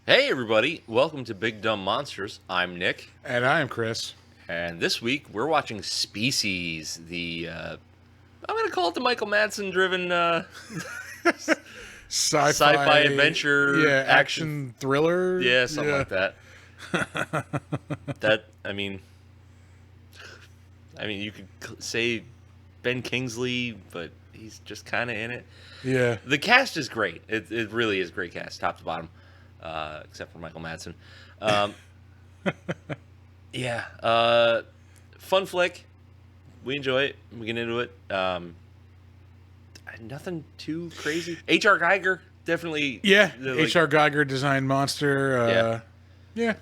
Hey everybody, welcome to Big Dumb Monsters. I'm Nick, And I am Chris. and this week we're watching Species, I'm going to call it the Michael Madsen driven sci-fi adventure Yeah, action thriller. Yeah, something like that. I mean, you could say Ben Kingsley, but he's just kind of in it. Yeah. The cast is great. It really is a great cast, top to bottom. Except for Michael Madsen. Fun flick. We enjoy it. We get into it. Nothing too crazy. H.R. Geiger, definitely. Yeah, H.R. Geiger designed monster. Yeah.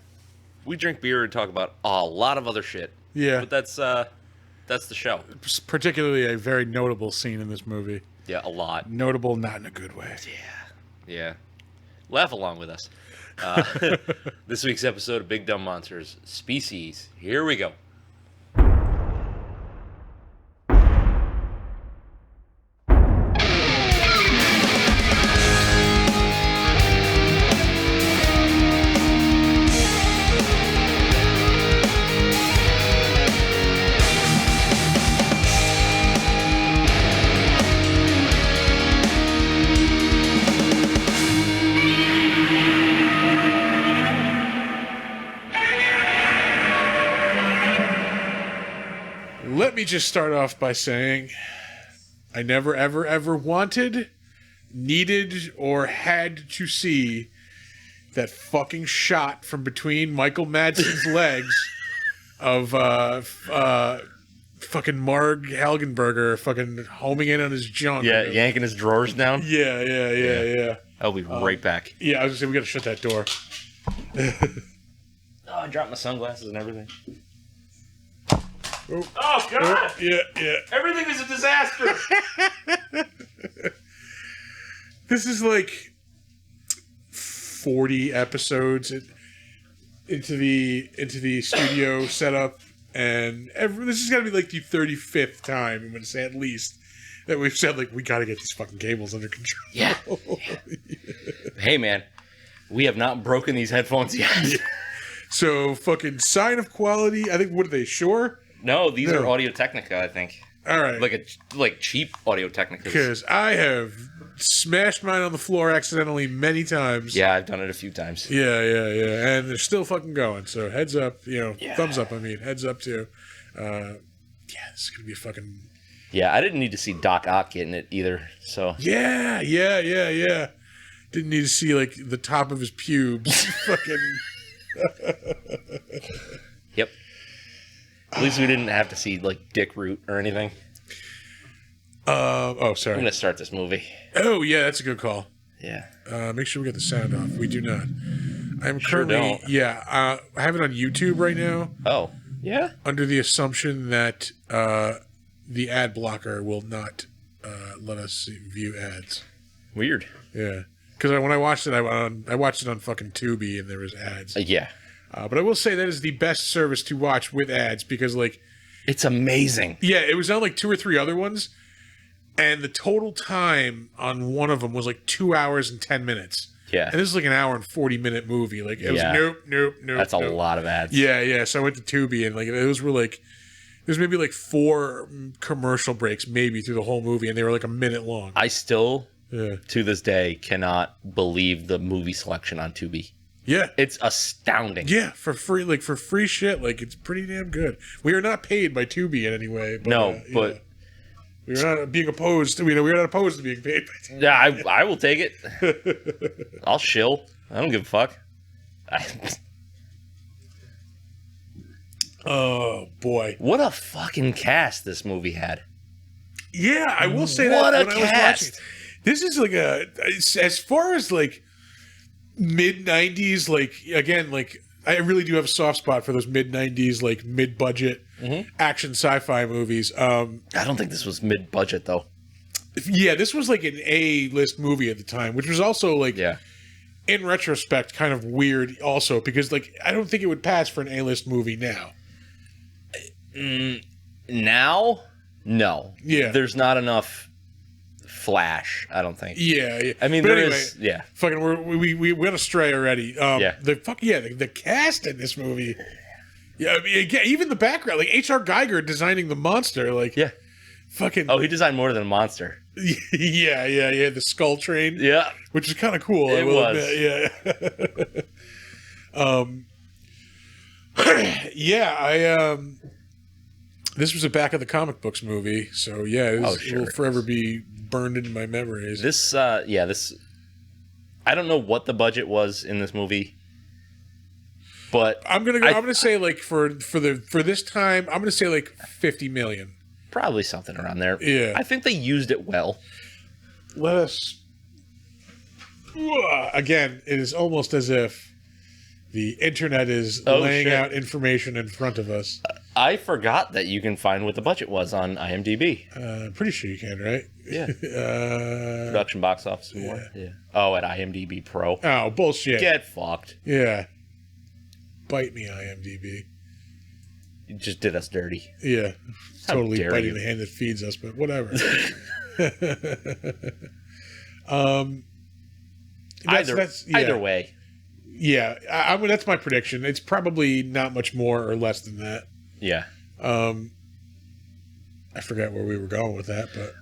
We drink beer and talk about a lot of other shit. Yeah. But that's the show. Particularly a very notable scene in this movie. Yeah, a lot. Notable, not in a good way. Yeah. Laugh along with us. This week's episode of Big Dumb Monsters, Species. Here we go. Let me just start off by saying I never, ever, ever wanted, needed, or had to see that fucking shot from between Michael Madsen's legs of fucking Marg Helgenberger fucking homing in on his junk. Yeah, yanking his drawers down. Yeah. I'll be right back. Yeah, I was gonna say we gotta shut that door. Oh, I dropped my sunglasses and everything. Oh, God! Yeah. Everything is a disaster! This is like 40 episodes into the studio setup, and this is gotta be like the 35th time, I'm gonna say at least, that we've said like we gotta get these fucking cables under control. Yeah. Hey man, we have not broken these headphones yet. So fucking sign of quality. I think, what are they? Shure? No, these are Audio Technica, I think. All right. Like cheap Audio Technica. Because I have smashed mine on the floor accidentally many times. Yeah, I've done it a few times. Yeah. And they're still fucking going. So heads up, thumbs up, heads up too. This is going to be a fucking... Yeah, I didn't need to see Doc Ock getting it either, so... Yeah. Didn't need to see, like, the top of his pubes. Fucking... Yep. At least we didn't have to see, like, Dick Root or anything. Sorry. I'm going to start this movie. Oh, yeah, that's a good call. Yeah. Make sure we get the sound off. We do not. I'm Sure currently... don't. Yeah, I have it on YouTube right now. Oh, yeah? Under the assumption that the ad blocker will not let us view ads. Weird. Yeah. Because when I watched it, I watched it on fucking Tubi, and there was ads. Yeah. But I will say that is the best service to watch with ads, because, like... It's amazing. Yeah, it was on, like, 2 or 3 other ones, and the total time on one of them was, like, 2 hours and 10 minutes. Yeah. And this is, like, an hour and 40-minute movie. Like, it was nope. That's a lot of ads. Yeah. So I went to Tubi, and, like, those were, like... There's maybe, like, 4 commercial breaks, maybe, through the whole movie, and they were, like, a minute long. I still, to this day, cannot believe the movie selection on Tubi. Yeah. It's astounding. Yeah, for free shit. Like, it's pretty damn good. We are not paid by Tubi in any way. But, No, but... We're not being opposed to, we're not opposed to being paid by Tubi. Yeah, I will take it. I'll shill. I don't give a fuck. Oh, boy. What a fucking cast this movie had. Yeah, I will say What that a when I was cast. watching. This is like as far as like mid-90s, like, again, like, I really do have a soft spot for those mid-90s, like, mid-budget action sci-fi movies. I don't think this was mid-budget, though. Yeah, this was like an A-list movie at the time, which was also, like, in retrospect, kind of weird also, because, like, I don't think it would pass for an A-list movie now. Now? No. Yeah. There's not enough Flash. I don't think. Yeah. I mean, but there anyway, is. Yeah. Fucking, we went astray already. Yeah. The cast in this movie. Yeah, I mean, again, even the background, like H.R. Geiger designing the monster, like. Yeah. Fucking. Oh, he designed more than a monster. Yeah. The skull train. Yeah. Which is kind of cool. It was. Admit, yeah. This was a back of the comic books movie, so yeah, it will forever be burned into my memories. This, I don't know what the budget was in this movie, but I'm gonna say like for this time, I'm gonna say like 50 million. Probably something around there. Yeah, I think they used it well. Let us. Again, it is almost as if the internet is laying out information in front of us. I forgot that you can find what the budget was on IMDb. Pretty sure you can, right? Yeah. Production box office award. Yeah. Oh, at IMDb Pro. Oh, bullshit. Get fucked. Yeah. Bite me, IMDb. You just did us dirty. Yeah. How totally dare biting you. the hand that feeds us, but whatever. Either way. Yeah, I mean, that's my prediction. It's probably not much more or less than that. Yeah. I forgot where we were going with that, but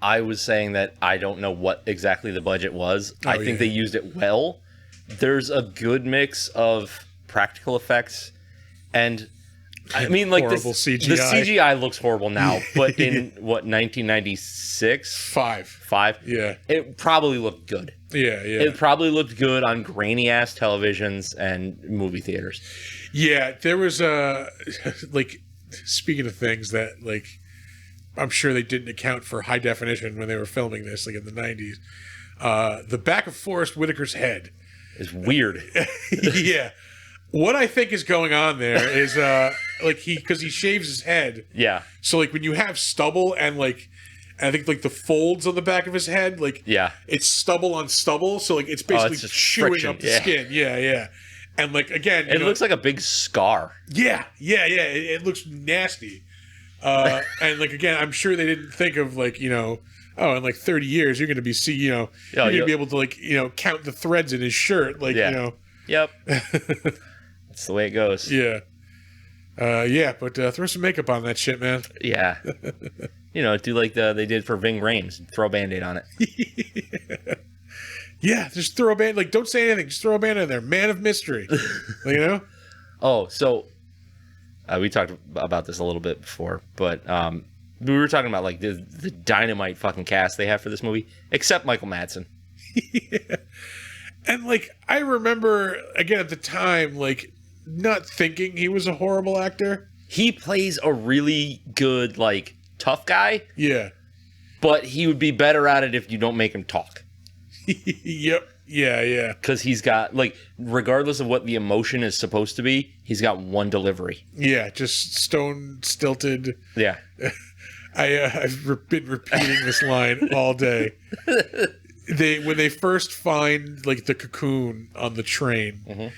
I was saying that I don't know what exactly the budget was. I think they used it well. There's a good mix of practical effects and I mean, like horrible CGI. The CGI looks horrible now, but in what 1996, five, yeah, it probably looked good. Yeah. It probably looked good on grainy ass televisions and movie theaters. Yeah, there was like speaking of things that like I'm sure they didn't account for high definition when they were filming this, like in the 90s. The back of Forrest Whitaker's head is weird. Yeah. What I think is going on there is like because he shaves his head. Yeah. So like when you have stubble and like I think like the folds on the back of his head, like it's stubble on stubble, so like it's basically just chewing friction. up the skin. Yeah. And like again, it looks like a big scar. Yeah. It looks nasty. And like again, I'm sure they didn't think of like in like 30 years you're going to be you're going to be able to like count the threads in his shirt, like Yep. That's the way it goes. Yeah. But throw some makeup on that shit, man. Yeah. Do like they did for Ving Rhames. Throw a Band-Aid on it. Yeah, just throw a band. Like, don't say anything. Just throw a band in there. Man of mystery. Oh, so we talked about this a little bit before, but we were talking about like the dynamite fucking cast they have for this movie, except Michael Madsen. Yeah. And like, I remember again at the time, like, not thinking he was a horrible actor. He plays a really good, like, tough guy. Yeah. But he would be better at it if you don't make him talk. Yep. Yeah. Because he's got, like, regardless of what the emotion is supposed to be, he's got one delivery. Yeah, just stone stilted. Yeah. I've been repeating this line all day. When they first find, like, the cocoon on the train,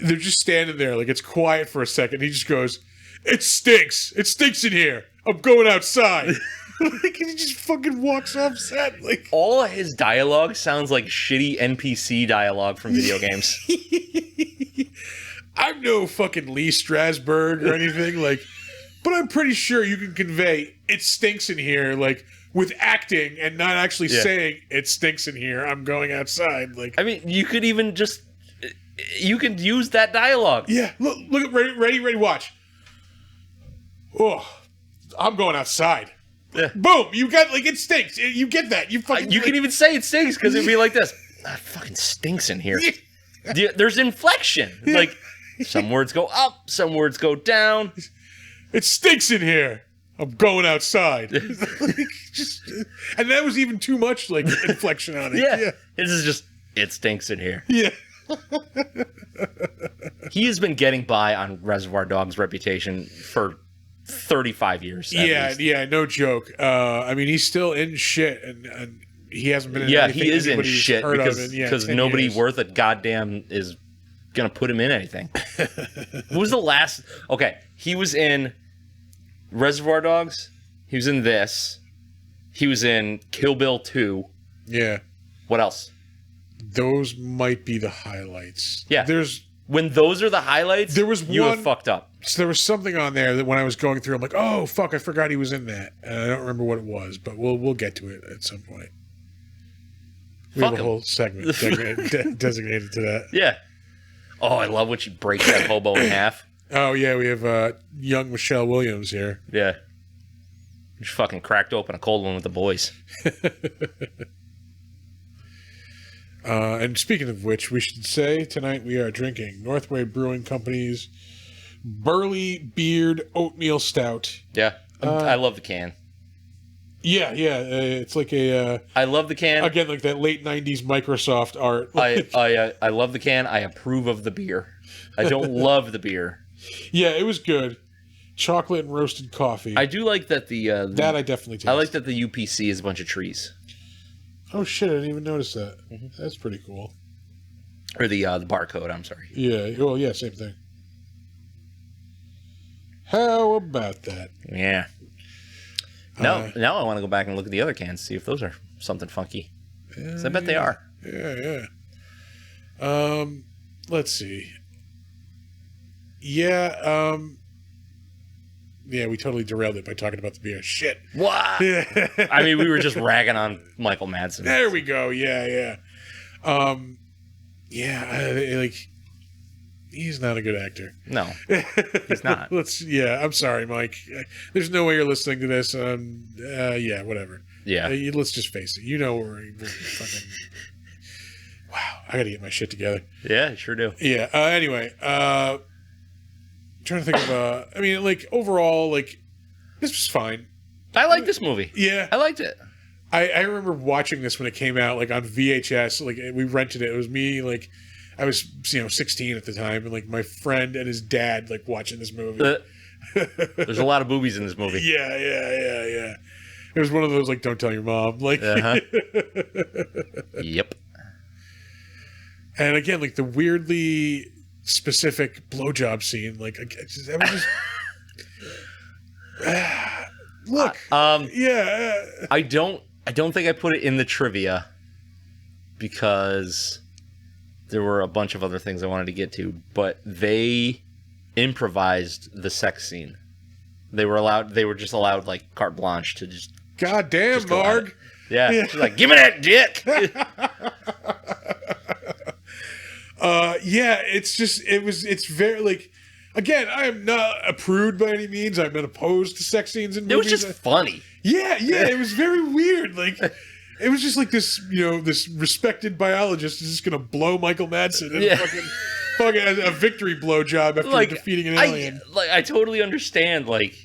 they're just standing there, like, it's quiet for a second. He just goes, "It stinks. It stinks in here. I'm going outside." Like, he just fucking walks off set. Like, all of his dialogue sounds like shitty NPC dialogue from video games. I'm no fucking Lee Strasberg or anything, like, but I'm pretty sure you can convey "it stinks in here," like, with acting and not actually saying "it stinks in here. I'm going outside." Like, I mean, you could even just you could use that dialogue. Yeah, look, ready, watch. Oh, I'm going outside. Yeah. Boom! You got it stinks. You get that? You fucking. You can even say it stinks because it'd be like this. It fucking stinks in here. There's inflection. Yeah. Like some words go up, some words go down. It stinks in here. I'm going outside. And that was even too much, like, inflection on it. Yeah. This is just, it stinks in here. Yeah. He has been getting by on Reservoir Dogs' reputation for 35 years. Yeah, no joke. I mean, he's still in shit, and he hasn't been in anything. He is in anybody's shit heard because of in, nobody 10 years. worth a goddamn is going to put him in anything. Who was the last? Okay, he was in Reservoir Dogs. He was in this. He was in Kill Bill 2. Yeah. What else? Those might be the highlights. Yeah. When those are the highlights, you have fucked up. So there was something on there that when I was going through, I'm like, oh, fuck, I forgot he was in that. And I don't remember what it was, but we'll get to it at some point. We have a whole segment designated to that. Yeah. Oh, I love when she breaks that hobo in half. Oh, yeah, we have young Michelle Williams here. Yeah. She fucking cracked open a cold one with the boys. And speaking of which, we should say tonight we are drinking Northway Brewing Company's Burley Beard Oatmeal Stout. Yeah. I love the can. Yeah. It's like a... I love the can. Again, like that late 90s Microsoft art. I love the can. I approve of the beer. I don't love the beer. Yeah, it was good. Chocolate and roasted coffee. I do like that that I definitely taste. I like that the UPC is a bunch of trees. Oh shit, I didn't even notice that. Mm-hmm. That's pretty cool. Or the barcode, I'm sorry. Yeah, well, yeah, same thing. How about that? Yeah. Now I want to go back and look at the other cans, see if those are something funky. I bet they are. Yeah. Let's see. Yeah, yeah, we totally derailed it by talking about the beer. Shit. What? I mean, we were just ragging on Michael Madsen. There we go. Yeah. Like, he's not a good actor. No, he's not. I'm sorry, Mike. There's no way you're listening to this. Yeah, whatever. Yeah. Let's just face it. You know we're fucking... Wow, I gotta get my shit together. Yeah, sure do. Yeah, anyway, trying to think of I mean, like, overall, like, this was fine. I like this movie. Yeah, I liked it. I remember watching this when it came out, like, on VHS. Like, we rented it. It was me, like, I was 16 at the time, and like my friend and his dad like watching this movie. There's a lot of boobies in this movie. Yeah. It was one of those like, don't tell your mom, like. Yep. And again, like the weirdly specific blowjob scene, like that was just. Look. Yeah. I don't think I put it in the trivia because there were a bunch of other things I wanted to get to, but they improvised the sex scene. They were just allowed like carte blanche to just. God damn, Marg. Yeah. She's like, give me that dick. Yeah, it's very like, again, I am not a prude by any means. I'm not opposed to sex scenes in movies. It was just funny. Yeah, it was very weird. Like, it was just like this, this respected biologist is just gonna blow Michael Madsen and fucking a victory blowjob after defeating an alien. I totally understand, like,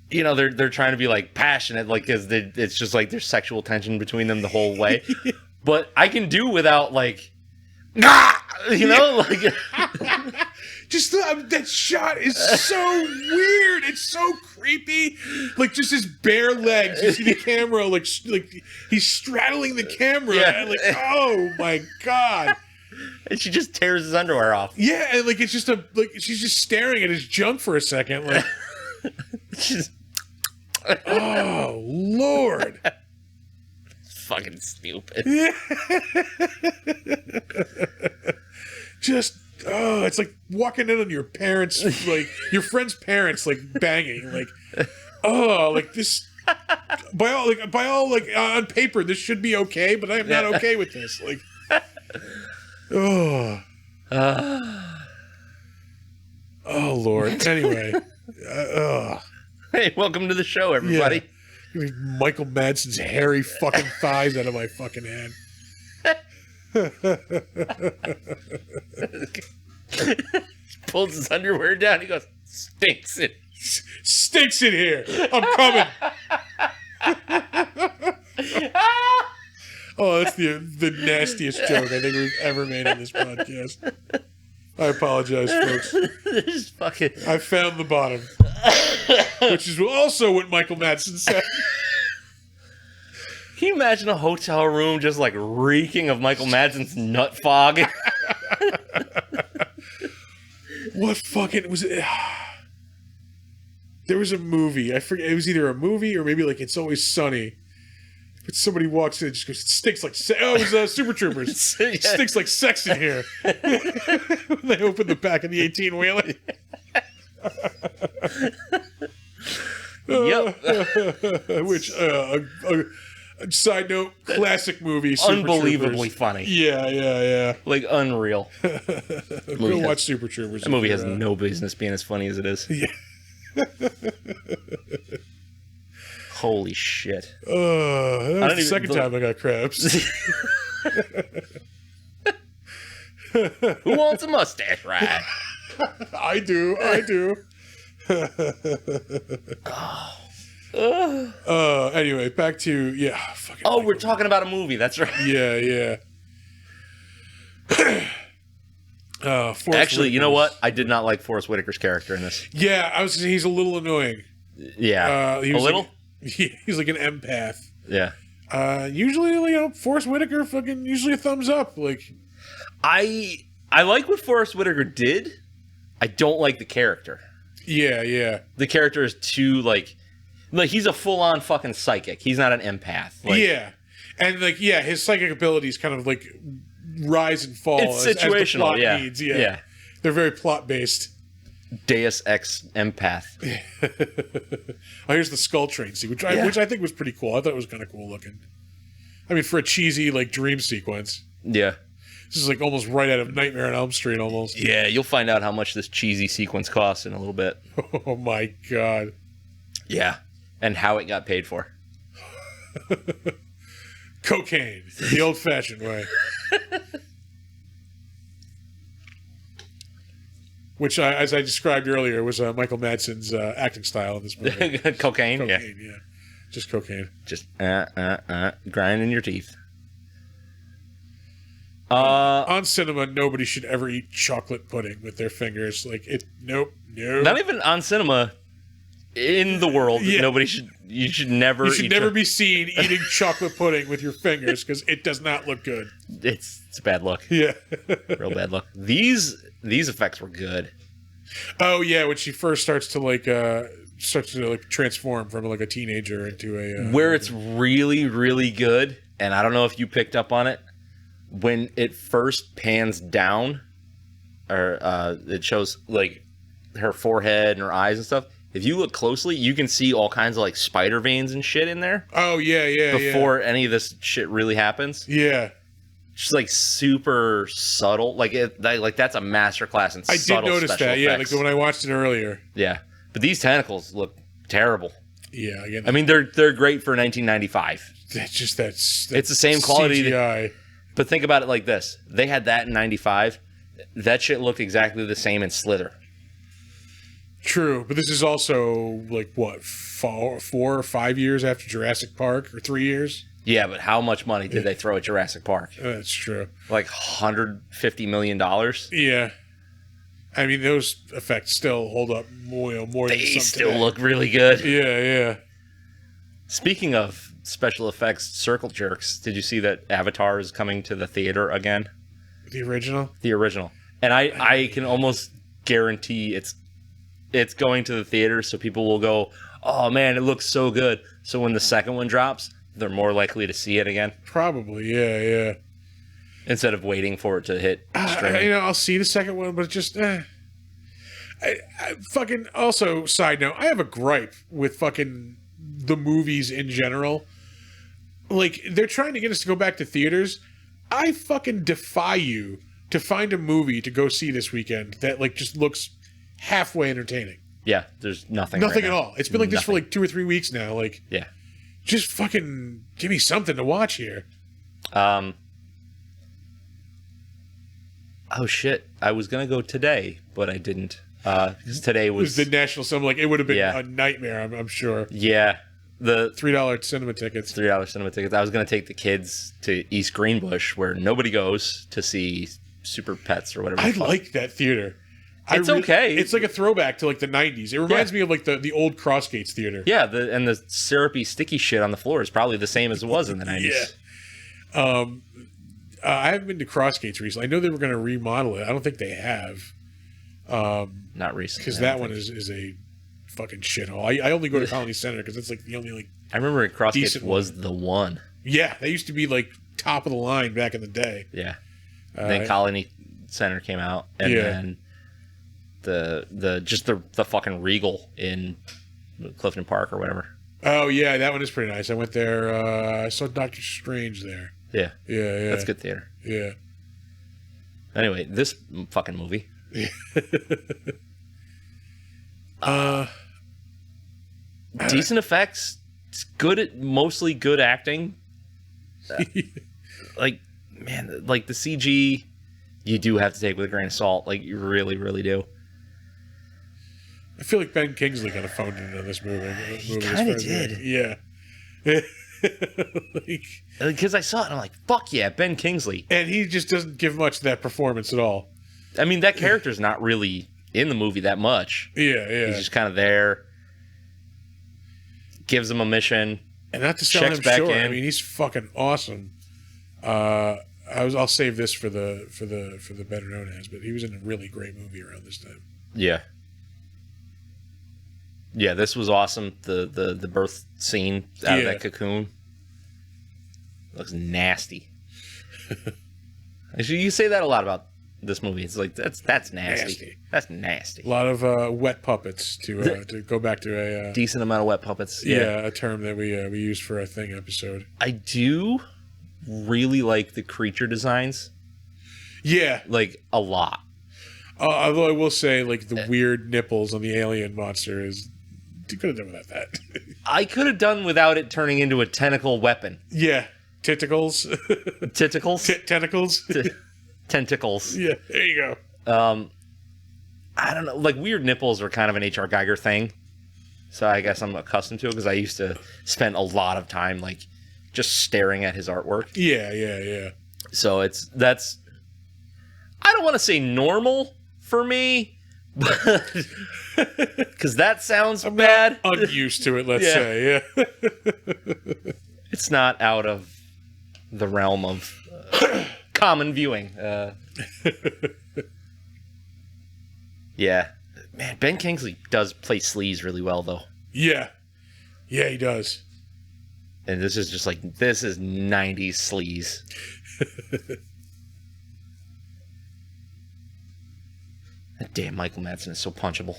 they're trying to be like passionate, like, because it's just like there's sexual tension between them the whole way. But I can do without like, like. Just that shot is so weird. It's so creepy. Like just his bare legs. You see the camera, like he's straddling the camera. Yeah. And like, oh my god. And she just tears his underwear off. Yeah, and like it's just she's just staring at his junk for a second. Like, oh Lord. It's fucking stupid. Just. Oh, it's like walking in on your parents, like your friend's parents, like banging, like, oh, like this. By all, like on paper, this should be okay, but I am not okay with this. Like, oh, oh Lord. Anyway, hey, welcome to the show, everybody. Yeah. Michael Madsen's hairy fucking thighs out of my fucking hand. Pulls his underwear down. He goes, stinks in here. I'm coming. Oh, that's the nastiest joke I think we've ever made on this podcast. I apologize, folks. I found the bottom, which is also what Michael Madsen said. Can you imagine a hotel room just like reeking of Michael Madsen's nut fog? What fucking was it? There was a movie. I forget. It was either a movie or maybe like It's Always Sunny. But somebody walks in and just goes, "It stinks like it was Super Troopers. Yeah. It stinks like sex in here." They open the back of the 18-wheeler. Yep. Which, side note, classic movie. Super Unbelievably Troopers. funny. Yeah. Like, unreal. Go watch Super Troopers. That movie has no business being as funny as it is. Yeah. Holy shit. That was the second time I got crabs. Who wants a mustache ride? I do. Anyway, back to fucking. Oh, we're talking about a movie. That's right. Yeah. Forrest Actually, you know Whitaker's- what? I did not like Forrest Whitaker's character in this. Yeah, he's a little annoying. Yeah, He a was little. like- he's like an empath. Yeah, Usually, Forrest Whitaker, fucking usually a thumbs up. Like, I like what Forrest Whitaker did. I don't like the character. yeah. The character is too like he's a full on fucking psychic. He's not an empath. Like, Yeah. And his psychic abilities kind of like rise and fall it's as the situational. plot Yeah, needs. Yeah. They're very plot based. Deus Ex empath. Oh, here's the skull train scene, which I think was pretty cool. I thought it was kind of cool looking. I mean, for a cheesy like dream sequence, Yeah. this is like almost right out of Nightmare on Elm Street, almost. Yeah, you'll find out how much this cheesy sequence costs in a little bit. Oh my god. Yeah, and how it got paid for. Cocaine, the old-fashioned way. Which, as I described earlier, was Michael Madsen's acting style in this movie. Cocaine, yeah. Cocaine, yeah. Just cocaine. Just grinding your teeth. On cinema, nobody should ever eat chocolate pudding with their fingers. Nope. Not even on cinema. In the world, Yeah. You should never. You should never be seen eating chocolate pudding with your fingers because it does not look good. It's bad luck. Yeah. Real bad luck. These effects were good. Oh yeah, when she first starts to transform from like a teenager into a Where it's really, really good, and I don't know if you picked up on it, when it first pans down, or it shows like her forehead and her eyes and stuff. If you look closely, you can see all kinds of like spider veins and shit in there. Oh yeah. Before any of this shit really happens. Yeah. Just like super subtle, that's a masterclass in I did subtle notice special that, yeah, effects. like when I watched it earlier. Yeah, but these tentacles look terrible. Yeah, again, I mean, they're great for 1995. that's It's the same quality. CGI. But think about it like this: they had that in '95. That shit looked exactly the same in Slither. True, but this is also like what 4 or 5 years after Jurassic Park, or 3 years. Yeah, but how much money did they throw at Jurassic Park? That's true. Like $150 million. Yeah, I mean those effects still hold up more than They some still today. look really good. Yeah. Speaking of special effects, circle jerks. Did you see that Avatar is coming to the theater again? The original. The original, and I can almost guarantee it's going to the theater, so people will go, "Oh man, it looks so good." So when the second one drops, they're more likely to see it again Probably, yeah. instead of waiting for it to hit streaming. I'll see the second one, but it just. I fucking. Also, side note, I have a gripe with fucking the movies in general. Like, they're trying to get us to go back to theaters. I fucking defy you to find a movie to go see this weekend that like just looks halfway entertaining. Yeah, there's nothing. Nothing right at now. all. It's been like this for Nothing. like 2 or 3 weeks now. Like, Yeah. just fucking give me something to watch here. Oh shit! I was gonna go today, but I didn't because today It was was the National Cinema. Like, it would have been Yeah. a nightmare. I'm sure. yeah the $3 cinema tickets. $3 cinema tickets. I was gonna take the kids to East Greenbush, where nobody goes to see Super Pets or whatever. I it's called. like that theater. It's okay. It's like a throwback to like the 90s. It reminds me of like the old Crossgates theater. Yeah, the syrupy, sticky shit on the floor is probably the same as it was in the 90s. Yeah. I haven't been to Crossgates recently. I know they were going to remodel it. I don't think they have. Not recently. Because I that don't one think. is a fucking shithole. I only go to Colony Center because it's like the only like. I remember CrossGates was one. the one. Yeah, they used to be like top of the line back in the day. Yeah. Then Colony Center came out, and then the fucking Regal in Clifton Park or whatever. Oh yeah, that one is pretty nice. I went there. I saw Doctor Strange there. Yeah. Yeah. That's good theater. Yeah. Anyway, this fucking movie. Decent effects. It's mostly good acting. Like, man, like the CG, you do have to take with a grain of salt. Like, you really, really do. I feel like Ben Kingsley kind of phoned it in this movie. He kind of did. Yeah. Because I saw it and I'm like, fuck yeah, Ben Kingsley. And he just doesn't give much of that performance at all. I mean, that character's not really in the movie that much. Yeah. He's just kind of there. Gives him a mission. And not to sell him short, I mean, he's fucking awesome. I'll save this for the better known as, but he was in a really great movie around this time. Yeah. Yeah, this was awesome. The birth scene out of that cocoon looks nasty. Actually, you say that a lot about this movie. It's like that's nasty. That's nasty. A lot of wet puppets to go back to a decent amount of wet puppets. Yeah, a term that we used for our thing episode. I do really like the creature designs. Yeah, like a lot. Although I will say, like the weird nipples on the alien monster is. You could have done without that. I could have done without it turning into a tentacle weapon. Yeah. Tentacles. Tentacles? Tentacles. Tentacles. Yeah, there you go. I don't know. Like, weird nipples are kind of an H.R. Geiger thing. So I guess I'm accustomed to it because I used to spend a lot of time, like, just staring at his artwork. Yeah. So that's... I don't want to say normal for me, because that sounds bad. Unused to it, let's say. Yeah. It's not out of the realm of common viewing. Yeah, man, Ben Kingsley does play sleaze really well, though. Yeah, he does. And this is just like 90s sleaze. That damn Michael Madsen is so punchable.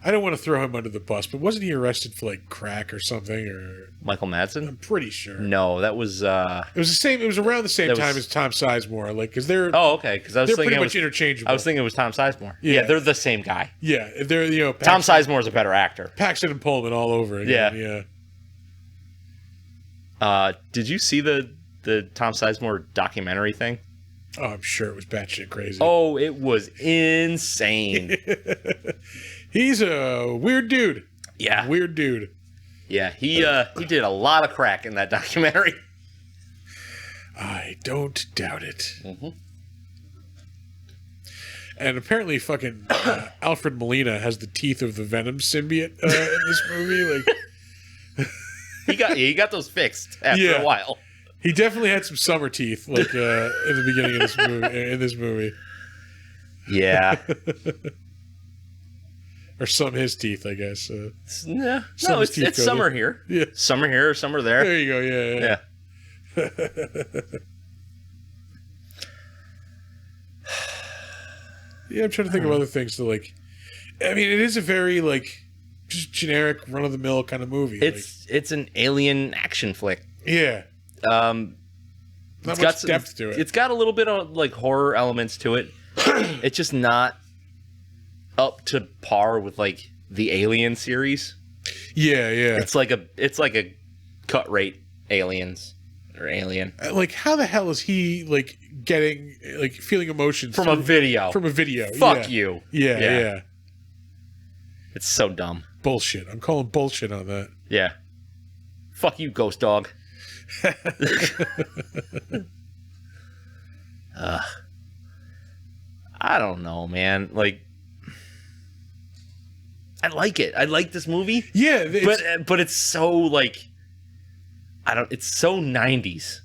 I don't want to throw him under the bus, but wasn't he arrested for like crack or something? Or Michael Madsen? I'm pretty sure. No, that was. It was the same. It was around the same time as Tom Sizemore, like because they're. Oh, okay. Because they're pretty much interchangeable. I was thinking it was Tom Sizemore. Yeah, they're the same guy. Yeah, they're Tom Sizemore is a better actor. Paxton and Pullman all over again. Yeah. Did you see the Tom Sizemore documentary thing? Oh, I'm sure it was batshit crazy. Oh, it was insane. He's a weird dude. Yeah. Weird dude. Yeah, he did a lot of crack in that documentary. I don't doubt it. Mm-hmm. And apparently fucking Alfred Molina has the teeth of the Venom symbiote in this movie. Like he got those fixed after a while. He definitely had some summer teeth, like in the beginning of this movie. Yeah. Or some of his teeth, I guess. No, it's summer here. Yeah. Summer here, summer there. There you go, yeah. Yeah, I'm trying to think of other things to like. I mean, it is a very like just generic, run of the mill kind of movie. It's an alien action flick. Yeah. Not much depth to it. It's got a little bit of like horror elements to it. It's just not up to par with like the Alien series. Yeah. It's like a cut rate Aliens or Alien. Like, how the hell is he like getting like feeling emotions from a video? Fuck you. Yeah. It's so dumb. Bullshit. I'm calling bullshit on that. Yeah. Fuck you, Ghost Dog. I don't know, man. Like, I like it. I like this movie. Yeah, but it's so like, it's so 90s.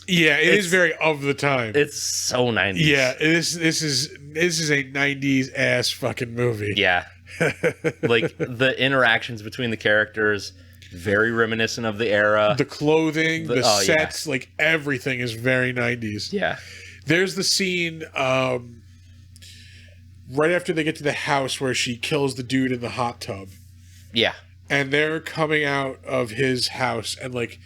Yeah, it is very of the time. It's so 90s. Yeah, this is a 90s ass fucking movie. Yeah. Like, the interactions between the characters, very reminiscent of the era. The clothing, the sets, like, everything is very 90s. Yeah. There's the scene right after they get to the house where she kills the dude in the hot tub. Yeah. And they're coming out of his house, and, like,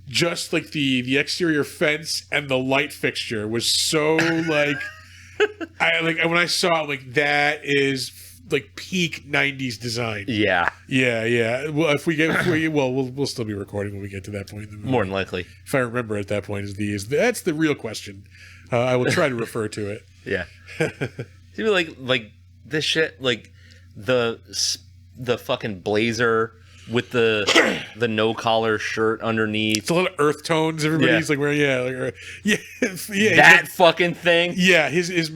just, like, the exterior fence and the light fixture was so, like... when I saw it, like, that is... like peak 90s design. Yeah. Yeah. Well, we'll still be recording when we get to that point in the movie. More than likely. If I remember at that point, that's the real question. I will try to refer to it. Yeah. See, like this shit, like the fucking blazer with the no collar shirt underneath. It's a lot of earth tones. Everybody's like wearing that fucking thing. Yeah, his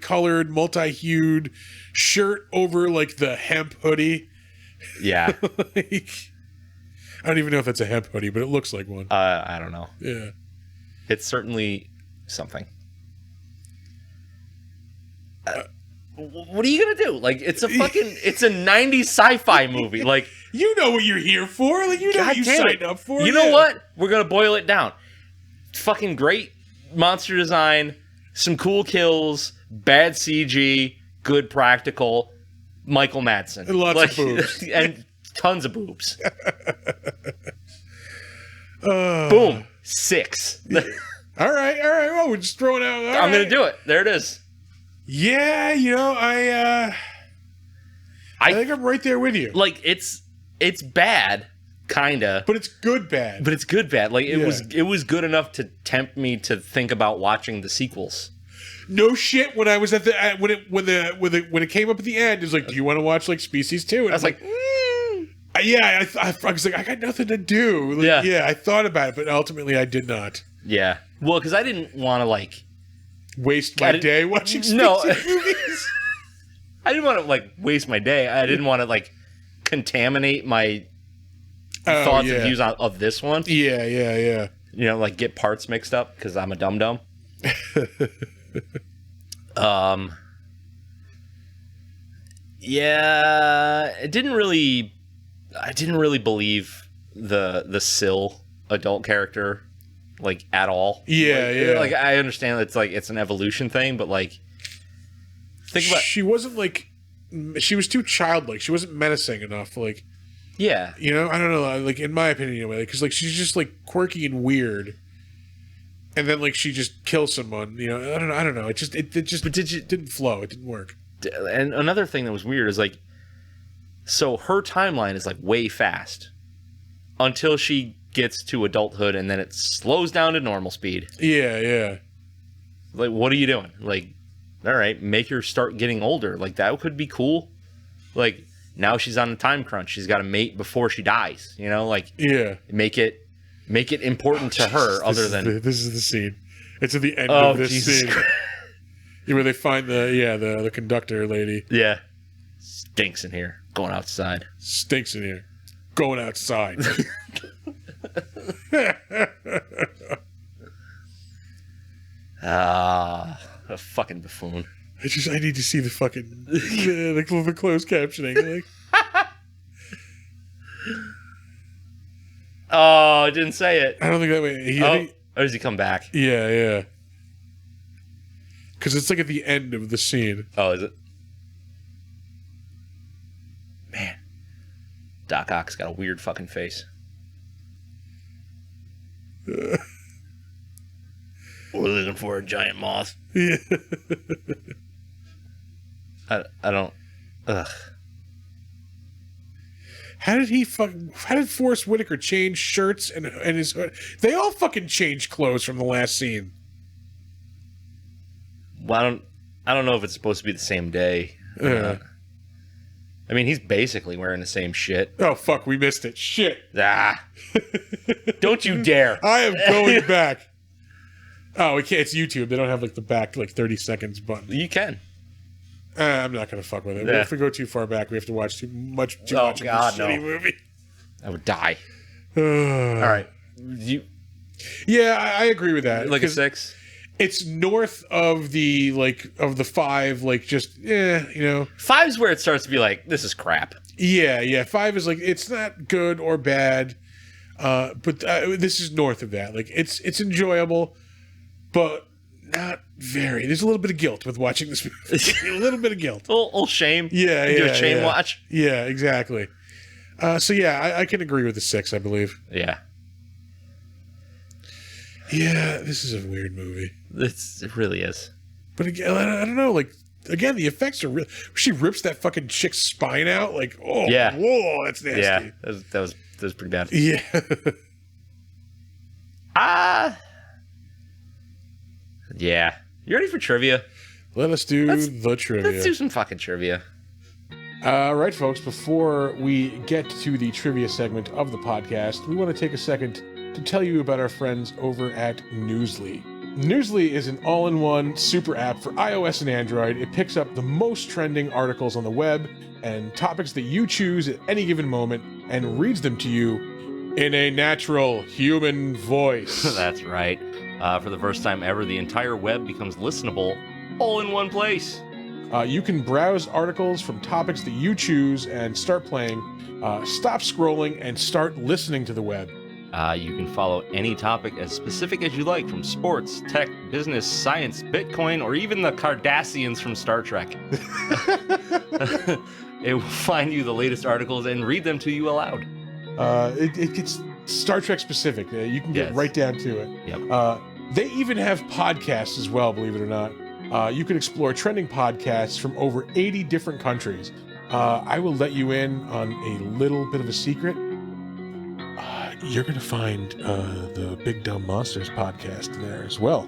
colored, multi-hued shirt over like the hemp hoodie. Yeah. Like, I don't even know if that's a hemp hoodie, but it looks like one. I don't know. Yeah. It's certainly something. What are you gonna do? Like, it's a 90s sci-fi movie. Like, you know what you're here for. Like, you know what you signed up for. You know what? We're gonna boil it down. Fucking great monster design, some cool kills, bad CG, good practical, Michael Madsen. And lots of boobs. And tons of boobs. Boom. 6. All right. Well, we're just throwing out. I'm going to do it. There it is. Yeah, I think I'm right there with you. Like, it's bad, kind of. But it's good bad. But it's good bad. Like, it was good enough to tempt me to think about watching the sequels. No shit. When I was at when it came up at the end, it was like, "Do you want to watch like Species 2?" And I was like, "Yeah." I was like, "I got nothing to do." Like, yeah. I thought about it, but ultimately, I did not. Yeah. Well, because I didn't want to like waste my day watching Species movies. I didn't want to like waste my day. I didn't want to like contaminate my thoughts and views of this one. Yeah. You know, like get parts mixed up because I'm a dum-dum. Yeah, I didn't really believe the Syl adult character like at all. Yeah. Like I understand it's like it's an evolution thing, but like think about she wasn't like she was too childlike. She wasn't menacing enough. Like yeah, you know, I don't know. Like in my opinion, anyway, because like she's just like quirky and weird. And then, like, she just kills someone. You know, I don't know. It didn't flow. It didn't work. And another thing that was weird is like, so her timeline is like way fast until she gets to adulthood, and then it slows down to normal speed. Yeah. Like, what are you doing? Like, all right, make her start getting older. Like, that could be cool. Like, now she's on a time crunch. She's got to mate before she dies. You know, like, make it important to her. This is the scene. It's at the end of this scene where they find the conductor lady. Yeah, stinks in here. Going outside. Stinks in here. Going outside. A fucking buffoon. I need to see the fucking the closed captioning. Like. Oh, I didn't say it. I don't think that way. Or does he come back? Yeah. Because it's like at the end of the scene. Oh, is it? Man. Doc Ock's got a weird fucking face. We're looking for a giant moth. Yeah. I don't... Ugh. How did Forrest Whittaker change shirts and his hood? They all fucking changed clothes from the last scene. Well, I don't know if it's supposed to be the same day. I mean, he's basically wearing the same shit. Oh fuck, we missed it. Shit. Don't you dare. I am going back. Oh, we can't. It's YouTube. They don't have like the back like 30 seconds button. You can. I'm not gonna fuck with it. If we go too far back, we have to watch too much of this shitty movie. I would die. All right, Yeah, I agree with that. Like a 6? It's north of the 5, like just you know. 5's where it starts to be like, this is crap. Yeah. 5 is like it's not good or bad, but this is north of that. Like it's enjoyable, but not very. There's a little bit of guilt with watching this movie. A little bit of guilt. A little shame. Yeah. Do a shame watch. Yeah, exactly. So yeah, I can agree with the 6, I believe. Yeah. Yeah, this is a weird movie. It really is. But again, I don't know. Like again, the effects are real. She rips that fucking chick's spine out. Like, oh, yeah. Whoa, that's nasty. Yeah, that was pretty bad. Yeah. Yeah. You ready for trivia? Let us do the trivia. Let's do some fucking trivia. All right, folks. Before we get to the trivia segment of the podcast, we want to take a second to tell you about our friends over at Newsly. Newsly is an all-in-one super app for iOS and Android. It picks up the most trending articles on the web and topics that you choose at any given moment and reads them to you in a natural human voice. That's right. For the first time ever, the entire web becomes listenable all in one place. You can browse articles from topics that you choose and start playing, stop scrolling, and start listening to the web. You can follow any topic as specific as you like, from sports, tech, business, science, Bitcoin, or even the Cardassians from Star Trek. It will find you the latest articles and read them to you aloud. It gets Star Trek specific. You can get right down to it. Yep. They even have podcasts as well, believe it or not. You can explore trending podcasts from over 80 different countries. I will let you in on a little bit of a secret. You're going to find the Big Dumb Monsters podcast there as well.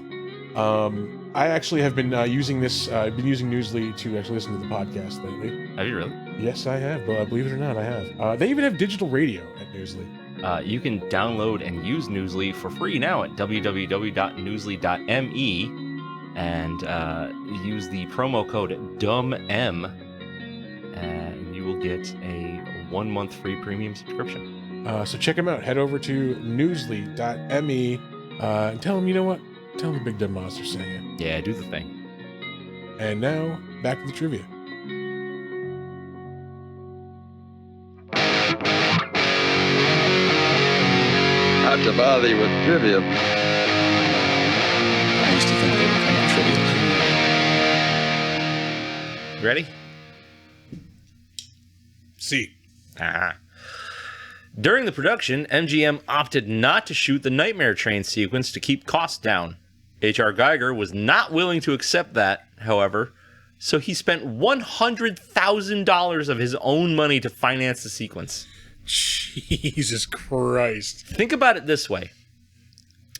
I actually have been using this. I've been using Newsly to actually listen to the podcast lately. Have you really? Yes, I have. Believe it or not, I have. They even have digital radio at Newsly. You can download and use Newsly for free now at www.newsly.me and use the promo code DUMBM and you will get a 1-month free premium subscription. So check them out. Head over to newsly.me and tell them, you know what? Tell them the Big Dumb Monster sent you. Yeah, do the thing. And now, back to the trivia. Not to bother you with trivia. I used to think they were kind of trivial. Ready? See. During the production, MGM opted not to shoot the Nightmare Train sequence to keep costs down. H.R. Geiger was not willing to accept that, however, so he spent $100,000 of his own money to finance the sequence. Jesus Christ. Think about it this way.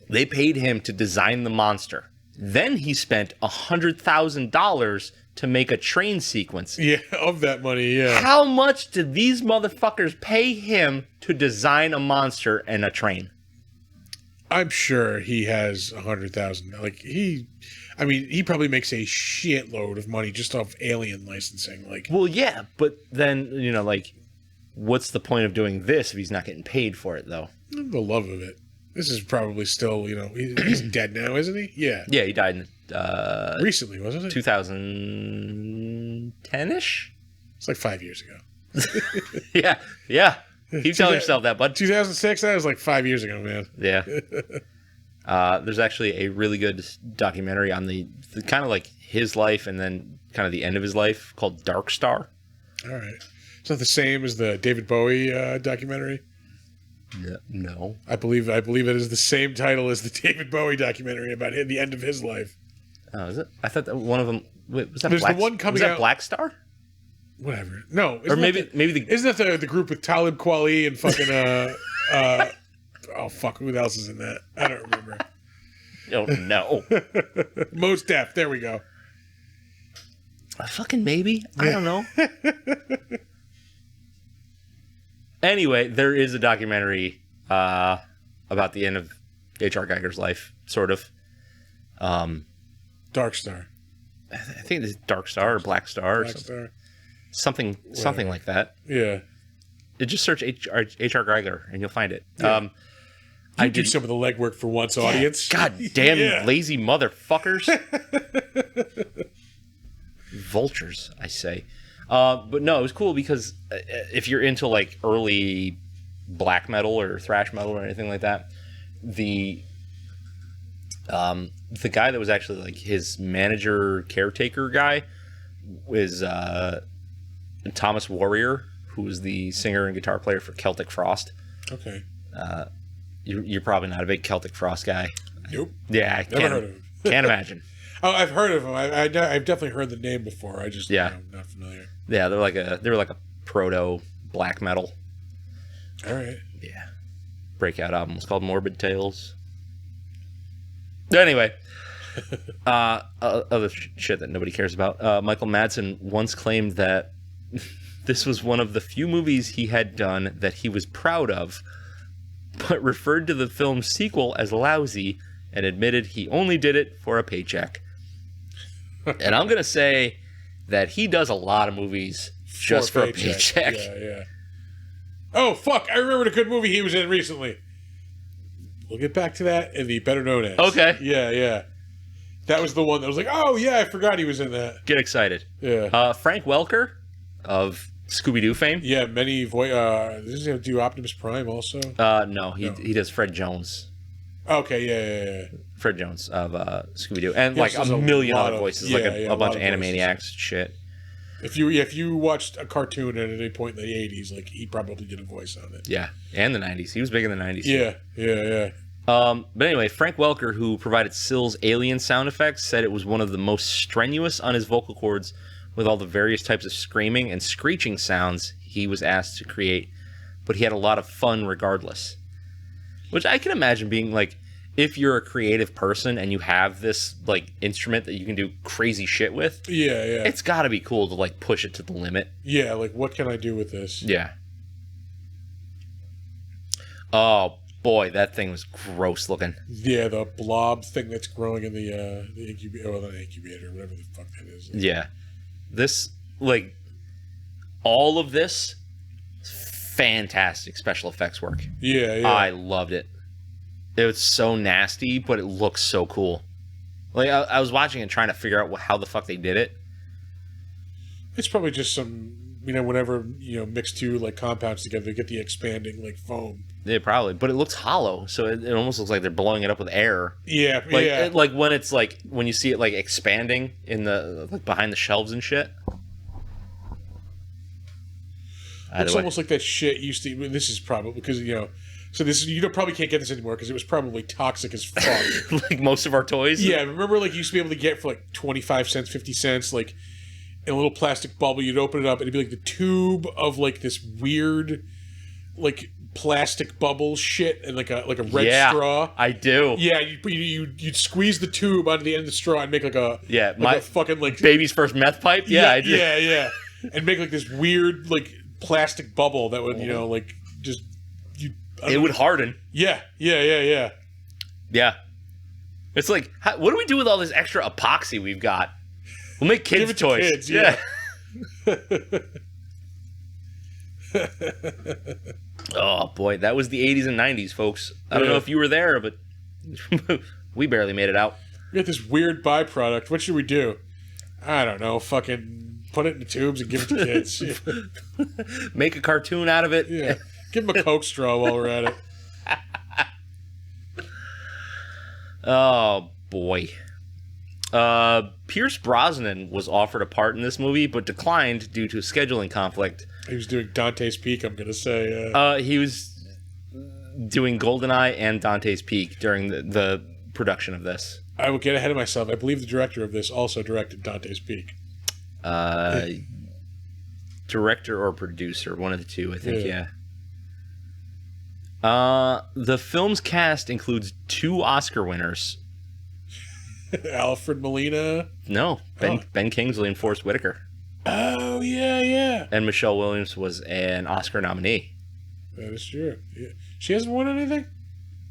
They paid him to design the monster. Then he spent $100,000 to make a train sequence. Yeah, of that money, yeah. How much did these motherfuckers pay him to design a monster and a train? I'm sure he has 100,000. Like he probably makes a shitload of money just off Alien licensing. Like, well, yeah, but then what's the point of doing this if he's not getting paid for it, though? The love of it. This is probably still, he's dead now, isn't he? Yeah. Yeah, he died in recently, wasn't it? 2010-ish. It's like 5 years ago. Yeah. Keep telling yourself that, bud. 2006. That was like 5 years ago, man. Yeah. There's actually a really good documentary on the kind of like his life and then kind of the end of his life called Dark Star. All right. It's not the same as the David Bowie documentary. Yeah, no. I believe it is the same title as the David Bowie documentary about the end of his life. Oh, is it? I thought that one of them. Wait, was that There's Black? The one coming was that out, Black Star? Whatever. No. Or maybe isn't that the group with Talib Kweli and fucking oh fuck, who else is in that? I don't remember. Oh no. Mos Def. There we go. Fucking maybe. I don't know. Anyway, there is a documentary about the end of H.R. Geiger's life, sort of. Dark Star. I think it's Dark Star or Black Star or something like that. Yeah. Just search H.R. Geiger and you'll find it. Yeah. I do some of the legwork for once, audience. God damn Yeah. lazy motherfuckers. Vultures, I say. But no, it was cool because if you're into like early black metal or thrash metal or anything like that, the guy that was actually like his manager caretaker guy was Thomas Warrior, who was the singer and guitar player for Celtic Frost. Okay. You're probably not a big Celtic Frost guy. Nope. Yeah, I Never heard of him. Can't imagine. Oh, I've heard of him. I've definitely heard the name before. I just I'm not familiar. Yeah, they were like a proto black metal. All right. Yeah. Breakout album was called Morbid Tales. Anyway, other shit that nobody cares about. Michael Madsen once claimed that this was one of the few movies he had done that he was proud of, but referred to the film's sequel as lousy and admitted he only did it for a paycheck. And I'm going to say that he does a lot of movies just for a paycheck. Yeah. Oh, fuck. I remembered a good movie he was in recently. We'll get back to that in the Better Known As. Okay. Yeah. That was the one that was like, oh, yeah, I forgot he was in that. Get excited. Yeah. Frank Welker of Scooby-Doo fame. Yeah, many does he do Optimus Prime also? No, he does Fred Jones. Okay, yeah. Fred Jones of Scooby-Doo. And Yes, like a there's million lot other of- voices, yeah, like yeah, a bunch lot of of voices. Animaniacs shit. If you watched a cartoon at any point in the 80s, like, he probably did a voice on it. Yeah, and the 90s. He was big in the 90s. Yeah. But anyway, Frank Welker, who provided Sill's alien sound effects, said it was one of the most strenuous on his vocal cords with all the various types of screaming and screeching sounds he was asked to create. But he had a lot of fun regardless. Which I can imagine being like, if you're a creative person and you have this like instrument that you can do crazy shit with, Yeah. it's got to be cool to like push it to the limit. Yeah, like, what can I do with this? Yeah. Oh boy, that thing was gross looking. Yeah, the blob thing that's growing in the incubator, well, not incubator, whatever the fuck that is. Yeah. This, like, all of this, fantastic special effects work. Yeah. I loved it. It was so nasty, but it looks so cool. Like, I was watching and trying to figure out how the fuck they did it. It's probably just some, whenever, mix two, like, compounds together to get the expanding, like, foam. Yeah, probably. But it looks hollow, so it almost looks like they're blowing it up with air. Yeah, Like, yeah. like when it's like, when you see it like expanding in the, like behind the shelves and shit. It's almost like that shit used to, this is probably, because, so this, probably can't get this anymore because it was probably toxic as fuck. like most of our toys. Yeah, remember, like, you used to be able to get for, like, 25 cents, 50 cents, like, in a little plastic bubble, you'd open it up, and it'd be, like, the tube of, like, this weird, like, plastic bubble shit and, like a red straw. I do. Yeah, you'd squeeze the tube onto the end of the straw and make, like, a... Yeah, like a fucking, like... baby's first meth pipe. Yeah, I do. Yeah. And make, like, this weird, like, plastic bubble that would, like, just... It would harden. Yeah. Yeah. It's like, what do we do with all this extra epoxy we've got? We'll make kids' Give it to toys. kids, yeah. Oh, boy. That was the 80s and 90s, folks. I don't know if you were there, but we barely made it out. We got this weird byproduct. What should we do? I don't know. Fucking put it in the tubes and give it to kids. Make a cartoon out of it. Yeah. Give them a Coke straw while we're at it. Oh, boy. Pierce Brosnan was offered a part in this movie, but declined due to a scheduling conflict. He was doing Dante's Peak, I'm going to say. He was doing GoldenEye and Dante's Peak during the production of this. I will get ahead of myself. I believe the director of this also directed Dante's Peak. Director or producer, one of the two, I think, yeah. The film's cast includes 2 Oscar winners. Alfred Molina. No, Ben Kingsley and Forrest Whittaker. Oh, yeah. And Michelle Williams was an Oscar nominee. That is true. Yeah. She hasn't won anything?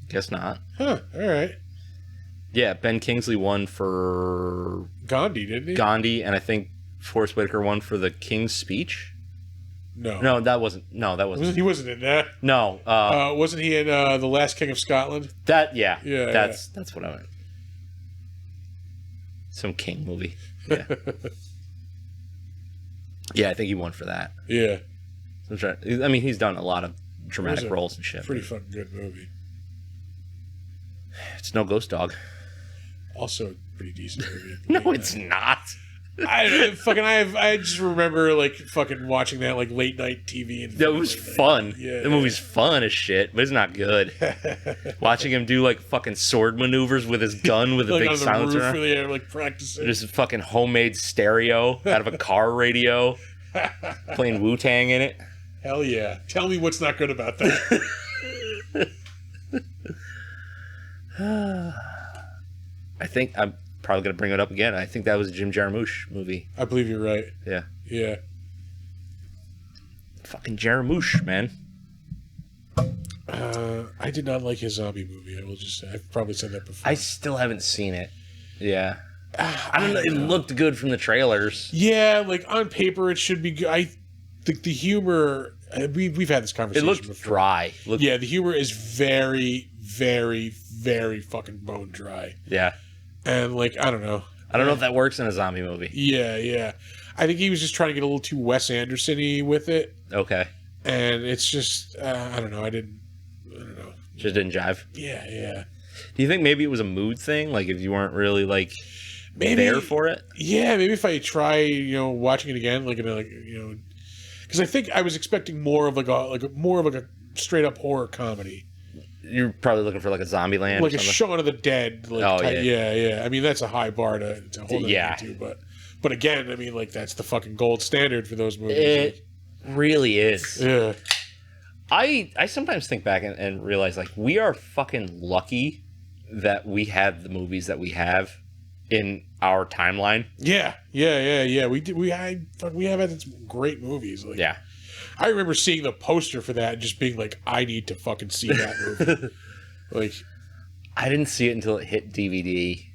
Guess not. Huh, all right. Yeah, Ben Kingsley won for Gandhi, didn't he? Gandhi, and I think Forrest Whitaker won for The King's Speech. No. No, that wasn't. No, that wasn't. He wasn't in that. No. Wasn't he in The Last King of Scotland? That. Yeah. Yeah, That's what I meant. Some King movie. Yeah. Yeah, I think he won for that. Yeah. I mean, he's done a lot of dramatic roles and shit. Pretty fucking good movie. It's no Ghost Dog. Also a pretty decent movie. No, it's not. I just remember like fucking watching that like late night TV and That was fun. Yeah, the movie's fun as shit, but it's not good. Watching him do like fucking sword maneuvers with his gun with a like big on the silencer. roof, really, like practicing. Just a fucking homemade stereo out of a car radio, playing Wu-Tang in it. Hell yeah! Tell me what's not good about that. I think I'm probably gonna bring it up again. I think that was a Jim Jarmusch movie. I believe you're right. Yeah. Yeah. Fucking Jarmusch, man. I did not like his zombie movie. I will just say. I've probably said that before. I still haven't seen it. Yeah. I don't know. It looked good from the trailers. Yeah, like on paper it should be good. I think the humor. We've had this It conversation looked before. dry. Yeah, the humor is very, very, very fucking bone dry. Yeah. And like, I don't know. I don't know if that works in a zombie movie. Yeah. I think he was just trying to get a little too Wes Anderson-y with it. Okay. And it's just, I don't know. I don't know. Just didn't jive. Yeah. Do you think maybe it was a mood thing? Like if you weren't really like Maybe there for it? Yeah, maybe if I try, watching it again, because I think I was expecting more of a straight up horror comedy, You're probably looking for like a Zombieland, like or a something. Shaun of the Dead. Yeah. I mean, that's a high bar to hold it to, but again, I mean, like that's the fucking gold standard for those movies. It really is. Yeah. I sometimes think back and realize like we are fucking lucky that we have the movies that we have in our timeline. Yeah. We have had some great movies. Like, Yeah. I remember seeing the poster for that and just being like, I need to fucking see that movie. Like, I didn't see it until it hit DVD.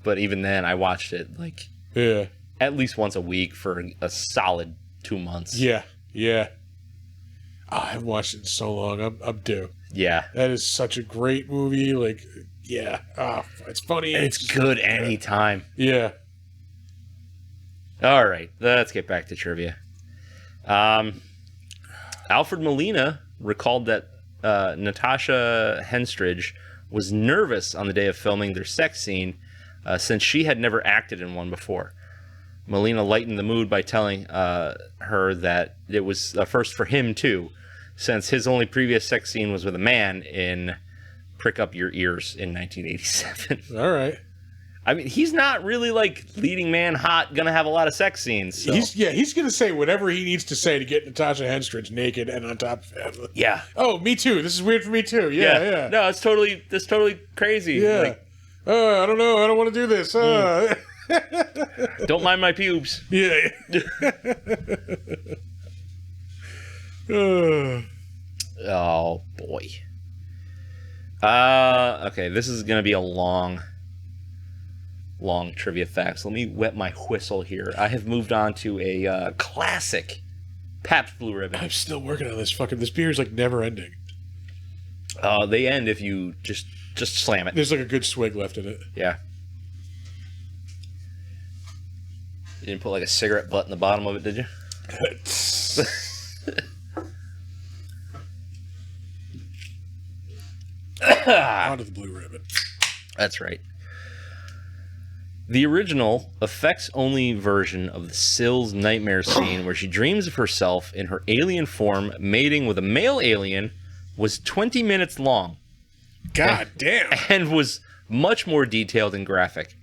But even then, I watched it like at least once a week for a solid 2 months. Yeah. Oh, I haven't watched it in so long. I'm due. Yeah. That is such a great movie. Like, yeah. It's funny. And it's good anytime. Yeah. All right. Let's get back to trivia. Alfred Molina recalled that Natasha Henstridge was nervous on the day of filming their sex scene since she had never acted in one before. Molina lightened the mood by telling her that it was a first for him too, since his only previous sex scene was with a man in Prick Up Your Ears in 1987. All right. I mean, he's not really like leading man hot, gonna have a lot of sex scenes. So. He's gonna say whatever he needs to say to get Natasha Henstridge naked and on top of him. Yeah. Oh, me too. This is weird for me too. Yeah. No, that's totally crazy. Yeah. Like, I don't know. I don't want to do this. don't mind my pubes. Yeah. Oh boy. Okay, this is gonna be a long trivia facts. Let me wet my whistle here. I have moved on to a classic Pabst Blue Ribbon. I'm still working on this this beer is like never ending. They end if you just slam it. There's like a good swig left in it. Yeah. You didn't put like a cigarette butt in the bottom of it, did you? Onto the Blue Ribbon. That's right. The original, effects-only version of the Sill's nightmare scene where she dreams of herself in her alien form mating with a male alien was 20 minutes long. God damn. And was much more detailed and graphic.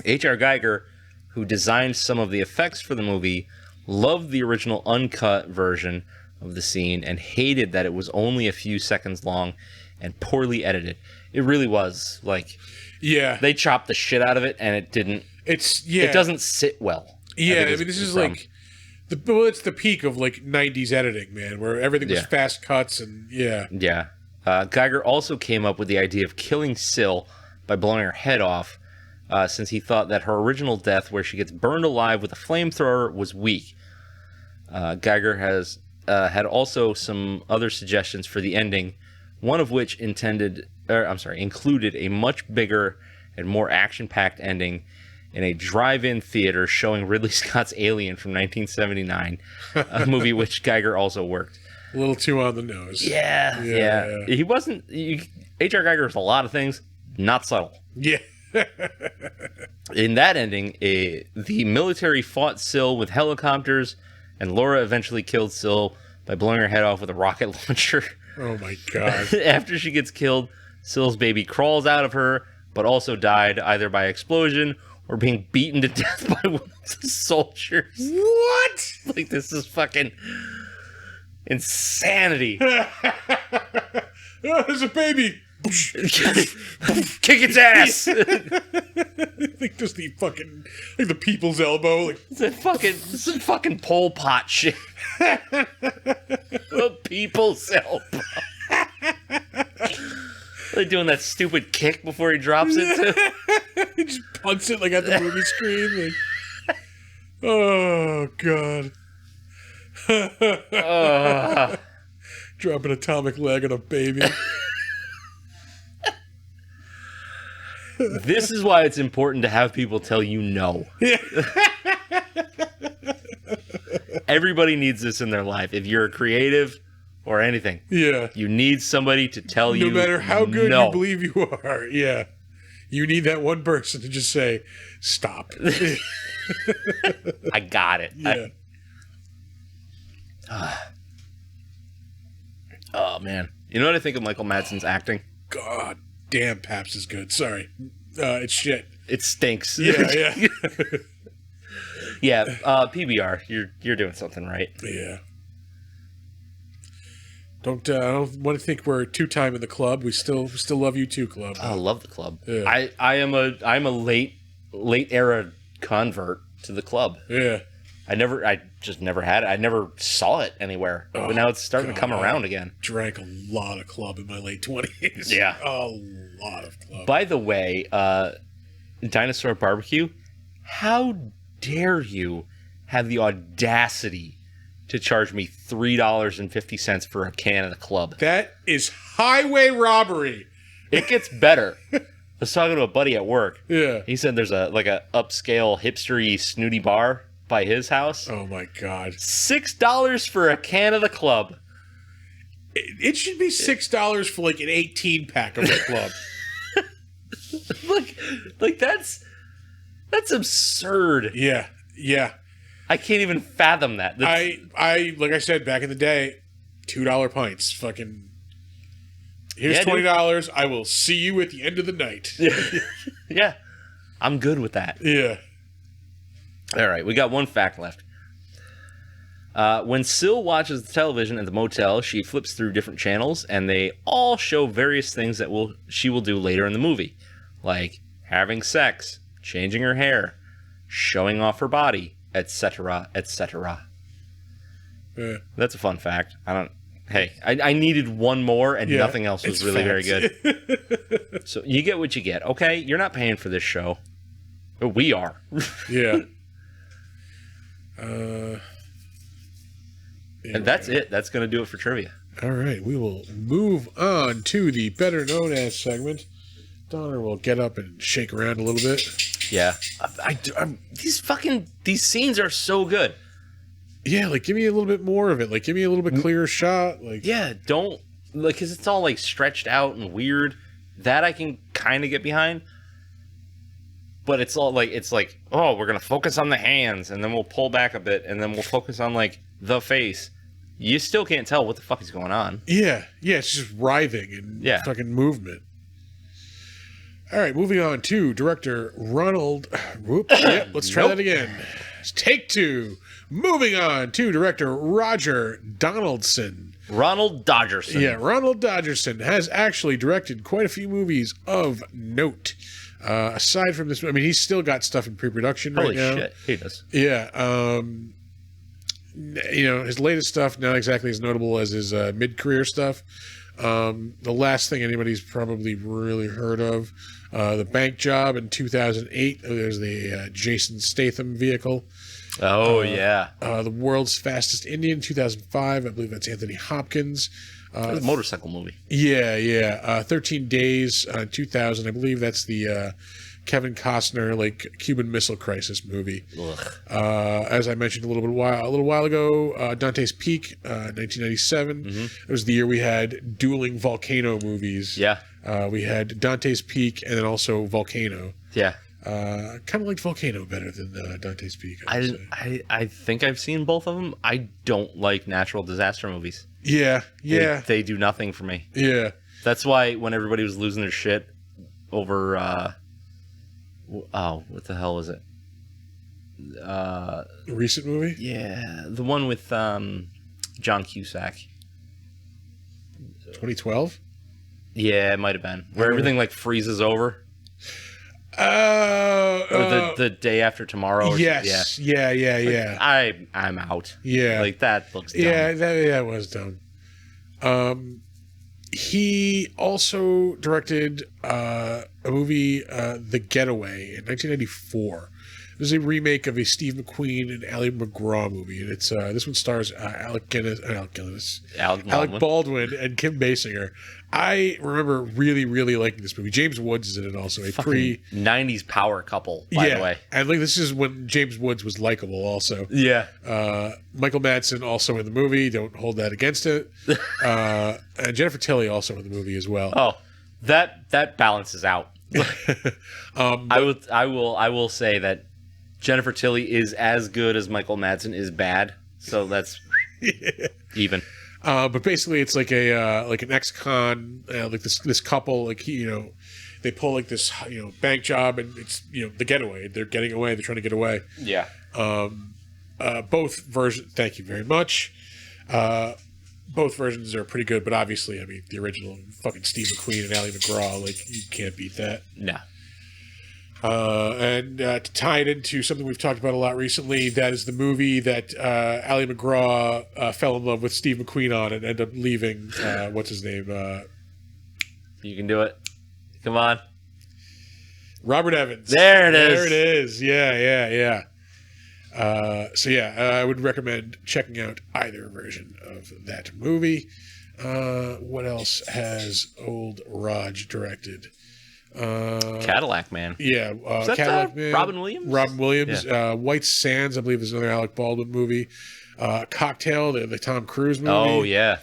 H.R. Geiger, who designed some of the effects for the movie, loved the original uncut version of the scene and hated that it was only a few seconds long and poorly edited. It really was. Like, yeah. They chopped the shit out of it and it didn't. It doesn't sit well. Yeah, I mean, this is like it's the peak of like 90s editing, man, where everything was fast cuts and Yeah. Geiger also came up with the idea of killing Sill by blowing her head off, since he thought that her original death, where she gets burned alive with a flamethrower, was weak. Geiger has had also some other suggestions for the ending, one of which included a much bigger and more action-packed ending in a drive-in theater showing Ridley Scott's Alien from 1979, a movie which Geiger also worked. A little too on the nose. Yeah. He wasn't... H.R. Geiger was a lot of things, not subtle. Yeah. In that ending, the military fought Syl with helicopters, and Laura eventually killed Syl by blowing her head off with a rocket launcher. Oh my god. After she gets killed, Syl's baby crawls out of her, but also died either by explosion or being beaten to death by one of the soldiers. What? Like, this is fucking insanity. Oh, there's a baby. Kick its ass. I think just like the people's elbow. Like, It's a fucking Pol Pot shit. The people's elbow. They're doing that stupid kick before he drops it too. he just punts it like at the movie screen. Like, oh god. Drop an atomic leg on a baby. This is why it's important to have people tell you no. Everybody needs this in their life. If you're a creative or anything, you need somebody to tell you no matter how good no. you believe you are. Yeah, you need that one person to just say stop. I got it. Yeah. Oh man, you know what I think of Michael Madsen's acting? God damn, Paps is good. Sorry, it's shit. It stinks. Yeah. Yeah. PBR, you're doing something right. Yeah. I don't want to think we're two-time in the club. We still love you too, club. I love the club. Yeah. I'm a late era convert to the club. Yeah. I just never had it. I never saw it anywhere. But now it's starting to come around again. Drank a lot of club in my late 20s. Yeah. A lot of club. By the way, Dinosaur Barbecue, how dare you have the audacity to charge me $3.50 for a can of the club? That is highway robbery. It gets better. I was talking to a buddy at work. Yeah. He said there's a upscale hipstery snooty bar by his house. Oh my god. $6 for a can of the club. It should be $6 for like an 18-pack of the club. like that's absurd. Yeah. I can't even fathom that. I like I said back in the day, $2 pints. Fucking here's $20. I will see you at the end of the night. Yeah. I'm good with that. Yeah. All right, we got one fact left. When Syl watches the television at the motel, she flips through different channels, and they all show various things that she will do later in the movie, like having sex, changing her hair, showing off her body, etc., etc. Yeah. That's a fun fact. I needed one more, and nothing else was really very good. So you get what you get, okay? You're not paying for this show. We are. Yeah. And that's it. That's going to do it for trivia. All right, we will move on to the better known as segment. Donner will get up and shake around a little bit. Yeah. These scenes are so good. Yeah, like give me a little bit more of it. Like give me a little bit clearer shot. Like yeah, don't like because it's all like stretched out and weird. That I can kind of get behind. But it's all like oh, we're gonna focus on the hands, and then we'll pull back a bit, and then we'll focus on like the face. You still can't tell what the fuck is going on. Yeah, it's just writhing and fucking movement. All right, moving on to director Ronald. Let's try that again. Take two. Moving on to director Roger Donaldson. Ronald Dodgerson. Yeah, Ronald Dodgerson has actually directed quite a few movies of note. Aside from this, I mean, he's still got stuff in pre-production right now. Holy shit, he does. Yeah. His latest stuff, not exactly as notable as his mid-career stuff. The last thing anybody's probably really heard of, The Bank Job in 2008. There's the Jason Statham vehicle. Oh, yeah. The World's Fastest Indian, 2005. I believe that's Anthony Hopkins. It was a motorcycle movie. Yeah. 13 Days, 2000. I believe that's the Kevin Costner Cuban Missile Crisis movie. As I mentioned a little while ago, Dante's Peak, 1997. It was the year we had dueling volcano movies. Yeah. We had Dante's Peak and then also Volcano. Yeah. Kind of liked Volcano better than Dante's Peak. I think I've seen both of them. I don't like natural disaster movies. Yeah. They do nothing for me. Yeah. That's why when everybody was losing their shit over what the hell was it? Recent movie? Yeah, the one with John Cusack. 2012? Yeah, it might have been. Where everything freezes over. Or the day after tomorrow. Yes. Yeah. I'm out. Yeah. That looks dumb. Yeah, that was dumb. He also directed a movie, The Getaway, in 1994. It was a remake of a Steve McQueen and Ali McGraw movie, and it's this one stars Alec Baldwin and Kim Basinger. I remember really, really liking this movie. James Woods is in it also. Fucking 90s power couple, by the way. And this is when James Woods was likable also. Yeah. Michael Madsen also in the movie. Don't hold that against it. And Jennifer Tilly also in the movie as well. Oh, that balances out. I will say that Jennifer Tilly is as good as Michael Madsen is bad. So that's even. But basically, it's like an ex-con, this couple, they pull this bank job, and it's the getaway. They're getting away. They're trying to get away. Yeah. Both versions. Thank you very much. Both versions are pretty good, but obviously, I mean, the original fucking Steve McQueen and Ali McGraw, you can't beat that. No. And to tie it into something we've talked about a lot recently, that is the movie that Ali McGraw fell in love with Steve McQueen on and ended up leaving. What's his name? You can do it. Come on. Robert Evans. There it is. There it is. Yeah. I would recommend checking out either version of that movie. What else has old Raj directed? Cadillac Man. Yeah, Cadillac Man. Robin Williams. Robin Williams. Yeah. White Sands, I believe, is another Alec Baldwin movie. Cocktail, the Tom Cruise movie. Oh yeah.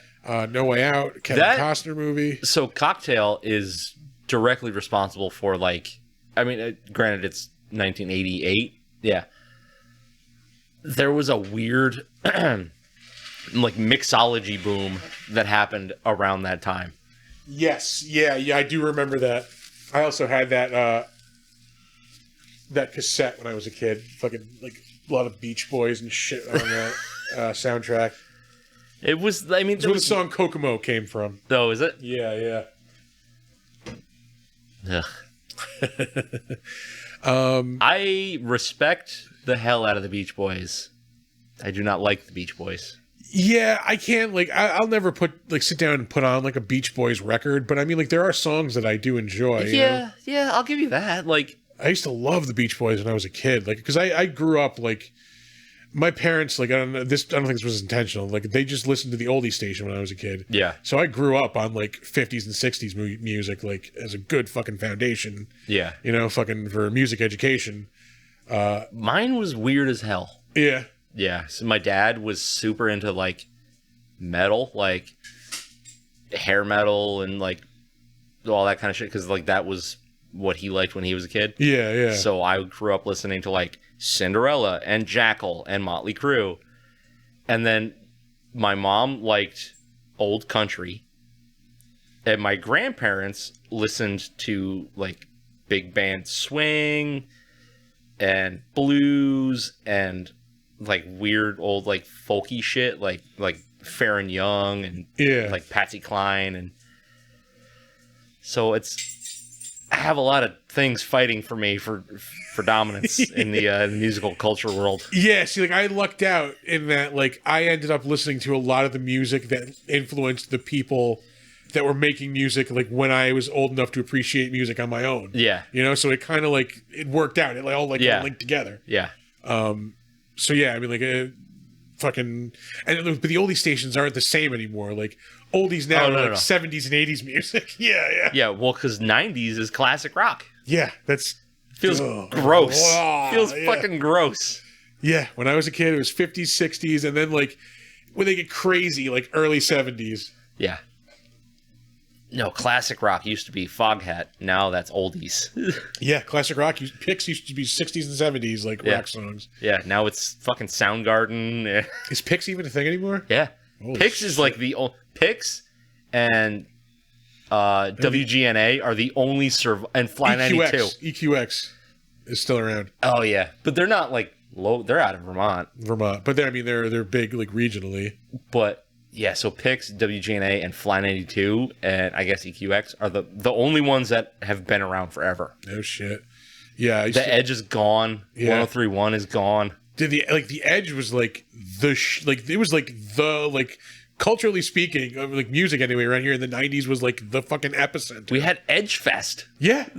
No Way Out, Kevin Costner movie. So Cocktail is directly responsible for granted it's 1988. Yeah. There was a weird mixology boom that happened around that time. Yes. Yeah, I do remember that. I also had that cassette when I was a kid. Fucking a lot of Beach Boys and shit on that soundtrack. It was. I mean, it's where the song "Kokomo" came from. Oh, is it? Yeah. Ugh. I respect the hell out of the Beach Boys. I do not like the Beach Boys. Yeah, I can't I'll never sit down and put on a Beach Boys record, but I mean there are songs that I do enjoy. Yeah, I'll give you that. I used to love the Beach Boys when I was a kid, because I grew up my parents I don't think this was intentional. They just listened to the oldie station when I was a kid. Yeah. So I grew up on 50s and 60s music as a good fucking foundation. Yeah. Fucking for music education. Mine was weird as hell. Yeah. Yeah, so my dad was super into metal, hair metal and all that kind of shit, because that was what he liked when he was a kid. Yeah. So I grew up listening to Cinderella and Jackal and Motley Crue, and then my mom liked old country, and my grandparents listened to big band swing and blues and weird old folky shit like Farron Young and Patsy Cline, and so I have a lot of things fighting for me for dominance in the musical culture world. Yeah, see, I lucked out in that I ended up listening to a lot of the music that influenced the people that were making music when I was old enough to appreciate music on my own. Yeah, so it kind of it worked out. It all linked together. Yeah. So yeah, I mean, like fucking, but the oldie stations aren't the same anymore. Like oldies now are like 70s and 80s music. Yeah. Yeah, well, because 90s is classic rock. Yeah, that's feels gross. Feels yeah. fucking gross. Yeah, when I was a kid, it was 50s, 60s, and then like when they get crazy, like early 70s. Yeah. No, classic rock used to be Foghat. Now that's oldies. Yeah, classic rock. Picks used to be 60s and 70s, like rock songs. Yeah, now it's fucking Soundgarden. Is Picks even a thing anymore? Yeah. Holy Picks shit. is like the Picks and WGNA are the only and Fly 92. EQX is still around. Oh yeah, but they're not like low. They're out of Vermont, but they're big like regionally. But yeah, so Pix, WGNA, and Fly 92, and I guess EQX are the only ones that have been around forever. No shit. Yeah, the Edge is gone. Yeah. 103.1 is gone. The Edge was like it was like the like culturally speaking of like music anyway around here in the 90s was like the fucking epicenter. We had Edge Fest. Yeah.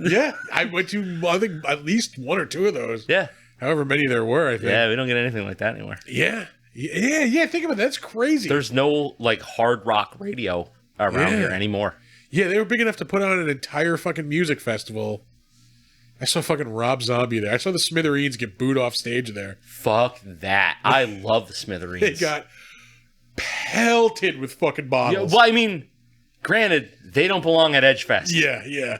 I went to I think at least one or two of those. Yeah. However many there were, I think. Yeah, we don't get anything like that anymore. Yeah. Think about it. That's crazy. There's no like hard rock radio around here anymore. Yeah, they were big enough to put on an entire fucking music festival. I saw fucking Rob Zombie there. I saw the Smithereens get booed off stage there. Fuck that. I love the Smithereens. They got pelted with fucking bottles. Yeah, well, I mean, granted, they don't belong at Edge Fest. Yeah.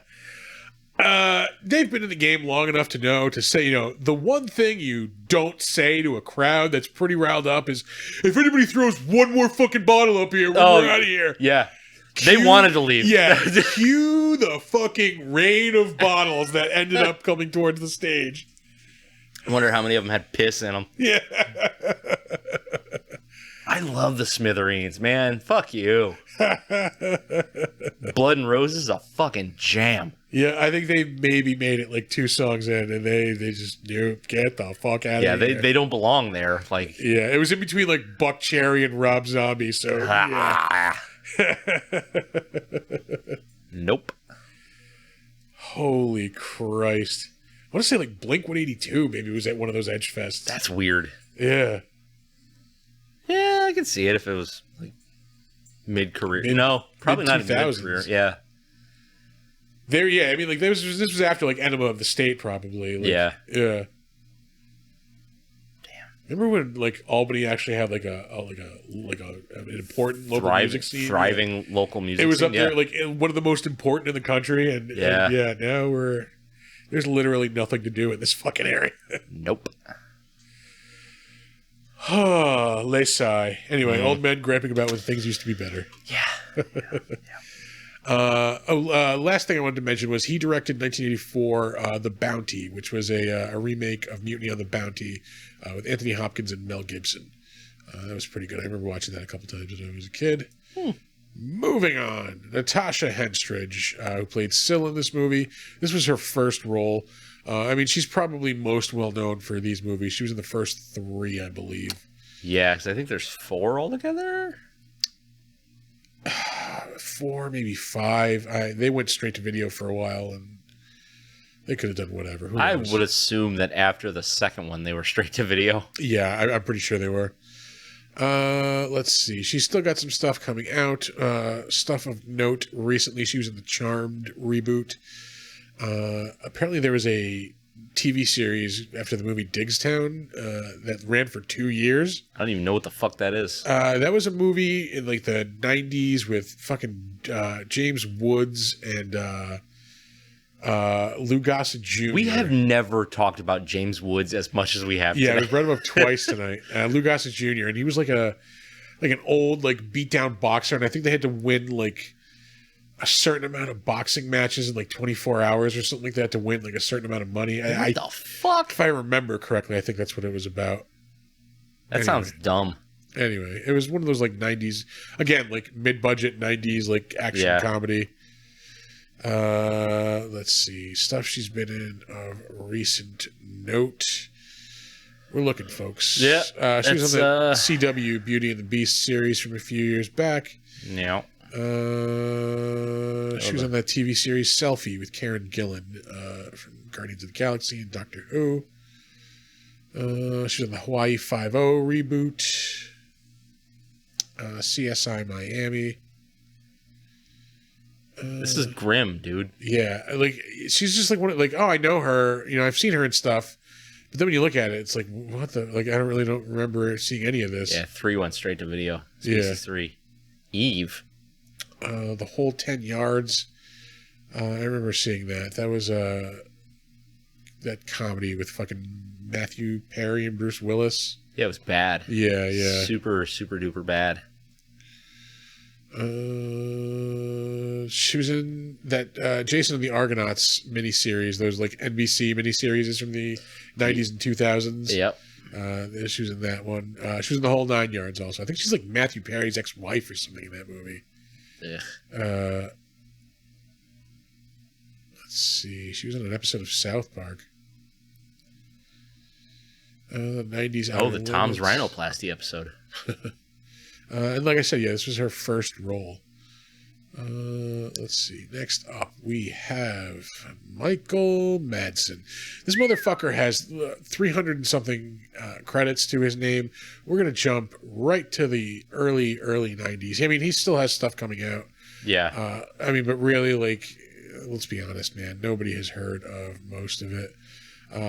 They've been in the game long enough to know to say, the one thing you don't say to a crowd that's pretty riled up is, if anybody throws one more fucking bottle up here, we're out of here. Yeah. They wanted to leave. Yeah. Cue the fucking rain of bottles that ended up coming towards the stage. I wonder how many of them had piss in them. Yeah. I love the Smithereens, man. Fuck you. Blood and Roses is a fucking jam. Yeah, I think they maybe made it like 2 songs in, and they just get the fuck out of here. Yeah, they don't belong there. Like, yeah, it was in between like Buck Cherry and Rob Zombie, so yeah. Nope. Holy Christ. I want to say like Blink-182 maybe was at one of those Edge Fests. That's weird. Yeah. Yeah, I could see it if it was like mid-career. No, probably not mid-career. Yeah. I mean, like this was after like Enema of the State, probably. Like, yeah. Damn. Remember when like Albany actually had like an important local music scene? Thriving local music scene. It was up there, like one of the most important in the country, and now there's literally nothing to do in this fucking area. Nope. Les sigh. Anyway, old men griping about when things used to be better. Yeah. Last thing I wanted to mention was he directed 1984 The Bounty, which was a remake of Mutiny on the Bounty with Anthony Hopkins and Mel Gibson. That was pretty good. I remember watching that a couple times when I was a kid. Moving on, Natasha Henstridge, who played Syl in this movie. This was her first role. I mean, she's probably most well known for these movies. She was in the first 3, I believe. Yeah, because I think there's 4 altogether. 4, maybe 5. They went straight to video for a while, and they could have done whatever. Who I knows? would assume that after the second one, they were straight to video. Yeah, I'm pretty sure they were. Let's see. She's still got some stuff coming out. Stuff of note recently. She was in the Charmed reboot. Apparently there was a TV series after the movie Digstown that ran for 2 years. I don't even know what the fuck that is. That was a movie in like the 90s with fucking James Woods and Lou Gossett Jr. We have never talked about James Woods as much as we have Yeah, today. we brought him up twice tonight. Lou Gossett Jr. And he was like an old like beat down boxer, and I think they had to win like a certain amount of boxing matches in like 24 hours or something like that to win like a certain amount of money. What the fuck? If I remember correctly, I think that's what it was about. That sounds dumb. Anyway, it was one of those like 90s, again, like mid-budget 90s like action comedy. Let's see. Stuff she's been in of recent note. We're looking, folks. Yeah. She was on the CW Beauty and the Beast series from a few years back. Yeah. She was on that TV series Selfie with Karen Gillan from Guardians of the Galaxy and Doctor Who. She was in the Hawaii Five-0 reboot. CSI Miami. This is grim, dude. Yeah, like she's just like one. Like, oh, I know her. You know, I've seen her and stuff. But then when you look at it, it's like, what the? Like, I don't remember seeing any of this. Yeah, 3 went straight to video. Species 3. Eve. The whole 10 yards. I remember seeing that. That was that comedy with fucking Matthew Perry and Bruce Willis. Yeah, it was bad. Yeah. Super, super duper bad. She was in that Jason and the Argonauts miniseries. Those like NBC miniseries from the 90s and 2000s. Yep. She was in that one. She was in the whole 9 yards also. I think she's like Matthew Perry's ex-wife or something in that movie. Yeah. Let's see. She was in an episode of South Park. The 90s. Oh, the Tom's Rhinoplasty episode. And like I said, yeah, this was her first role. Let's see. Next up, we have Michael Madsen. This motherfucker has 300 and something credits to his name. We're going to jump right to the early 90s. I mean, he still has stuff coming out. Yeah. I mean, but really, like, let's be honest, man. Nobody has heard of most of it.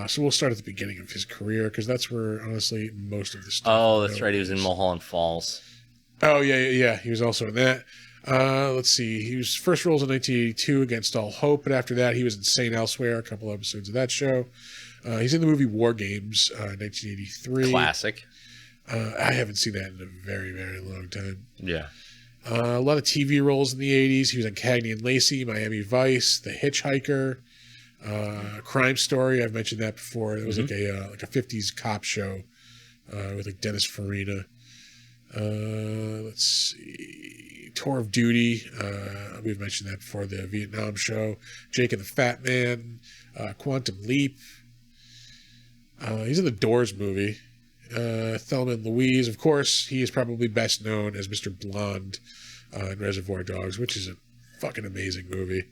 So we'll start at the beginning of his career, because that's where, honestly, most of the stuff. Oh, that's right. He was in Mulholland Falls. Oh, yeah. He was also in that. Let's see. He was first roles in 1982 Against All Hope, but after that, he was in Saint Elsewhere, a couple episodes of that show. He's in the movie War Games, 1983. Classic. I haven't seen that in a very, very long time. Yeah. A lot of TV roles in the 80s. He was on Cagney and Lacey, Miami Vice, The Hitchhiker, Crime Story. I've mentioned that before. It was like a 50s cop show with like Dennis Farina. Let's see. Tour of Duty. We've mentioned that before. The Vietnam show. Jake and the Fat Man. Quantum Leap. He's in the Doors movie. Thelma and Louise. Of course, he is probably best known as Mr. Blonde in Reservoir Dogs, which is a fucking amazing movie.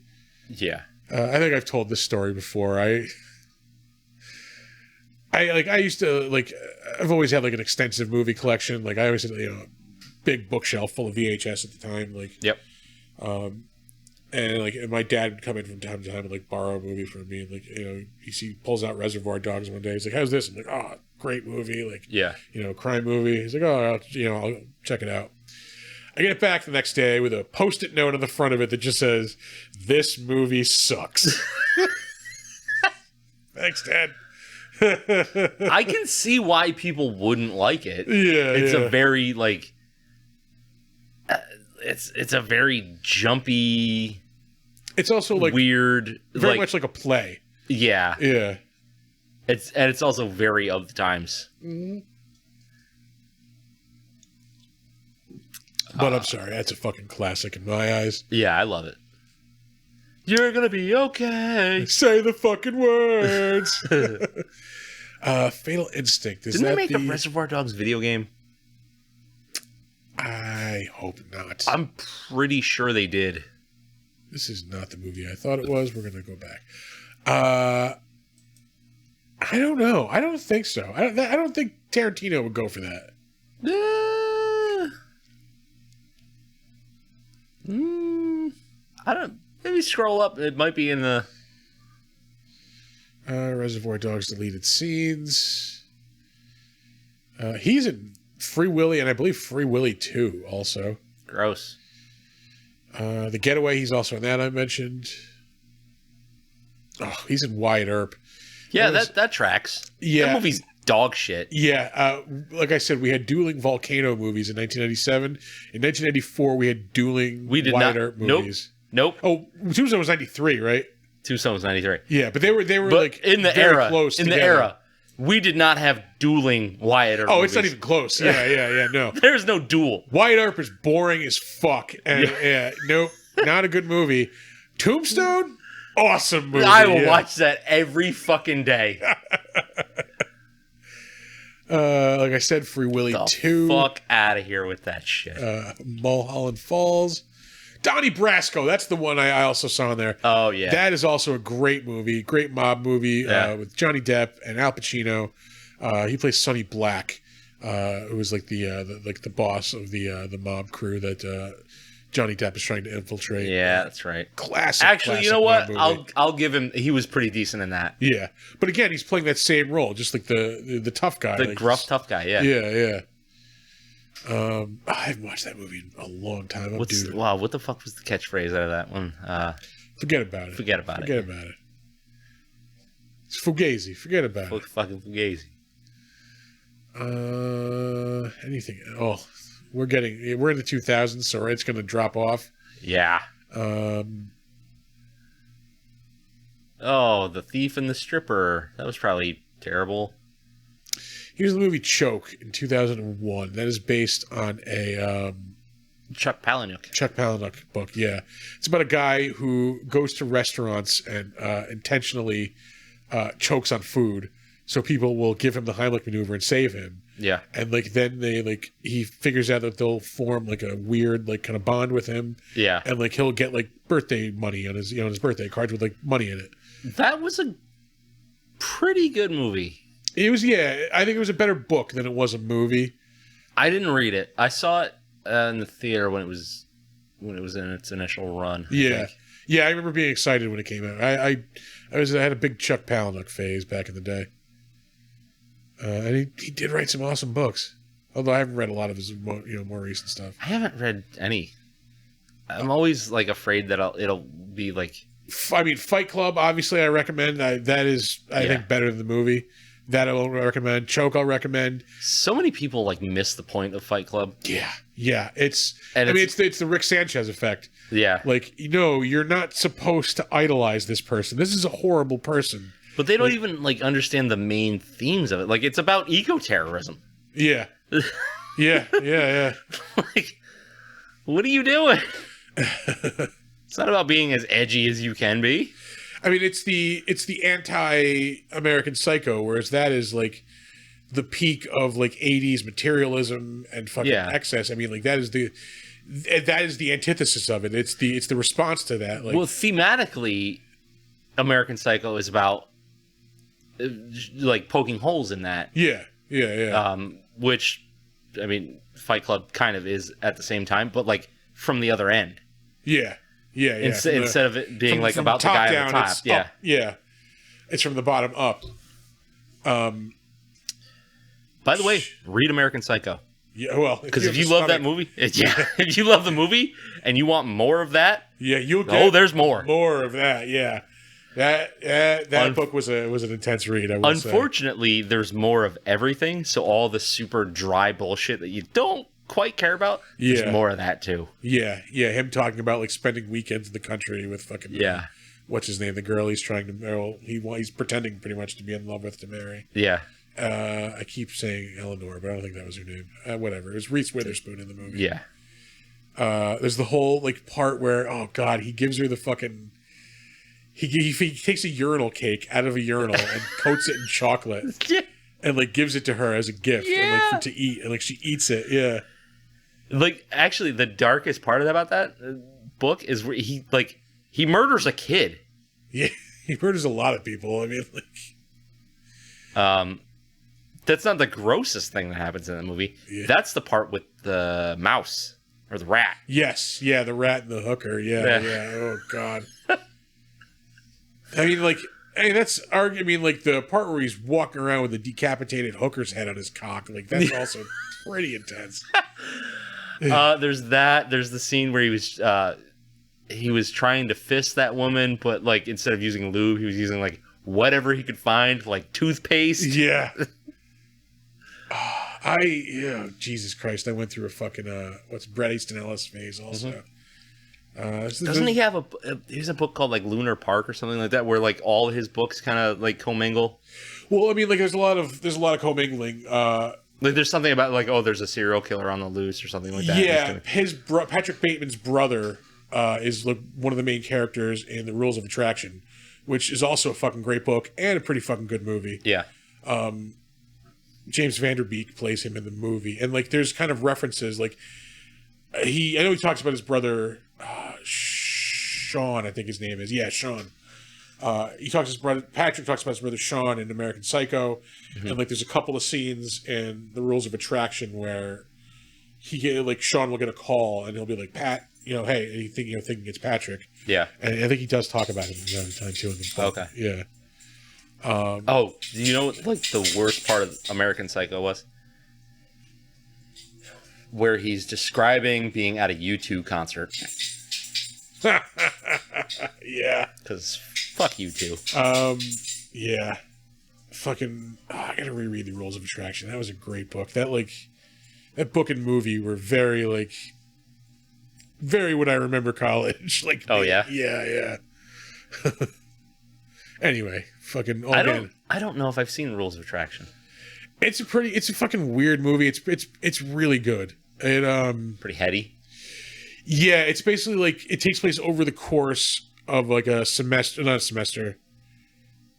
Yeah. I think I've told this story before. I used to, like, I've always had like an extensive movie collection. Like I always had, you know, a big bookshelf full of VHS at the time. Like, yep. And like, and my dad would come in from time to time and like borrow a movie from me. And like, you know, he pulls out Reservoir Dogs one day. He's like, "How's this?" I'm like, "Oh, great movie." Like, yeah, you know, crime movie. He's like, "Oh, I'll check it out." I get it back the next day with a Post-it note on the front of it that just says, "This movie sucks." Thanks, Dad. I can see why people wouldn't like it. Yeah, it's a very like, it's a very jumpy. It's also like weird, very much like a play. Yeah, yeah. It's also very of the times. Mm-hmm. But I'm sorry, that's a fucking classic in my eyes. Yeah, I love it. You're gonna be okay. Say the fucking words. Fatal Instinct. Didn't they make a Reservoir Dogs video game? I hope not. I'm pretty sure they did. This is not the movie I thought it was. We're gonna go back. I don't know. I don't think so. I don't think Tarantino would go for that. I don't. Maybe scroll up. It might be in the Reservoir Dogs deleted scenes. He's in Free Willy, and I believe Free Willy 2 also. Gross. The Getaway, he's also in that I mentioned. Oh, he's in Wyatt Earp. Yeah, that tracks. Yeah. That movie's dog shit. Yeah. Like I said, we had dueling volcano movies in 1997. In 1994, we had dueling Wyatt Earp movies. Nope. Oh, Tombstone was 93, right? Tombstone was 93. Yeah, but they were but like in the very era, close in together. the era, we did not have dueling Wyatt Earp. Oh, movies. it's not even close. Yeah. No, there's no duel. Wyatt Earp is boring as fuck, and nope, not a good movie. Tombstone, awesome movie. I will watch that every fucking day. Like I said, Free Willy 2. Fuck out of here with that shit. Mulholland Falls. Donnie Brasco, that's the one I also saw in there. Oh, yeah. That is also a great movie, great mob movie with Johnny Depp and Al Pacino. He plays Sonny Black, who was like the boss of the mob crew that Johnny Depp is trying to infiltrate. Yeah, that's right. Classic. Actually, you know what? mob movie. I'll give him. He was pretty decent in that. Yeah, but again, he's playing that same role, just like the tough guy, The like gruff, tough guy. Yeah. Yeah. I haven't watched that movie in a long time. What the fuck was the catchphrase out of that one? Forget about it. Forget about it. It's Fugazi. Forget about it. Fucking Fugazi. Anything? Oh, we're in the 2000s, so it's going to drop off. Yeah. Oh, The Thief and the Stripper. That was probably terrible. Here's the movie Choke in 2001. That is based on a Chuck Palahniuk book. Yeah, it's about a guy who goes to restaurants and intentionally chokes on food, so people will give him the Heimlich maneuver and save him. Yeah, and then he figures out that they'll form like a weird kind of bond with him. Yeah, and he'll get birthday money on his his birthday cards with money in it. That was a pretty good movie. It was, I think it was a better book than it was a movie. I didn't read it. I saw it in the theater when it was in its initial run. Yeah, I remember being excited when it came out. I had a big Chuck Palahniuk phase back in the day, and he did write some awesome books. Although I haven't read a lot of his more recent stuff. I haven't read any. I'm always afraid that it'll be like. I mean, Fight Club. Obviously, I recommend. That is, I think, better than the movie. That I'll recommend. Choke, I'll recommend. So many people miss the point of Fight Club. Yeah. It's the Rick Sanchez effect. Yeah. You're not supposed to idolize this person. This is a horrible person. But they don't even understand the main themes of it. It's about eco-terrorism. Yeah. Yeah. What are you doing? It's not about being as edgy as you can be. I mean, it's the anti-American Psycho, whereas that is the peak of 80s materialism and fucking excess. I mean, that is the antithesis of it. It's the response to that. Well, thematically, American Psycho is about poking holes in that. Yeah. Which, I mean, Fight Club kind of is at the same time, but from the other end. Yeah. Instead of it being from about the guy at the top. Yeah. Yeah. It's from the bottom up. By the way, read American Psycho. Yeah, well, because if you love that movie, if you love the movie and you want more of that, you'll get. There's more of that. Yeah, that book was an intense read. I would Unfortunately, there's more of everything. So all the super dry bullshit that you don't quite care about, there's more of that too. Yeah. Him talking about spending weekends in the country with fucking what's his name, the girl he's trying to marry. He's pretending pretty much to be in love with to marry. Yeah. I keep saying Eleanor, but I don't think that was her name. Whatever. It was Reese Witherspoon in the movie. Yeah. There's the whole part where, oh god, he gives her the fucking. He takes a urinal cake out of a urinal and coats it in chocolate and gives it to her as a gift and to eat and she eats it. Yeah. Actually, the darkest part about that book is where he murders a kid. Yeah, he murders a lot of people. I mean, that's not the grossest thing that happens in the movie. Yeah. That's the part with the mouse or the rat. Yes, yeah, the rat and the hooker. Yeah. Oh god. I mean, the part where he's walking around with a decapitated hooker's head on his cock. That's also pretty intense. There's that. There's the scene where he was trying to fist that woman, but instead of using lube, he was using whatever he could find, toothpaste. Yeah. Jesus Christ! I went through a fucking Bret Easton Ellis phase also. Mm-hmm. Doesn't he have he's a book called Lunar Park or something like that, where all his books kind of commingle? Well, I mean, there's a lot of commingling. There's something about there's a serial killer on the loose or something like that. Yeah, Patrick Bateman's brother is one of the main characters in The Rules of Attraction, which is also a fucking great book and a pretty fucking good movie. Yeah. James Van Der Beek plays him in the movie, and there's kind of references I know he talks about his brother Sean, I think his name is. Yeah, Sean. he talks to his brother. Patrick talks about his brother Sean in American Psycho, and like there's a couple of scenes in The Rules of Attraction where Sean will get a call and he'll be like, Pat, hey, and thinking it's Patrick. Yeah. And I think he does talk about him from time to time too in the book. Okay. Yeah. Do you know what, like, the worst part of American Psycho was? Where he's describing being at a U2 concert. Yeah. Because fuck U2. Yeah. Fucking, I gotta reread The Rules of Attraction. That was a great book. That book and movie were very what I remember college. Oh, yeah? Yeah. Anyway, fucking. I don't know if I've seen Rules of Attraction. It's a fucking weird movie. It's really good. Pretty heady. Yeah, it's basically like it takes place over the course of like a semester, not a semester.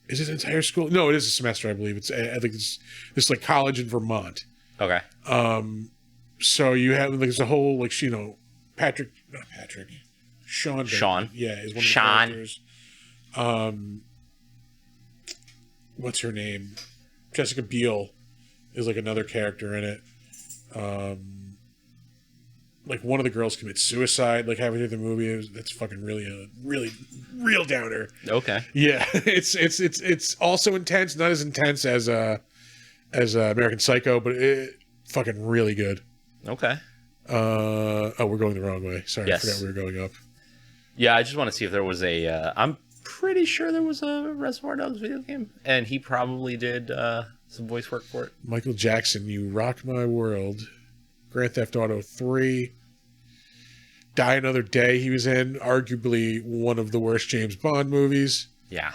Is it an entire school? No, it is a semester, I believe. I think it's like college in Vermont. Okay. So you have like there's a whole like Sean. Yeah, is one of the characters. What's her name? Jessica Biel is like another character in it. Like one of the girls commits suicide, like halfway through the movie. That's fucking really real downer. Okay. Yeah, it's also intense, not as intense as American Psycho, but it fucking really good. Okay. We're going the wrong way. Sorry, Yes. I forgot we were going up. Yeah, I just want to see if there was I'm pretty sure there was a Reservoir Dogs video game, and he probably did some voice work for it. Michael Jackson, You Rock My World. Grand Theft Auto 3. Die Another Day he was in. Arguably one of the worst James Bond movies. Yeah.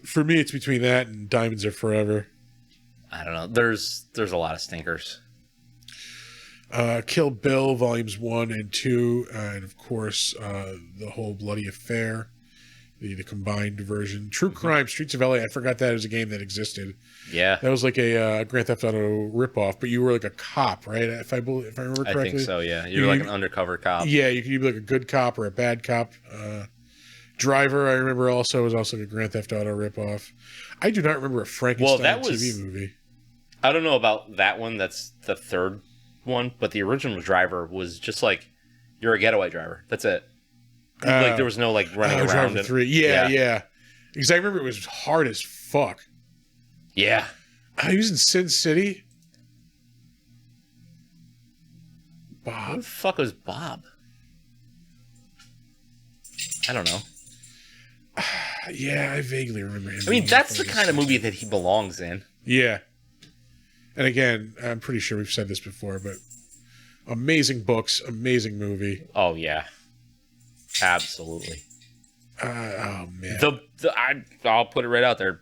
For me, it's between that and Diamonds Are Forever. I don't know. There's a lot of stinkers. Kill Bill, Volumes 1 and 2. And, of course, The Whole Bloody Affair. The combined version. True Crime, Streets of LA. I forgot that was a game that existed. Yeah. That was like a Grand Theft Auto ripoff, but you were like a cop, right? If I remember correctly. I think so, yeah. You're like an undercover cop. Yeah, you could be like a good cop or a bad cop. Driver, I remember was also a Grand Theft Auto ripoff. I do not remember a Frankenstein TV movie. I don't know about that one. That's the third one, but the original Driver was just like, you're a getaway driver. That's it. Like there was no like running around. Driver 3. Yeah. Because I remember it was hard as fuck. Yeah. He was in Sin City. Bob. Who the fuck was Bob? I don't know. Yeah, I vaguely remember him. I mean, that's the kind of movie that he belongs in. Yeah. And again, I'm pretty sure we've said this before, but amazing books, amazing movie. Oh yeah. Absolutely. Oh man. I'll put it right out there.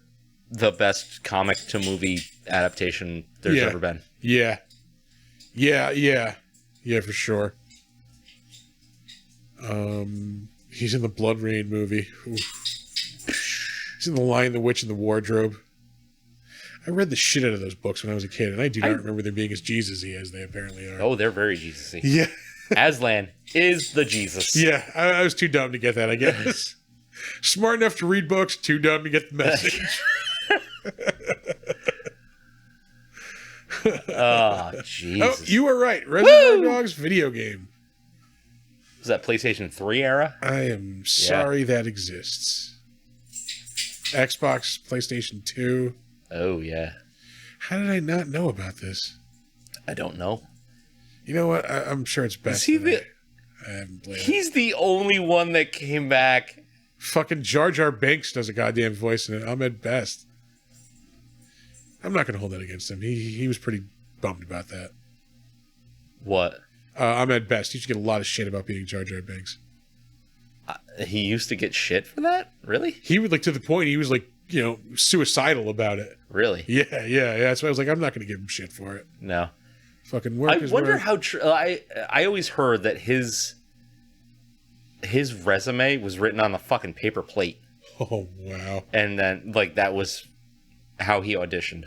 The best comic to movie adaptation there's ever been. Yeah, for sure. He's in the Blood Rain movie. Oof. He's in The Lion, the Witch, and the Wardrobe. I read the shit out of those books when I was a kid, and I do not remember them being as Jesus-y as they apparently are. Oh, they're very Jesus-y. Yeah. Aslan is the Jesus. Yeah, I was too dumb to get that, I guess. Smart enough to read books, too dumb to get the message. Oh, Jesus. Oh, you were right. Reservoir Dogs video game. Was that PlayStation 3 era? I am sorry that exists. Xbox, PlayStation 2. Oh, yeah. How did I not know about this? I don't know. You know what? I'm sure it's best. I haven't played it. He's the only one that came back. Fucking Jar Jar Binks does a goddamn voice in it. Ahmed Best. I'm not going to hold that against him. He was pretty bummed about that. What? Ahmed Best. He used to get a lot of shit about being Jar Jar Binks. He used to get shit for that? Really? He would, like, to the point, he was, like, suicidal about it. Really? Yeah. That's why I was like, I'm not going to give him shit for it. No. Fucking work is work. I wonder how true. I always heard that his resume was written on the fucking paper plate. Oh, wow. And then, like, that was how he auditioned.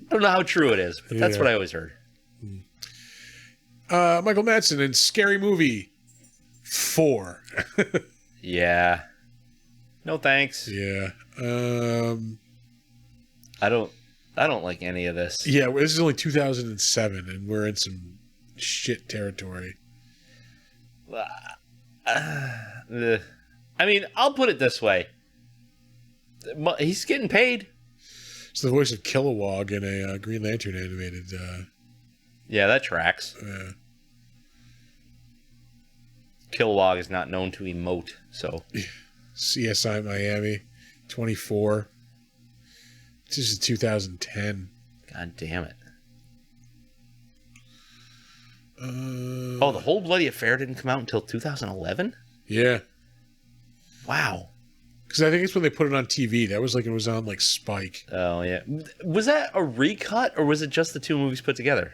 I don't know how true it is, but that's what I always heard. Michael Madsen in Scary Movie 4. Yeah. No thanks. Yeah. I don't like any of this. Yeah, this is only 2007, and we're in some shit territory. I mean, I'll put it this way. He's getting paid. It's the voice of Kilowog in a Green Lantern animated. Yeah, that tracks. Yeah. Kilowog is not known to emote, so. CSI Miami, 24. This is 2010. God damn it. Oh, the whole bloody affair didn't come out until 2011? Yeah. Wow. Because I think it's when they put it on TV. That was like it was on like Spike. Oh, yeah. Was that a recut, or was it just the two movies put together?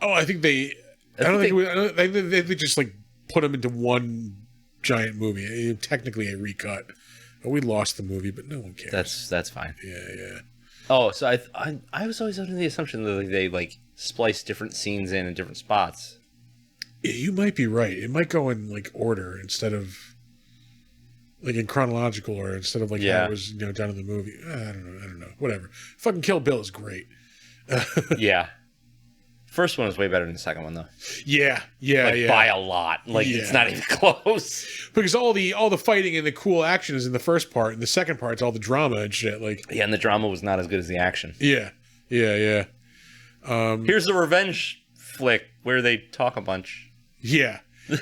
Oh, I think they... I think they just like put them into one giant movie. Technically a recut. We lost the movie, but no one cares. That's fine. Yeah. Oh, so I was always under the assumption that they like splice different scenes in different spots. Yeah, you might be right. It might go in like order instead of like in chronological order instead of like how it was done in the movie. I don't know. Whatever. Fucking Kill Bill is great. Yeah. First one was way better than the second one, though. Yeah. By a lot. Like it's not even close. Because all the fighting and the cool action is in the first part, and the second part's all the drama and shit. Like and the drama was not as good as the action. Yeah. Here's the revenge flick where they talk a bunch. Yeah,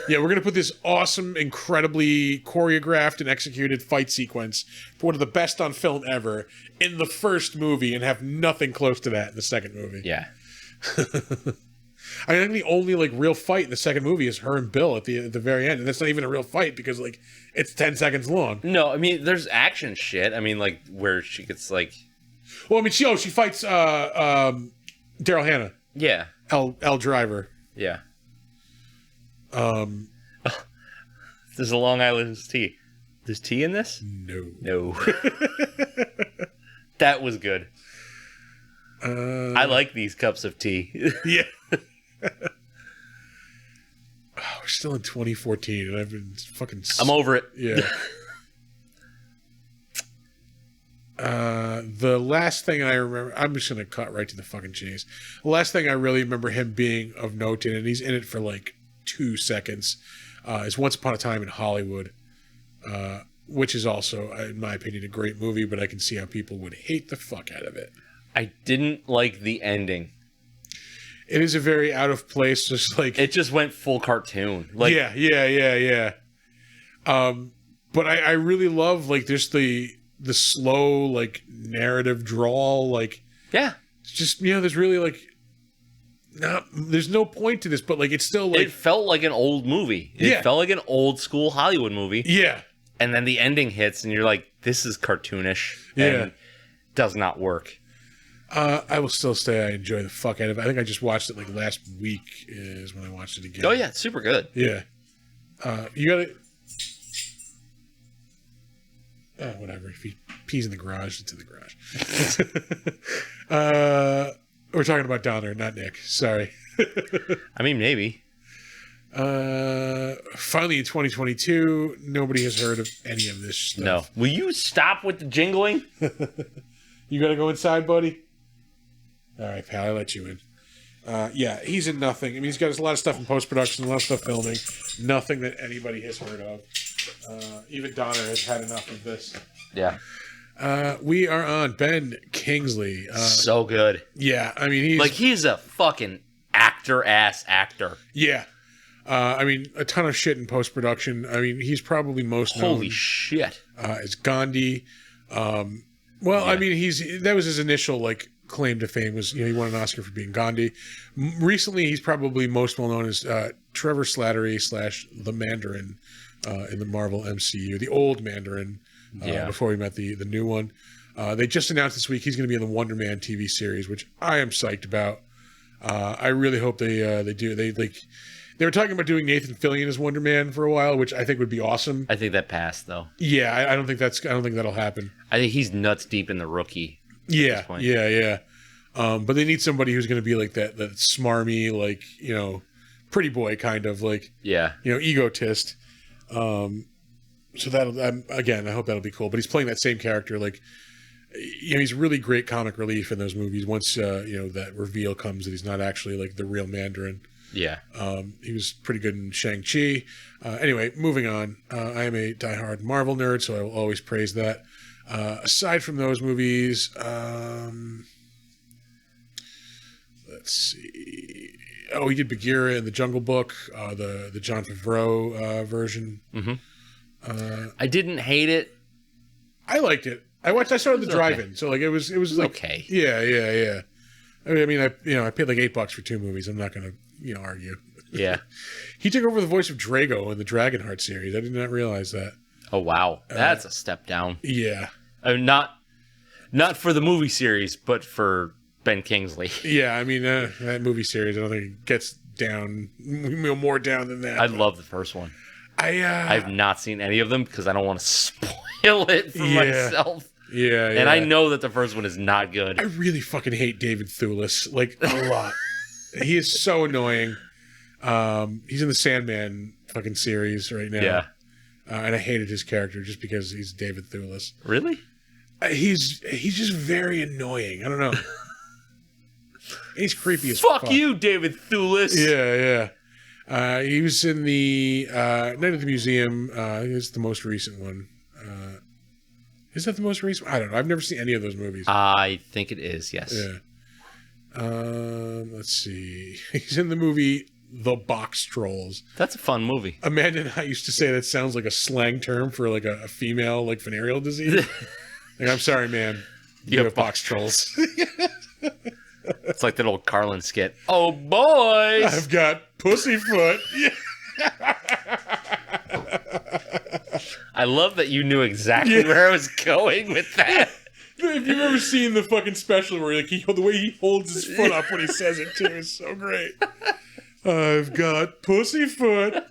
we're gonna put this awesome, incredibly choreographed and executed fight sequence for one of the best on film ever in the first movie, and have nothing close to that in the second movie. Yeah. I think the only like real fight in the second movie is her and Bill at the very end, and that's not even a real fight because like it's 10 seconds long. No, I mean there's action shit. I mean like where she gets like. Well, I mean she fights Daryl Hannah. Yeah. L Driver. Yeah. There's a Long Island tea. There's tea in this? No. That was good. I like these cups of tea. Yeah. We're still in 2014, and I've been fucking. I'm over it. Yeah. The last thing I remember, I'm just gonna cut right to the fucking chase. The last thing I really remember him being of note in, and he's in it for like 2 seconds, is Once Upon a Time in Hollywood, which is also, in my opinion, a great movie, but I can see how people would hate the fuck out of it. I didn't like the ending. It is a very out of place, just like it just went full cartoon. Like yeah. But I really love like just the slow like narrative drawl, like it's just there's really like there's no point to this, but like it's still like it felt like an old movie. It felt like an old school Hollywood movie. Yeah. And then the ending hits, and you're like, this is cartoonish. Yeah. And does not work. I will still say I enjoy the fuck out of it. I think I just watched it like last week is when I watched it again. Oh yeah, it's super good. Yeah. You gotta. Whatever. If he pees in the garage, it's in the garage. We're talking about Donner, not Nick. Sorry. I mean, maybe. Finally in 2022, nobody has heard of any of this stuff. No. Will you stop with the jingling? You gotta go inside, buddy? All right, pal, I'll let you in. Yeah, he's in nothing. I mean, he's got a lot of stuff in post-production, a lot of stuff filming. Nothing that anybody has heard of. Even Donner has had enough of this. Yeah. We are on Ben Kingsley. So good. Yeah, I mean, he's a fucking actor-ass actor. Yeah. I mean, a ton of shit in post-production. I mean, he's probably most known. Holy shit. As Gandhi. I mean, that was his initial, like, claim to fame was, he won an Oscar for being Gandhi. Recently, he's probably most well known as Trevor Slattery / the Mandarin in the Marvel MCU, the old Mandarin, before we met the new one. They just announced this week he's going to be in the Wonder Man TV series, which I am psyched about. I really hope they do. They were talking about doing Nathan Fillion as Wonder Man for a while, which I think would be awesome. I think that passed though. Yeah, I don't think that'll happen. I think he's nuts deep in the Rookie. Yeah. But they need somebody who's going to be like that smarmy, like, pretty boy kind of like, egotist. So that'll again, I hope that'll be cool. But he's playing that same character, like, you know, he's really great comic relief in those movies. Once you know, that reveal comes that he's not actually like the real Mandarin. Yeah. He was pretty good in Shang-Chi. Anyway, moving on. I am a diehard Marvel nerd, so I will always praise that. Aside from those movies, let's see. Oh, he did Bagheera in the Jungle Book, the Jon Favreau version. Mm-hmm. I didn't hate it. I liked it. I started the drive-in, okay. so like it was like okay. Yeah. I mean, I paid like $8 for 2 movies. I'm not gonna argue. Yeah. He took over the voice of Drago in the Dragonheart series. I did not realize that. Oh wow, that's a step down. Yeah. Not for the movie series, but for Ben Kingsley. Yeah, I mean that movie series, I don't think it gets down more down than that. I love the first one. I've not seen any of them because I don't want to spoil it for myself. Yeah, and I know that the first one is not good. I really fucking hate David Thewlis, like, a lot. He is so annoying. He's in the Sandman fucking series right now. Yeah. And I hated his character just because he's David Thewlis. Really? He's just very annoying. I don't know. He's creepy as fuck. Fuck you, David Thewlis. Yeah. He was in the Night at the Museum. It's the most recent one. Is that the most recent? I don't know. I've never seen any of those movies. I think it is, yes. Yeah. Let's see. He's in the movie The Box Trolls. That's a fun movie. Amanda and I used to say that sounds like a slang term for like a female like venereal disease. Like, I'm sorry, man. You have box trolls. It's like that old Carlin skit. Oh, boys! I've got pussyfoot. I love that you knew exactly where I was going with that. If you've ever seen the fucking special where like the way he holds his foot up when he says it too is so great. I've got pussyfoot.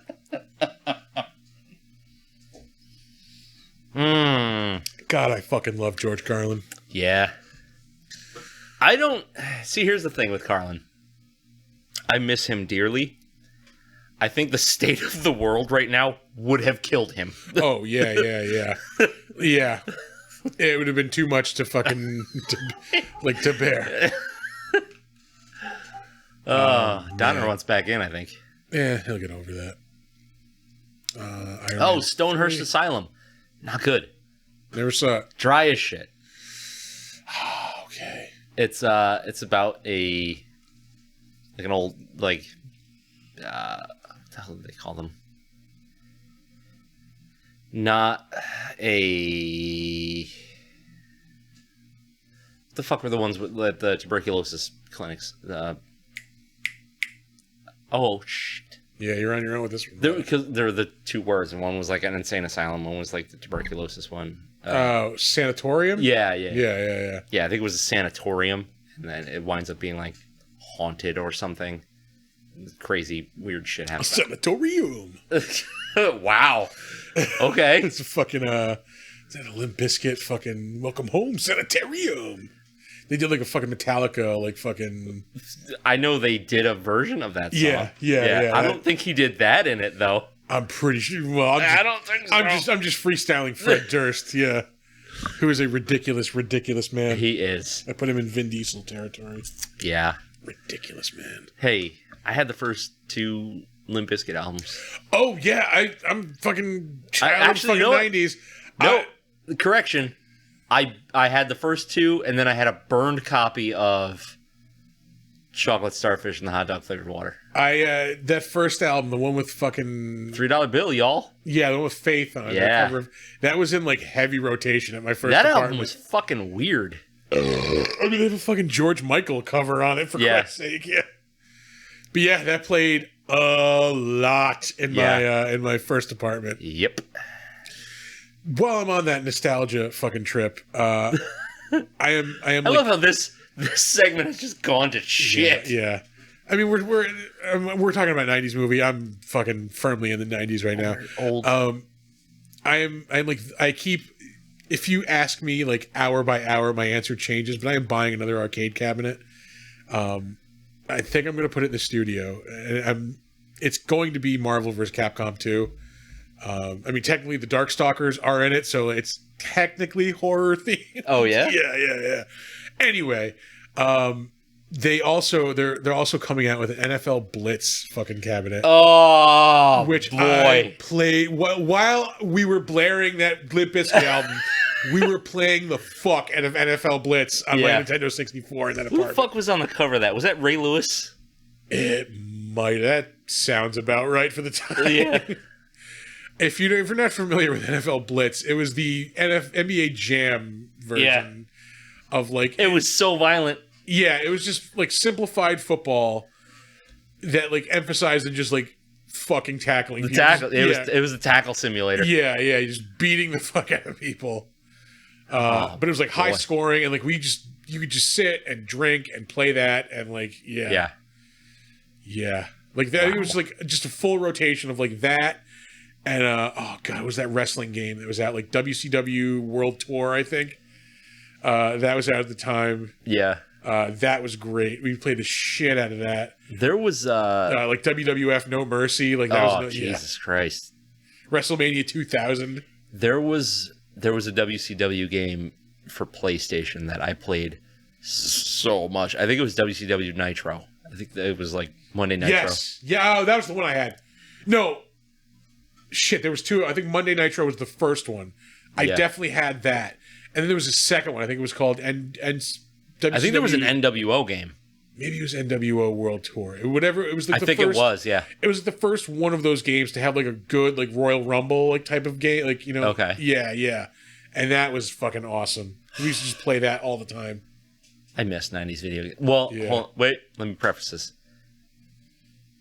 God, I fucking love George Carlin. Yeah. I don't... See, here's the thing with Carlin. I miss him dearly. I think the state of the world right now would have killed him. Oh, yeah. Yeah. It would have been too much to fucking... to bear. Donner wants back in, I think. Yeah, he'll get over that. Stonehurst Asylum. Not good. Never saw it. Dry as shit. Okay. It's about an old, like, what the hell do they call them? Not a... What the fuck were the ones with the tuberculosis clinics? Oh, shit. Yeah, you're on your own with this one. Because there were the 2 words, and one was like an insane asylum, one was like the tuberculosis one. Sanatorium? Yeah. Yeah. Yeah, I think it was a sanatorium, and then it winds up being like haunted or something. Crazy, weird shit A happens. sanatorium. Wow. Okay. It's a fucking, is that a Limp Bizkit fucking Welcome Home Sanitarium? They did like a fucking Metallica, like fucking... I know they did a version of that song. Yeah. I don't think he did that in it, though. I'm pretty sure. Well, I don't think so. I'm just freestyling Fred Durst, yeah. Who is a ridiculous man. He is. I put him in Vin Diesel territory. Yeah. Ridiculous man. Hey, I had the first 2 Limp Bizkit albums. Oh, yeah. I'm fucking child actually, fucking 90s. No, correction. I had the first 2, and then I had a burned copy of Chocolate Starfish and the Hot Dog Flavored Water. That first album, the one with fucking... $3 bill, y'all. Yeah, the one with Faith on it. Yeah. That was in like heavy rotation at my first That apartment. album was fucking weird. I mean, they have a fucking George Michael cover on it, for Christ's sake. Yeah. But yeah, that played a lot in my first apartment. Yep. While I'm on that nostalgia fucking trip, I am. I love how this segment has just gone to shit. Yeah. I mean, we're talking about 90s movie. I'm fucking firmly in the 90s right now. Old. I'm like, I keep, if you ask me like hour by hour, my answer changes, but I am buying another arcade cabinet. I think I'm going to put it in the studio, and it's going to be Marvel vs. Capcom 2. I mean, technically, the Darkstalkers are in it, so it's technically horror themed. Oh yeah. Yeah. Anyway, they're also coming out with an NFL Blitz fucking cabinet. Oh, which boy. I played while we were blaring that Limp Bizkit album. We were playing the fuck out of NFL Blitz on my Nintendo 64 in that Who apartment. the fuck was on the cover of that? Was that Ray Lewis? It might. That sounds about right for the time. Yeah. If you're not familiar with NFL Blitz, it was the NBA Jam version of like... It was so violent. Yeah, it was just like simplified football that like emphasized in just like fucking tackling. The tackle. It was a tackle simulator. Yeah, just beating the fuck out of people. But it was like high scoring, and like you could just sit and drink and play that, and like yeah. Like that, it was like just a full rotation of like that, and oh god, what was that wrestling game that was out, like WCW World Tour, I think. That was out at the time. Yeah. That was great. We played the shit out of that. There was like WWF No Mercy, like that was Jesus Christ. WrestleMania 2000. There was a WCW game for PlayStation that I played so much. I think it was WCW Nitro. I think it was like Monday Nitro. Yes. Yeah, that was the one I had. No. Shit, there was two. I think Monday Nitro was the first one. I definitely had that. And then there was a second one. I think it was called WCW. I think there was an NWO game. Maybe it was NWO World Tour. Whatever. It was like I think it was, yeah. It was the first one of those games to have like a good like Royal Rumble like type of game. Like, you know. Okay. Yeah. And that was fucking awesome. We used to just play that all the time. I miss 90s video games. Well, hold on, wait, let me preface this.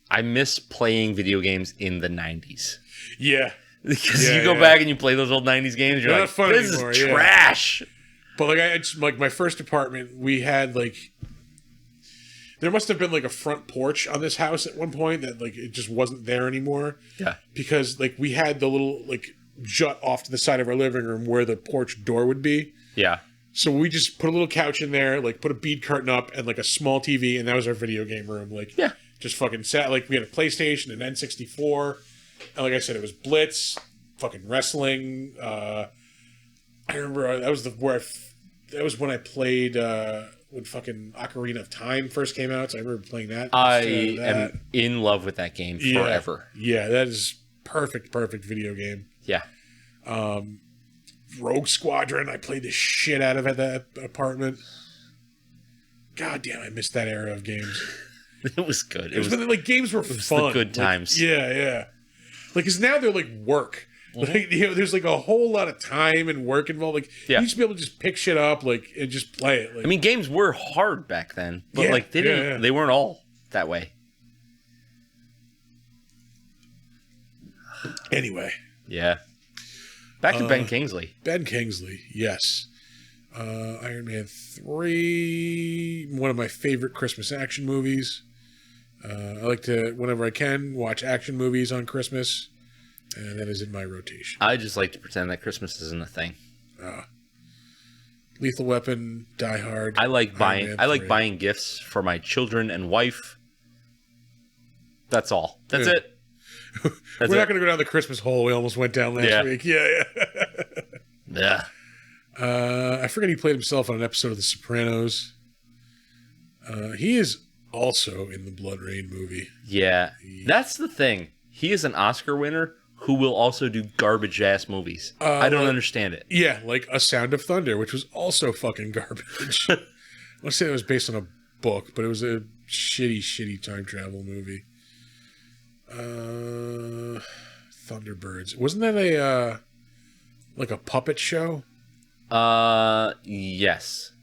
I miss playing video games in the 90s. Yeah. Because you go back and you play those old 90s games, you're They're like, not fun this anymore, is trash. But like my first apartment, we had like, there must have been like a front porch on this house at one point that like it just wasn't there anymore. Yeah. Because like we had the little like jut off to the side of our living room where the porch door would be. Yeah. So we just put a little couch in there, like put a bead curtain up and like a small TV, and that was our video game room. Like, just fucking sat, like we had a PlayStation, an N64, and like I said, it was Blitz, fucking wrestling. I remember that was when I played when fucking Ocarina of Time first came out. So I remember playing that. I am in love with that game forever. Yeah, that is perfect video game. Yeah. Rogue Squadron, I played the shit out of at that apartment. God damn, I missed that era of games. It was good. It was like games were fun. The good times. Like, yeah. Like, because now they're like work. Like, you know, there's like a whole lot of time and work involved. Like, you used to be able to just pick shit up, like, and just play it. Like, I mean, games were hard back then, but like they didn't. They weren't all that way. Anyway. Yeah. Back to Ben Kingsley. Ben Kingsley, yes. Iron Man 3, one of my favorite Christmas action movies. I like to, whenever I can, watch action movies on Christmas, and that is in my rotation. I just like to pretend that Christmas isn't a thing. Lethal Weapon, Die Hard. I like buying gifts for my children and wife. That's all. That's it. We're not going to go down the Christmas hole we almost went down last week. Yeah. I forget he played himself on an episode of The Sopranos. He is also in the Blood Rain movie. Yeah. That's the thing. He is an Oscar winner who will also do garbage-ass movies. I don't understand it. Yeah, like A Sound of Thunder, which was also fucking garbage. I want to say it was based on a book, but it was a shitty time travel movie. Thunderbirds. Wasn't that a like a puppet show? Yes.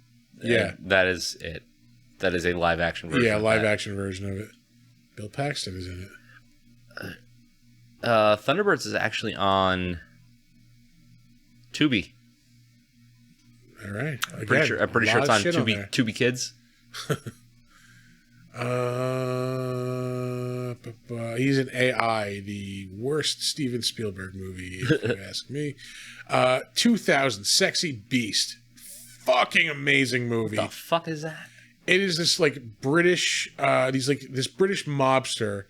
Yeah. That is it. That is a live action version. Yeah, live action version of it. Bill Paxton is in it. Thunderbirds is actually on Tubi. All right. I'm pretty sure it's on Tubi Kids. He's in AI, the worst Steven Spielberg movie, if you ask me. 2000, Sexy Beast. Fucking amazing movie. What the fuck is that? It is this like British, this British mobster.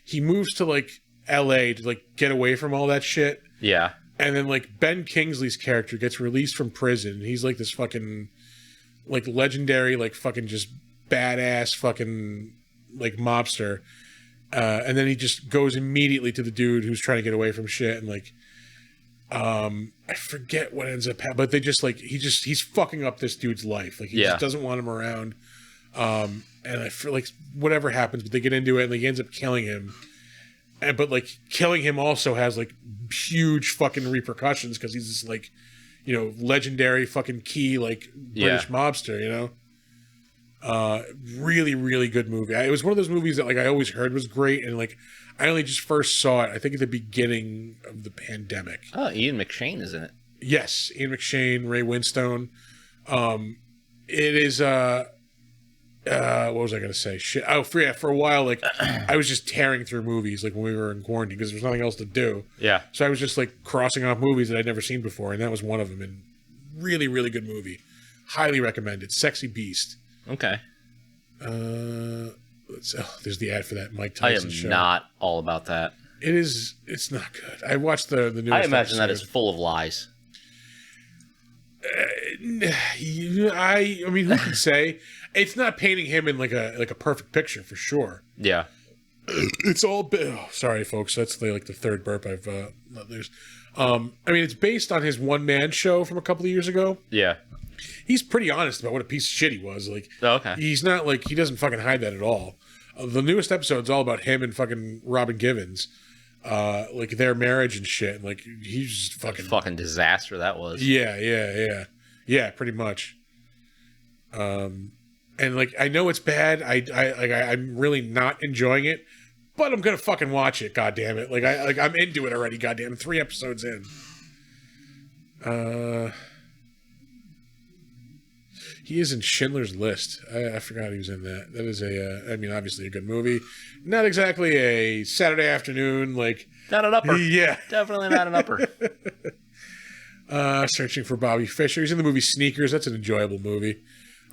He moves to like L.A. to like get away from all that shit. Yeah. And then like Ben Kingsley's character gets released from prison. He's like this fucking like legendary, like fucking just badass fucking like mobster. And then he just goes immediately to the dude who's trying to get away from shit, and like I forget what ends up happening, but they just like he's fucking up this dude's life. Like he just doesn't want him around. And I feel like whatever happens, but they get into it and like, he ends up killing him. But like killing him also has like huge fucking repercussions because he's this like, you know, legendary fucking key like British mobster, you know. Really, really good movie. It was one of those movies that like I always heard was great, and like I only just first saw it, I think, at the beginning of the pandemic. Oh, Ian McShane is in it. Yes, Ian McShane, Ray Winstone. It is what was I gonna say? Shit. Oh, for a while, like I was just tearing through movies like when we were in quarantine because there was nothing else to do. Yeah. So I was just like crossing off movies that I'd never seen before, and that was one of them. And really, really good movie. Highly recommended. Sexy Beast. Okay. There's the ad for that Mike I Tyson am show. not all about that. It's not good. I watched the newest I imagine that episode. is full of lies. I mean, who can say? It's not painting him in like a perfect picture for sure. Yeah. It's all sorry, folks. That's the third burp I've let loose. I mean, it's based on his one-man show from a couple of years ago. Yeah. He's pretty honest about what a piece of shit he was. Like, okay. He's not like, he doesn't fucking hide that at all. The newest episode's all about him and fucking Robin Givens, like their marriage and shit. And like, he's just fucking disaster that was. Yeah, pretty much. And like, I know it's bad. I'm really not enjoying it, but I'm gonna fucking watch it. God damn it! I'm into it already. Goddamn, 3 episodes in. He is in Schindler's List. I forgot he was in that. That is I mean, obviously a good movie. Not exactly a Saturday afternoon, like... Not an upper. Yeah. Definitely not an upper. Searching for Bobby Fischer. He's in the movie Sneakers. That's an enjoyable movie.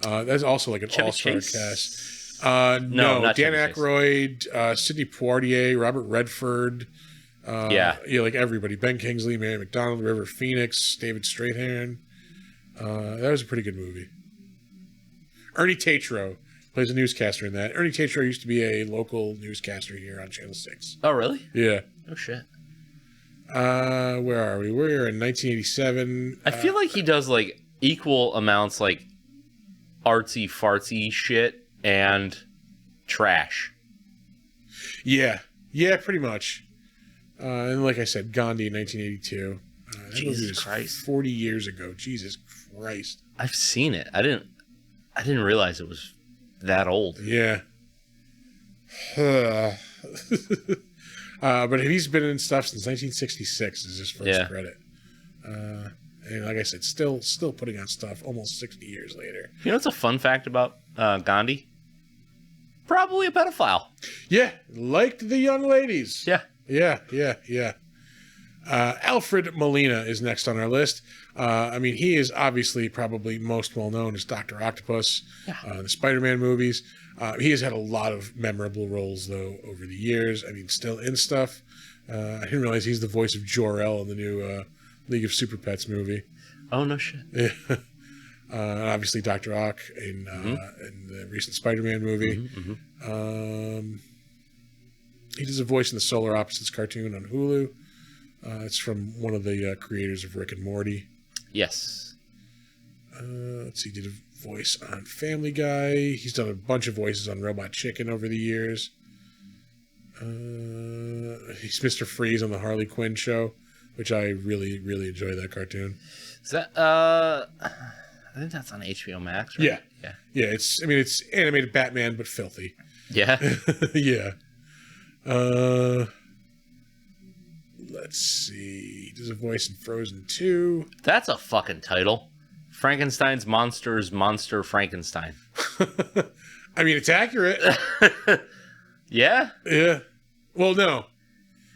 That's also like an Chevy all-star Chase? cast. No, not Dan Chevy Chase. Aykroyd, Sidney Poitier, Robert Redford. Yeah, like everybody. Ben Kingsley, Mary McDonald, River Phoenix, David Strathairn. That was a pretty good movie. Ernie Tatro plays a newscaster in that. Ernie Tatro used to be a local newscaster here on Channel 6. Oh, really? Yeah. Oh, shit. Where are we? We're in 1987. I feel like he does, like, equal amounts, like, artsy-fartsy shit and trash. Yeah. Yeah, pretty much. And like I said, Gandhi in 1982. That Jesus movie was Christ. 40 years ago. Jesus Christ. I've seen it. I didn't realize it was that old. Yeah. But he's been in stuff since 1966 is his first credit. And like I said, still putting out stuff almost 60 years later. You know what's a fun fact about Gandhi? Probably a pedophile. Yeah, liked the young ladies. Yeah. Yeah. Alfred Molina is next on our list. I mean, he is obviously probably most well known as Dr. Octopus, the Spider-Man movies. He has had a lot of memorable roles, though, over the years. I mean, still in stuff. I didn't realize he's the voice of Jor-El in the new League of Super Pets movie. Oh, no shit. Yeah. And obviously Dr. Ock in the recent Spider-Man movie. He does a voice in the Solar Opposites cartoon on Hulu. It's from one of the creators of Rick and Morty. Yes. Let's see, he did a voice on Family Guy. He's done a bunch of voices on Robot Chicken over the years. He's Mr. Freeze on the Harley Quinn show, which I really, really enjoy that cartoon. Is that, I think that's on HBO Max, right? Yeah, it's animated Batman, but filthy. Yeah. Yeah. Let's see. He does a voice in Frozen 2. That's a fucking title. Frankenstein's Monsters, Monster Frankenstein. I mean, it's accurate. Yeah? Yeah. Well, no.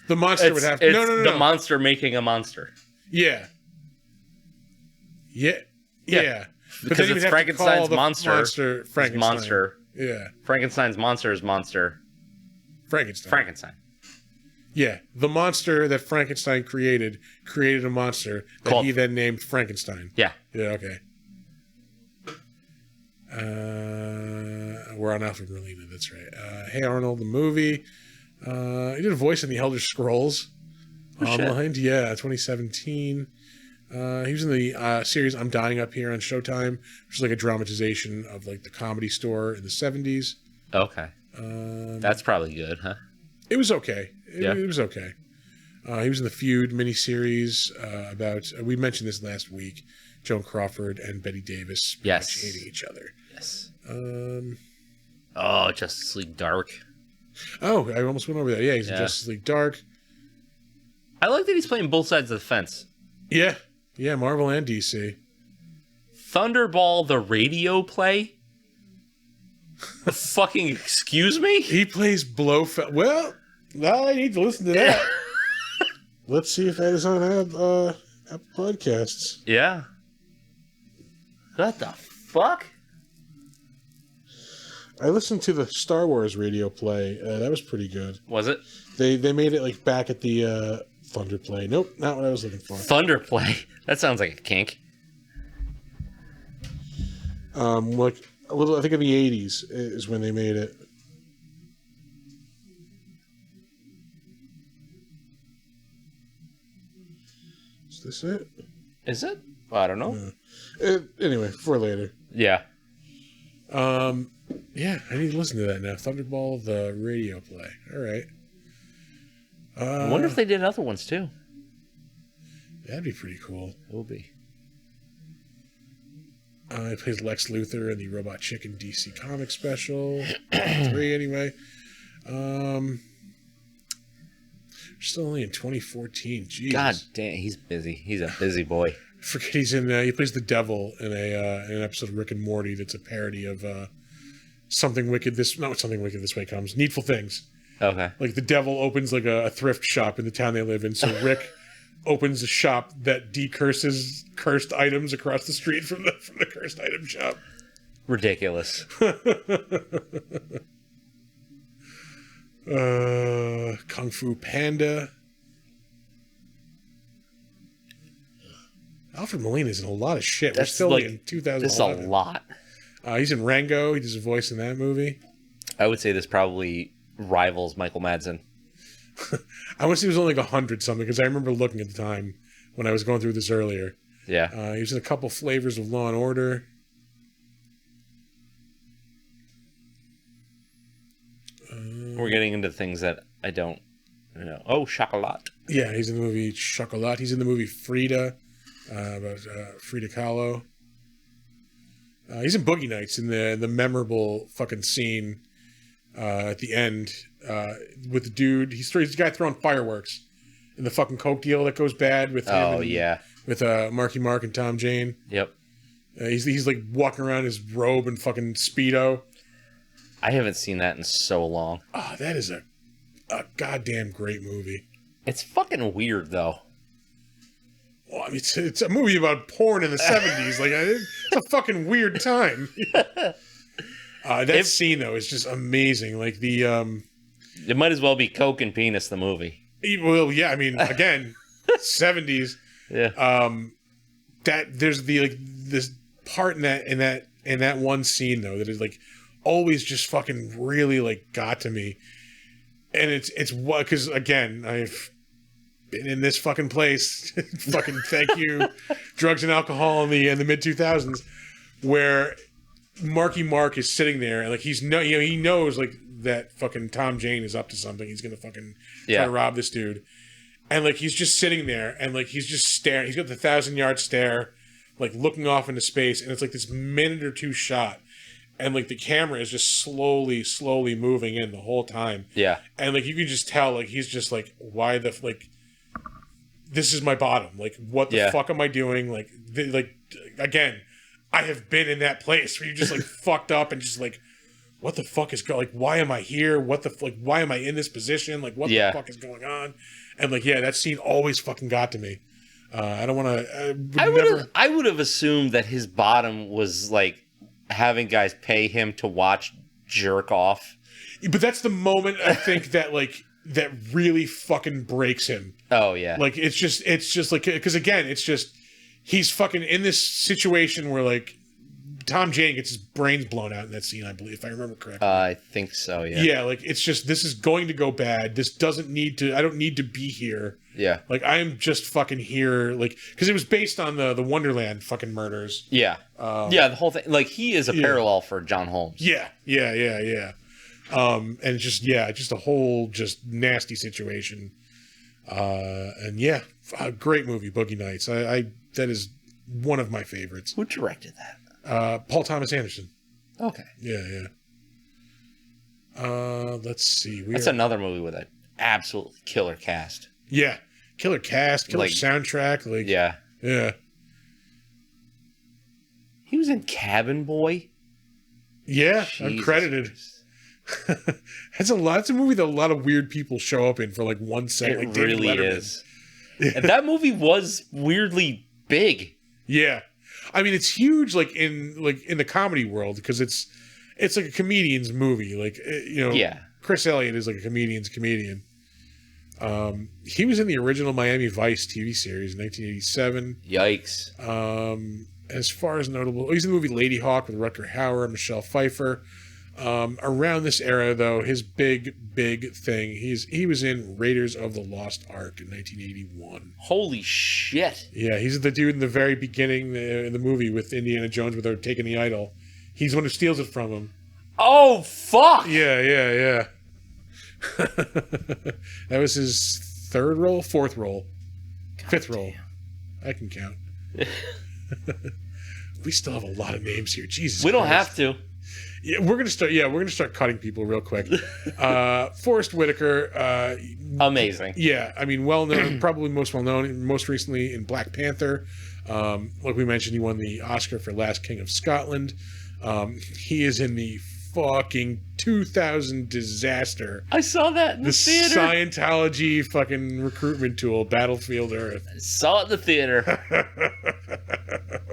The monster would have to... No. The monster making a monster. Yeah. Yeah. Because it's Frankenstein's monster Frankenstein. Monster. Yeah. Frankenstein's monster is monster. Frankenstein. Yeah, the monster that Frankenstein created a monster that he then named Frankenstein. Yeah. Yeah, okay. We're on Alfred Molina, that's right. Hey Arnold, the movie. He did a voice in the Elder Scrolls Online. Shit. Yeah, 2017. He was in the series I'm Dying Up Here on Showtime, which is like a dramatization of like the Comedy Store in the 70s. Okay. That's probably good, huh? It was okay. It was okay. He was in the Feud miniseries about, we mentioned this last week, Joan Crawford and Betty Davis hating each other. Yes. Justice League Dark. Oh, I almost went over that. Yeah, he's in Justice League Dark. I like that he's playing both sides of the fence. Yeah. Yeah, Marvel and DC. Thunderball, the radio play? Fucking excuse me? He plays Blofeld. Well, now I need to listen to that. Let's see if that is on Apple Podcasts. Yeah. What the fuck? I listened to the Star Wars radio play. That was pretty good. Was it? They made it like back at the Thunder play. Nope, not what I was looking for. Thunder play? That sounds like a kink. Like a little, I think in the 80s is when they made it. Is this it? Is it? Well, I don't know. Anyway, for later. Yeah. Yeah, I need to listen to that now. Thunderball, the radio play. All right. I wonder if they did other ones too. That'd be pretty cool. It will be. He plays Lex Luthor in the Robot Chicken DC comic special. 3 anyway. Still only in 2014. Jeez. God damn, he's busy. He's a busy boy. I forget he's in. He plays the devil in an episode of Rick and Morty that's a parody of Something Wicked This. Not Something Wicked This Way Comes. Needful Things. Okay. Like the devil opens like a thrift shop in the town they live in. So Rick opens a shop that decurses cursed items across the street from the cursed item shop. Ridiculous. Kung Fu Panda. Alfred Molina's in a lot of shit. We're still like, in 2011. This is a lot. He's in Rango. He does a voice in that movie. I would say this probably rivals Michael Madsen. I want to say it was only like 100 something because I remember looking at the time when I was going through this earlier. Yeah. He was in a couple flavors of Law and Order. We're getting into things that I don't know. Oh, Chocolat. Yeah, he's in the movie Chocolat. He's in the movie Frida, about Frida Kahlo. He's in Boogie Nights in the memorable fucking scene at the end with the dude. He's the guy throwing fireworks in the fucking coke deal that goes bad with him. With Marky Mark and Tom Jane. Yep. He's like walking around in his robe and fucking Speedo. I haven't seen that in so long. Oh, that is a goddamn great movie. It's fucking weird though. Well, I mean, it's a movie about porn in the 70s. Like, it's a fucking weird time. That scene though is just amazing. Like it might as well be Coke and Penis the movie. Well, yeah. I mean, again, 70s. Yeah. That there's this part in that one scene though that is like always just fucking really like got to me, and it's what, because again I've been in this fucking place. Fucking thank you, drugs and alcohol in the mid 2000s, where Marky Mark is sitting there and like he knows like that fucking Tom Jane is up to something. He's gonna fucking try to rob this dude, and like he's just sitting there and like he's just staring. He's got the 1,000-yard stare, like looking off into space, and it's like this minute or two shot. And, like, the camera is just slowly moving in the whole time. Yeah. And, like, you can just tell, like, he's just, like, why the, like, this is my bottom. Like, what the fuck am I doing? Like, again, I have been in that place where you're just, like, fucked up and just, like, what the fuck is going, like, why am I here? Why am I in this position? Like, what the fuck is going on? And, like, that scene always fucking got to me. I don't want to... I would have assumed that his bottom was, like, having guys pay him to watch jerk off. But that's the moment I think that like that really fucking breaks him. Oh yeah. Like it's just like, because again, it's just he's fucking in this situation where like Tom Jane gets his brains blown out in that scene, I believe, if I remember correctly. I think so. Yeah. Yeah, like it's just, this is going to go bad. This doesn't need to. I don't need to be here. Yeah. Like I am just fucking here. Like because it was based on the Wonderland fucking murders. Yeah. Yeah. The whole thing. Like he is a parallel for John Holmes. Yeah. And it's just just a whole just nasty situation. And yeah, a great movie, Boogie Nights. I that is one of my favorites. Who directed that? Paul Thomas Anderson. Okay. Yeah. Let's see. That's another movie with an absolutely killer cast. Yeah. Killer cast, killer soundtrack. Like, yeah. He was in Cabin Boy. Yeah, Jesus uncredited. That's a lot. It's a movie that a lot of weird people show up in for like 1 second. It like really is. Yeah. And that movie was weirdly big. Yeah. I mean, it's huge, like in the comedy world, because it's like a comedian's movie. Like, yeah. Chris Elliott is like a comedian's comedian. He was in the original Miami Vice TV series in 1987. Yikes. As far as notable, he's in the movie Lady Hawk with Rutger Hauer and Michelle Pfeiffer. Around this era, though, his big thing, he was in Raiders of the Lost Ark in 1981. Holy shit! Yeah, he's the dude in the very beginning in the movie with Indiana Jones, where they're taking the idol. He's the one who steals it from him. Oh fuck! Yeah. That was his fourth role, fifth role. I can count. We still have a lot of names here. Jesus, we don't Christ. have to. Yeah, we're gonna start cutting people real quick. Forrest Whitaker, amazing. Yeah, I mean, well known, probably most well known, most recently in Black Panther. Like we mentioned, he won the Oscar for Last King of Scotland. He is in the fucking 2000 disaster. I saw that in the theater. Scientology fucking recruitment tool, Battlefield Earth. I saw it in the theater.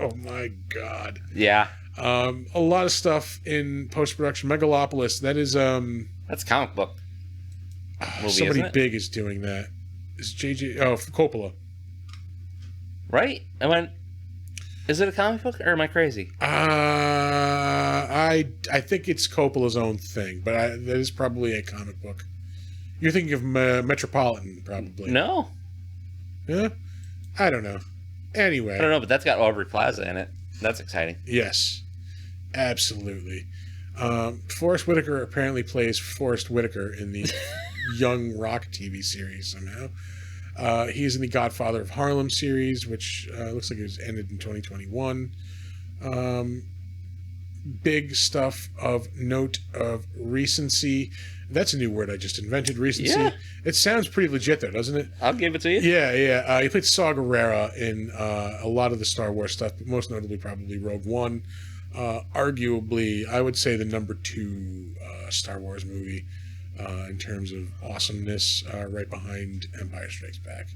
Oh my god. Yeah. A lot of stuff in post-production. Megalopolis, that is that's a comic book movie, somebody isn't it? big is doing that. Is Coppola. Right? Is it a comic book or am I crazy? I think it's Coppola's own thing, but that is probably a comic book. You're thinking of Metropolitan, probably. No. Yeah? I don't know. Anyway. I don't know, but that's got Aubrey Plaza in it. That's exciting. Yes. Absolutely. Forrest Whitaker apparently plays Forrest Whitaker in the Young Rock TV series somehow. He's in the Godfather of Harlem series, which looks like it was ended in 2021. Big stuff of note of recency. That's a new word I just invented, recency. Yeah. It sounds pretty legit, though, doesn't it? I'll give it to you. Yeah. He played Saw Gerrera in a lot of the Star Wars stuff, but most notably probably Rogue One. Arguably, I would say the number 2 Star Wars movie in terms of awesomeness, right behind Empire Strikes Back.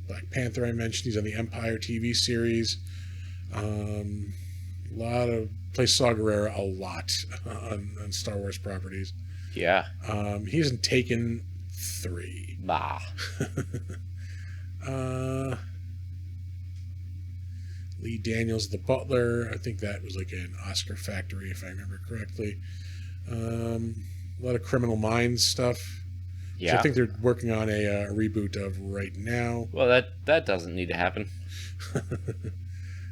Black Panther, I mentioned. He's on the Empire TV series. Plays Saw Gerrera a lot on Star Wars properties. Yeah. He's in Taken 3. Bah. Lee Daniels, The Butler. I think that was like an Oscar factory, if I remember correctly. A lot of Criminal Minds stuff. Yeah. Which I think they're working on a reboot of right now. Well, that doesn't need to happen.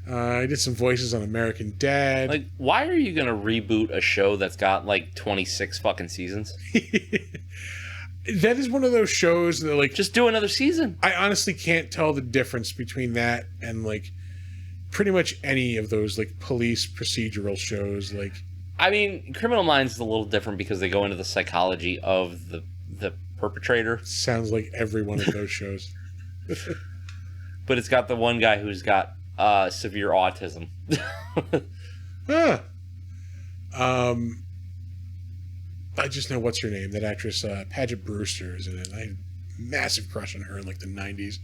I did some voices on American Dad. Like, why are you going to reboot a show that's got, like, 26 fucking seasons? That is one of those shows that, like... Just do another season. I honestly can't tell the difference between that and, like, pretty much any of those, like, police procedural shows, like... I mean, Criminal Minds is a little different because they go into the psychology of the perpetrator. Sounds like every one of those shows. But it's got the one guy who's got severe autism. I just know what's her name. That actress, Paget Brewster, is in it. I had a massive crush on her in like the 90s.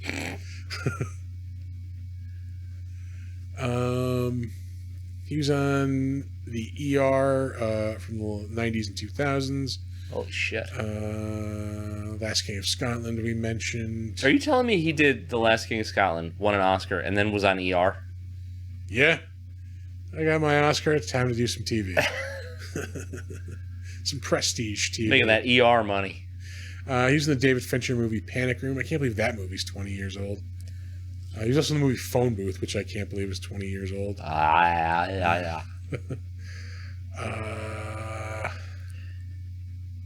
He was on the ER from the 90s and 2000s. Holy shit. Last King of Scotland we mentioned. Are you telling me he did The Last King of Scotland, won an Oscar, and then was on ER? Yeah. I got my Oscar. It's time to do some TV. Some prestige TV. Making that ER money. He was in the David Fincher movie Panic Room. I can't believe that movie's 20 years old. He was also in the movie Phone Booth, which I can't believe is 20 years old. Yeah.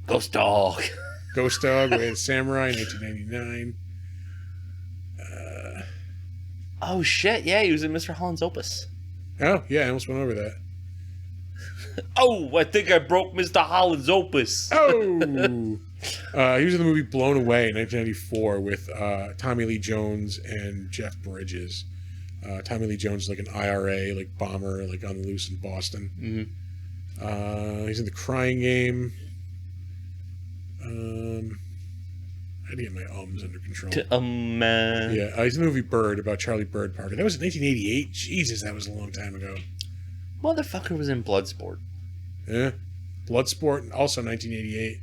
Ghost Dog. Ghost Dog, Way of the Samurai, 1999. Oh, shit. Yeah, he was in Mr. Holland's Opus. Oh, yeah, I almost went over that. Oh, I think I broke Mr. Holland's Opus. Oh! He was in the movie Blown Away in 1994 with Tommy Lee Jones and Jeff Bridges. Tommy Lee Jones is like an IRA, like bomber, like on the loose in Boston. Mm-hmm. He's in The Crying Game. I had to get my ums under control. Yeah, he's in the movie Bird about Charlie Bird Parker. That was in 1988. Jesus, that was a long time ago. Motherfucker was in Bloodsport. Yeah. Bloodsport, also 1988.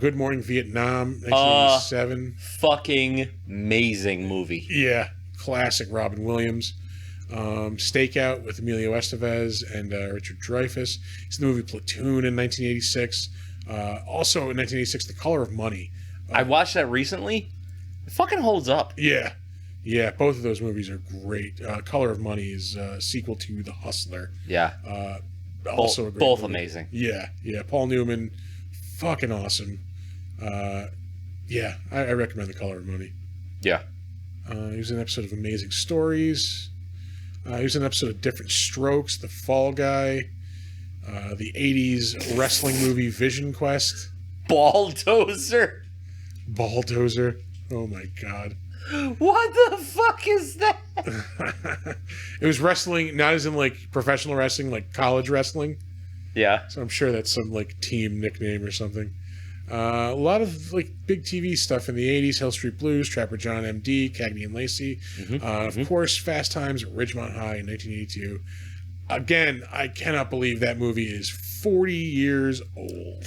Good Morning Vietnam, 1987. Fucking amazing movie. Yeah, classic Robin Williams. Stakeout with Emilio Estevez and Richard Dreyfuss. He's in the movie Platoon in 1986. Also in 1986, The Color of Money. I watched that recently. It fucking holds up. Yeah. Yeah, both of those movies are great. Color of Money is a sequel to The Hustler. Yeah. Also a great both movie. amazing. Yeah. Paul Newman, fucking awesome. Yeah, I recommend The Color of Money. Yeah. He was in an episode of Amazing Stories. He was in an episode of Different Strokes, The Fall Guy, the 80s wrestling movie Vision Quest. Bulldozer. Oh my god. What the fuck is that? It was wrestling, not as in like professional wrestling, like college wrestling. Yeah. So I'm sure that's some like team nickname or something. A lot of like big TV stuff in the 80s: Hill Street Blues, Trapper John M.D., Cagney and Lacey. Of course, Fast Times at Ridgemont High in 1982. Again, I cannot believe that movie is 40 years old.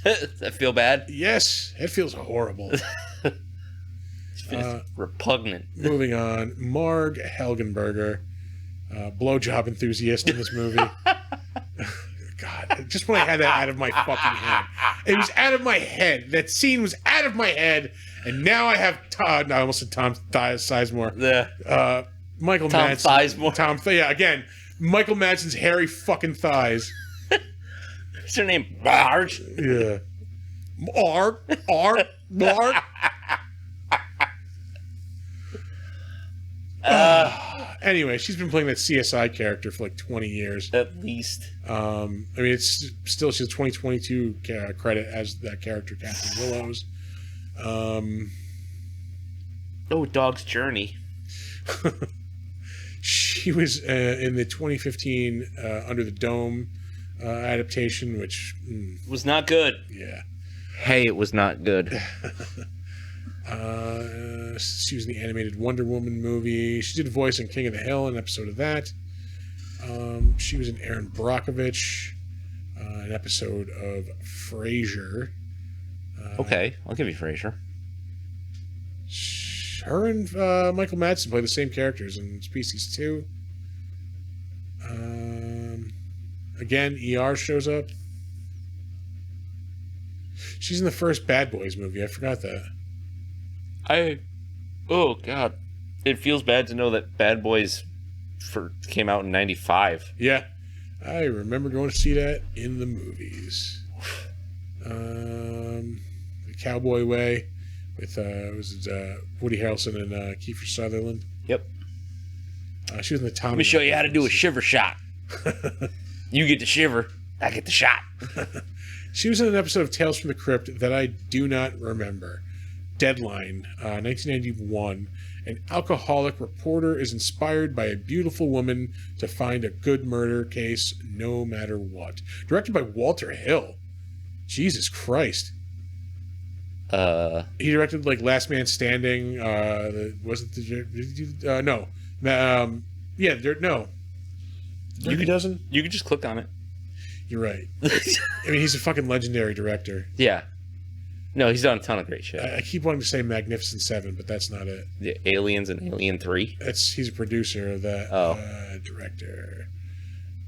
Does that feel bad? Yes, it feels horrible. It's repugnant. Moving on, Marg Helgenberger, blowjob enthusiast in this movie. God, just when I had that out of my fucking head. It was out of my head. That scene was out of my head, and now I have I almost said Tom Sizemore. Yeah. Michael Tom Madsen. Sizemore. Yeah, again, Michael Madsen's hairy fucking thighs. What's her name? Marge. Yeah. Marg. Anyway, she's been playing that CSI character for like 20 years. At least. I mean, it's still, she's a 2022 credit as that character, Catherine Willows. Dog's Journey. She was in the 2015 Under the Dome adaptation, which... was not good. Yeah. Hey, it was not good. She was in the animated Wonder Woman movie. She did a voice in King of the Hill, an episode of that. She was in Aaron Brockovich, an episode of Frasier. Okay, I'll give you Frasier. Her and Michael Madsen play the same characters in Species 2. Again, ER shows up. She's in the first Bad Boys movie. I forgot that. Oh god, it feels bad to know that Bad Boys came out in '95. Yeah, I remember going to see that in the movies. The Cowboy Way with Woody Harrelson and Kiefer Sutherland. Yep. She was in the Tommy. Let me show you how to do a shiver shot. You get the shiver, I get the shot. She was in an episode of Tales from the Crypt that I do not remember. Deadline, 1991. An alcoholic reporter is inspired by a beautiful woman to find a good murder case no matter what. Directed by Walter Hill. Jesus Christ. He directed like Last Man Standing. Wasn't the no? No. Dirty Dozen. You could just click on it. You're right. I mean, he's a fucking legendary director. Yeah. No, he's done a ton of great shit. I keep wanting to say Magnificent Seven, but that's not it. The Aliens and Alien 3. He's a producer of that. Oh. Director.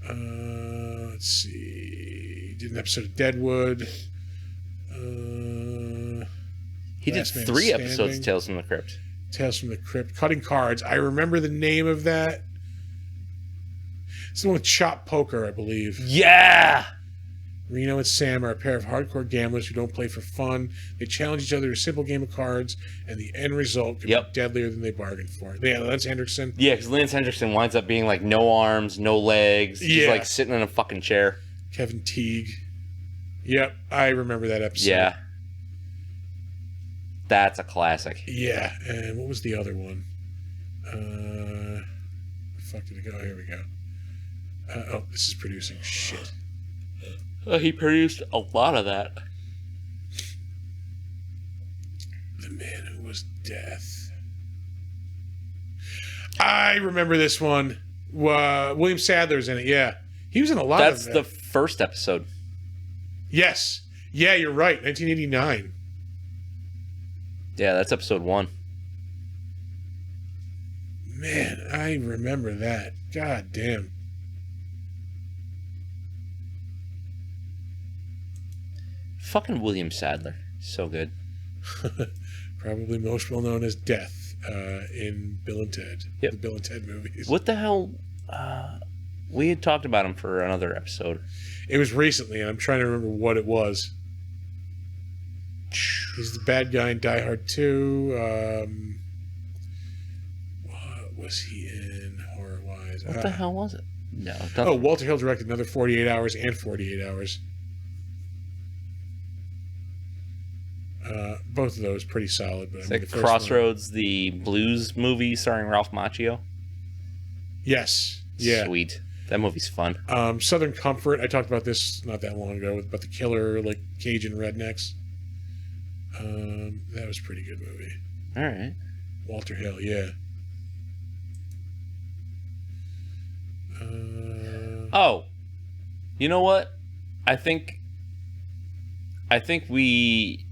Let's see. Did an episode of Deadwood. He did Last Man 3 Standing. episodes of Tales from the Crypt. Tales from the Crypt. Cutting Cards. I remember the name of that. It's the one with Chop Poker, I believe. Yeah! Reno and Sam are a pair of hardcore gamblers who don't play for fun. They challenge each other to a simple game of cards, and the end result can be deadlier than they bargained for. Yeah, Lance Hendrickson. Yeah, because Lance Hendrickson winds up being like no arms, no legs. He's like sitting in a fucking chair. Kevin Teague. Yep, I remember that episode. Yeah. That's a classic. Yeah, and what was the other one? Where the fuck did it go? Here we go. Oh, this is producing. Shit. He produced a lot of that. The Man Who Was Death. I remember this one. William Sadler's in it, yeah. He was in a lot of it. That's the first episode. Yes. Yeah, you're right. 1989. Yeah, that's episode 1. Man, I remember that. God damn. Fucking William Sadler. So good. Probably most well known as Death in Bill and Ted. Yep. The Bill and Ted movies. What the hell? We had talked about him for another episode. It was recently, and I'm trying to remember what it was. He's the bad guy in Die Hard 2. What was he in horror-wise? What the hell was it? No. Oh, Walter Hill directed another 48 Hours and 48 Hours. Both of those pretty solid. But It's I mean, like the first Crossroads, the blues movie starring Ralph Macchio. Yes. Yeah. Sweet. That movie's fun. Southern Comfort. I talked about this not that long ago about the killer, like Cajun rednecks. That was a pretty good movie. All right. Walter Hill, yeah. Oh, you know what? I think we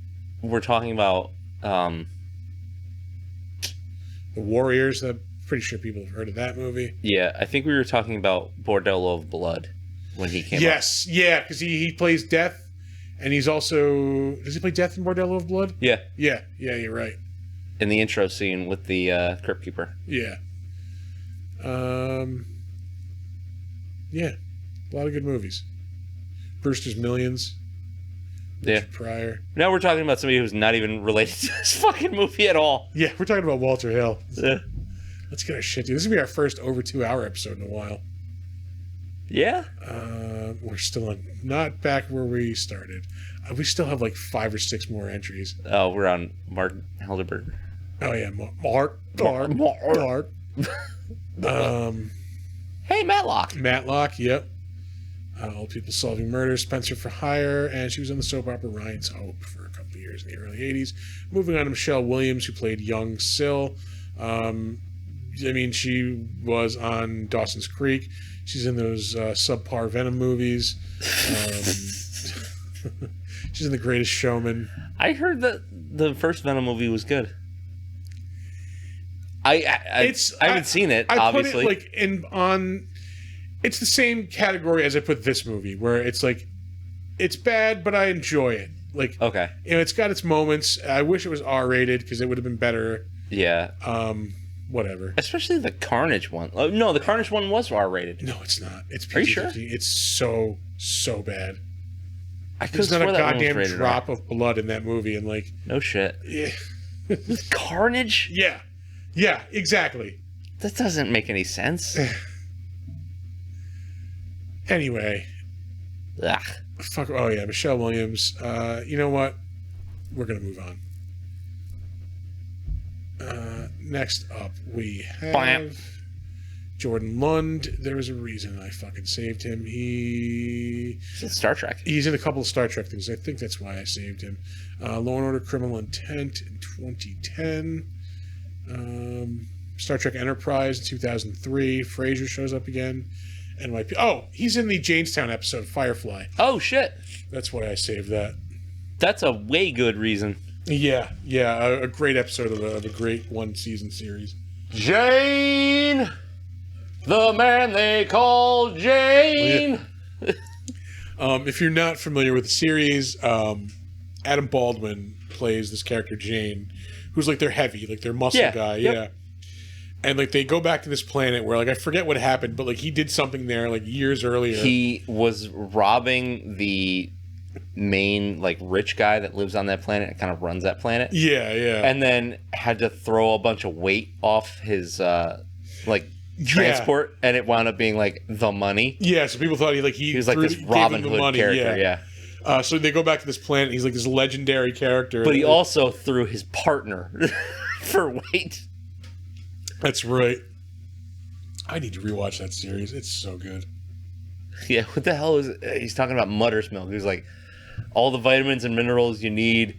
were talking about The Warriors. I'm pretty sure people have heard of that movie. Yeah, I think we were talking about Bordello of Blood when he came. Yes, yeah, because he plays Death, and he's also does he play Death in Bordello of Blood? Yeah, yeah, you're right. In the intro scene with the Crypt Keeper. Yeah. Yeah, a lot of good movies. Brewster's Millions. Richard Pryor. Now we're talking about somebody who's not even related to this fucking movie at all. Yeah, we're talking about Walter Hill. Yeah. Let's get our shit, dude. This is going to be our first over 2-hour episode in a while. Yeah? We're still not back where we started. We still have like 5 or 6 more entries. Oh, we're on Marg Helgenberger. Oh, yeah. Mark. Hey, Matlock. Matlock, yep. Old People Solving Murder, Spencer for Hire, and she was on the soap opera Ryan's Hope for a couple of years in the early 80s. Moving on to Michelle Williams, who played young Syl. I mean, she was on Dawson's Creek. She's in those subpar Venom movies. She's in The Greatest Showman. I heard that the first Venom movie was good. I haven't seen it, obviously. Put it it's the same category as I put this movie, where it's like, it's bad, but I enjoy it. Like, okay, it's got its moments. I wish it was R-rated because it would have been better. Yeah. Whatever. Especially the Carnage one. Oh, no, the Carnage one was R-rated. No, it's not. It's PG-13. Are you sure? It's so bad. There's not a goddamn drop of blood in that movie, and like, no shit. Yeah. Carnage? Yeah, exactly. That doesn't make any sense. Anyway. Ugh. Fuck. Oh yeah, Michelle Williams. You know what? We're gonna move on. Next up, we have Jordan Lund. There was a reason I fucking saved him. He's in Star Trek. He's in a couple of Star Trek things. I think that's why I saved him. Law and Order: Criminal Intent in 2010. Star Trek Enterprise in 2003. Frasier shows up again. NYP. Oh, he's in the Jamestown episode of Firefly. Oh shit, That's why I saved that. that's a way good reason. Yeah, a great episode of a great one-season series. Jane, the man they call Jane. If you're not familiar with the series, Adam Baldwin plays this character Jane, who's like their heavy, like their muscle guy. Yep. Yeah. And like they go back to this planet where like I forget what happened, but like he did something there like years earlier. He was robbing the main like rich guy that lives on that planet and kind of runs that planet. Yeah. And then had to throw a bunch of weight off his transport, and it wound up being like the money. Yeah, so people thought he was like this Robin Hood character. Yeah. So they go back to this planet. He's like this legendary character, But he also threw his partner for weight. That's right. I need to rewatch that series. It's so good. Yeah, what the hell is he's talking about mudder's milk? He's like, all the vitamins and minerals you need,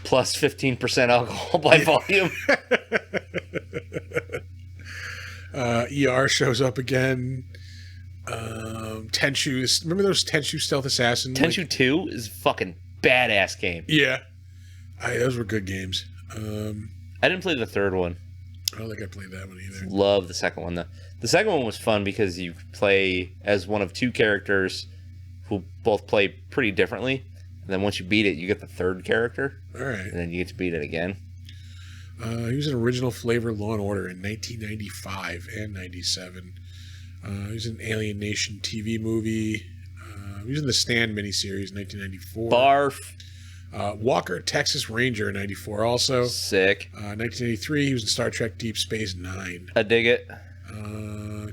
plus 15% alcohol by volume. ER shows up again. Tenchu. Remember those Tenchu Stealth Assassin? Tenchu 2 is a fucking badass game. Yeah. Those were good games. I didn't play the third one. I don't think I played that one either. Love the second one though. The second one was fun because you play as one of two characters who both play pretty differently. And then once you beat it, you get the third character. All right. And then you get to beat it again. He was in original flavor Law & Order in 1995 and 97. He was in Alien Nation TV movie. He was in the Stand miniseries in 1994. Barf. Walker, Texas Ranger in 94 also. Sick. 1983, he was in Star Trek Deep Space Nine. I dig it.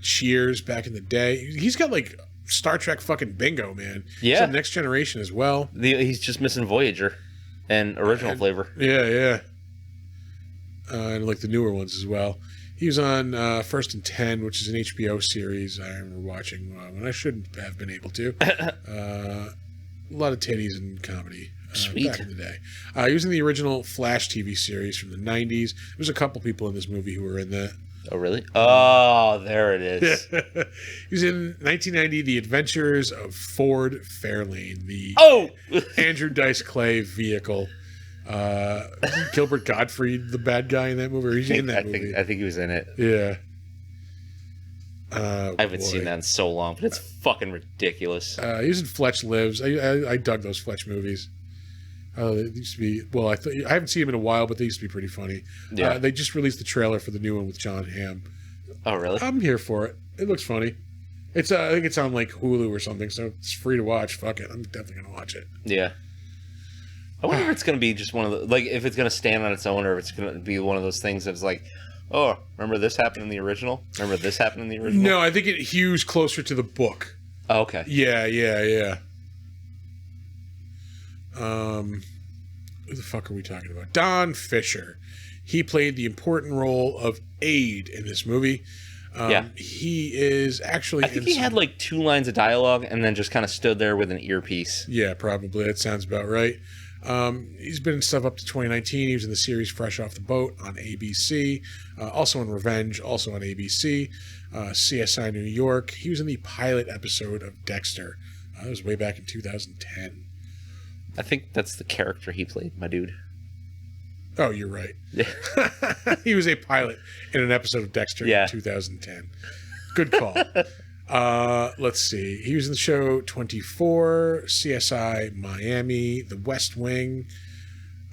Cheers back in the day. He's got like Star Trek fucking bingo, man. Yeah. He's on Next Generation as well. He's just missing Voyager and original flavor. Yeah. And like the newer ones as well. He was on First and 10, which is an HBO series I remember watching when I shouldn't have been able to. A lot of titties and comedy. Sweet. Back in the day. He was in the original Flash TV series from the 90s. There's a couple people in this movie who were in that. Oh, really? Oh, there it is. He was in 1990, The Adventures of Ford Fairlane, the Andrew Dice Clay vehicle. Gilbert Gottfried, the bad guy in that movie? Or he's in that movie. I think he was in it. Yeah. I haven't seen that in so long, but it's fucking ridiculous. He was in Fletch Lives. I dug those Fletch movies. They used to be, well, I haven't seen them in a while, but they used to be pretty funny. Yeah. They just released the trailer for the new one with John Hamm. Oh, really? I'm here for it. It looks funny. It's I think it's on like Hulu or something, so it's free to watch. Fuck it. I'm definitely going to watch it. Yeah. I wonder if it's going to be just one of the, like, if it's going to stand on its own or if it's going to be one of those things that's like, oh, remember this happened in the original? Remember this happened in the original? No, I think it hews closer to the book. Oh, okay. Yeah. Who the fuck are we talking about? Don Fisher. He played the important role of Aide in this movie. He is actually... I think he had like 2 lines of dialogue and then just kind of stood there with an earpiece. Yeah, probably. That sounds about right. He's been in stuff up to 2019. He was in the series Fresh Off the Boat on ABC. Also in Revenge, also on ABC. CSI New York. He was in the pilot episode of Dexter. That was way back in 2010. I think that's the character he played, my dude. Oh, you're right. Yeah. He was a pilot in an episode of Dexter in 2010. Good call. Let's see. He was in the show 24, CSI Miami, The West Wing.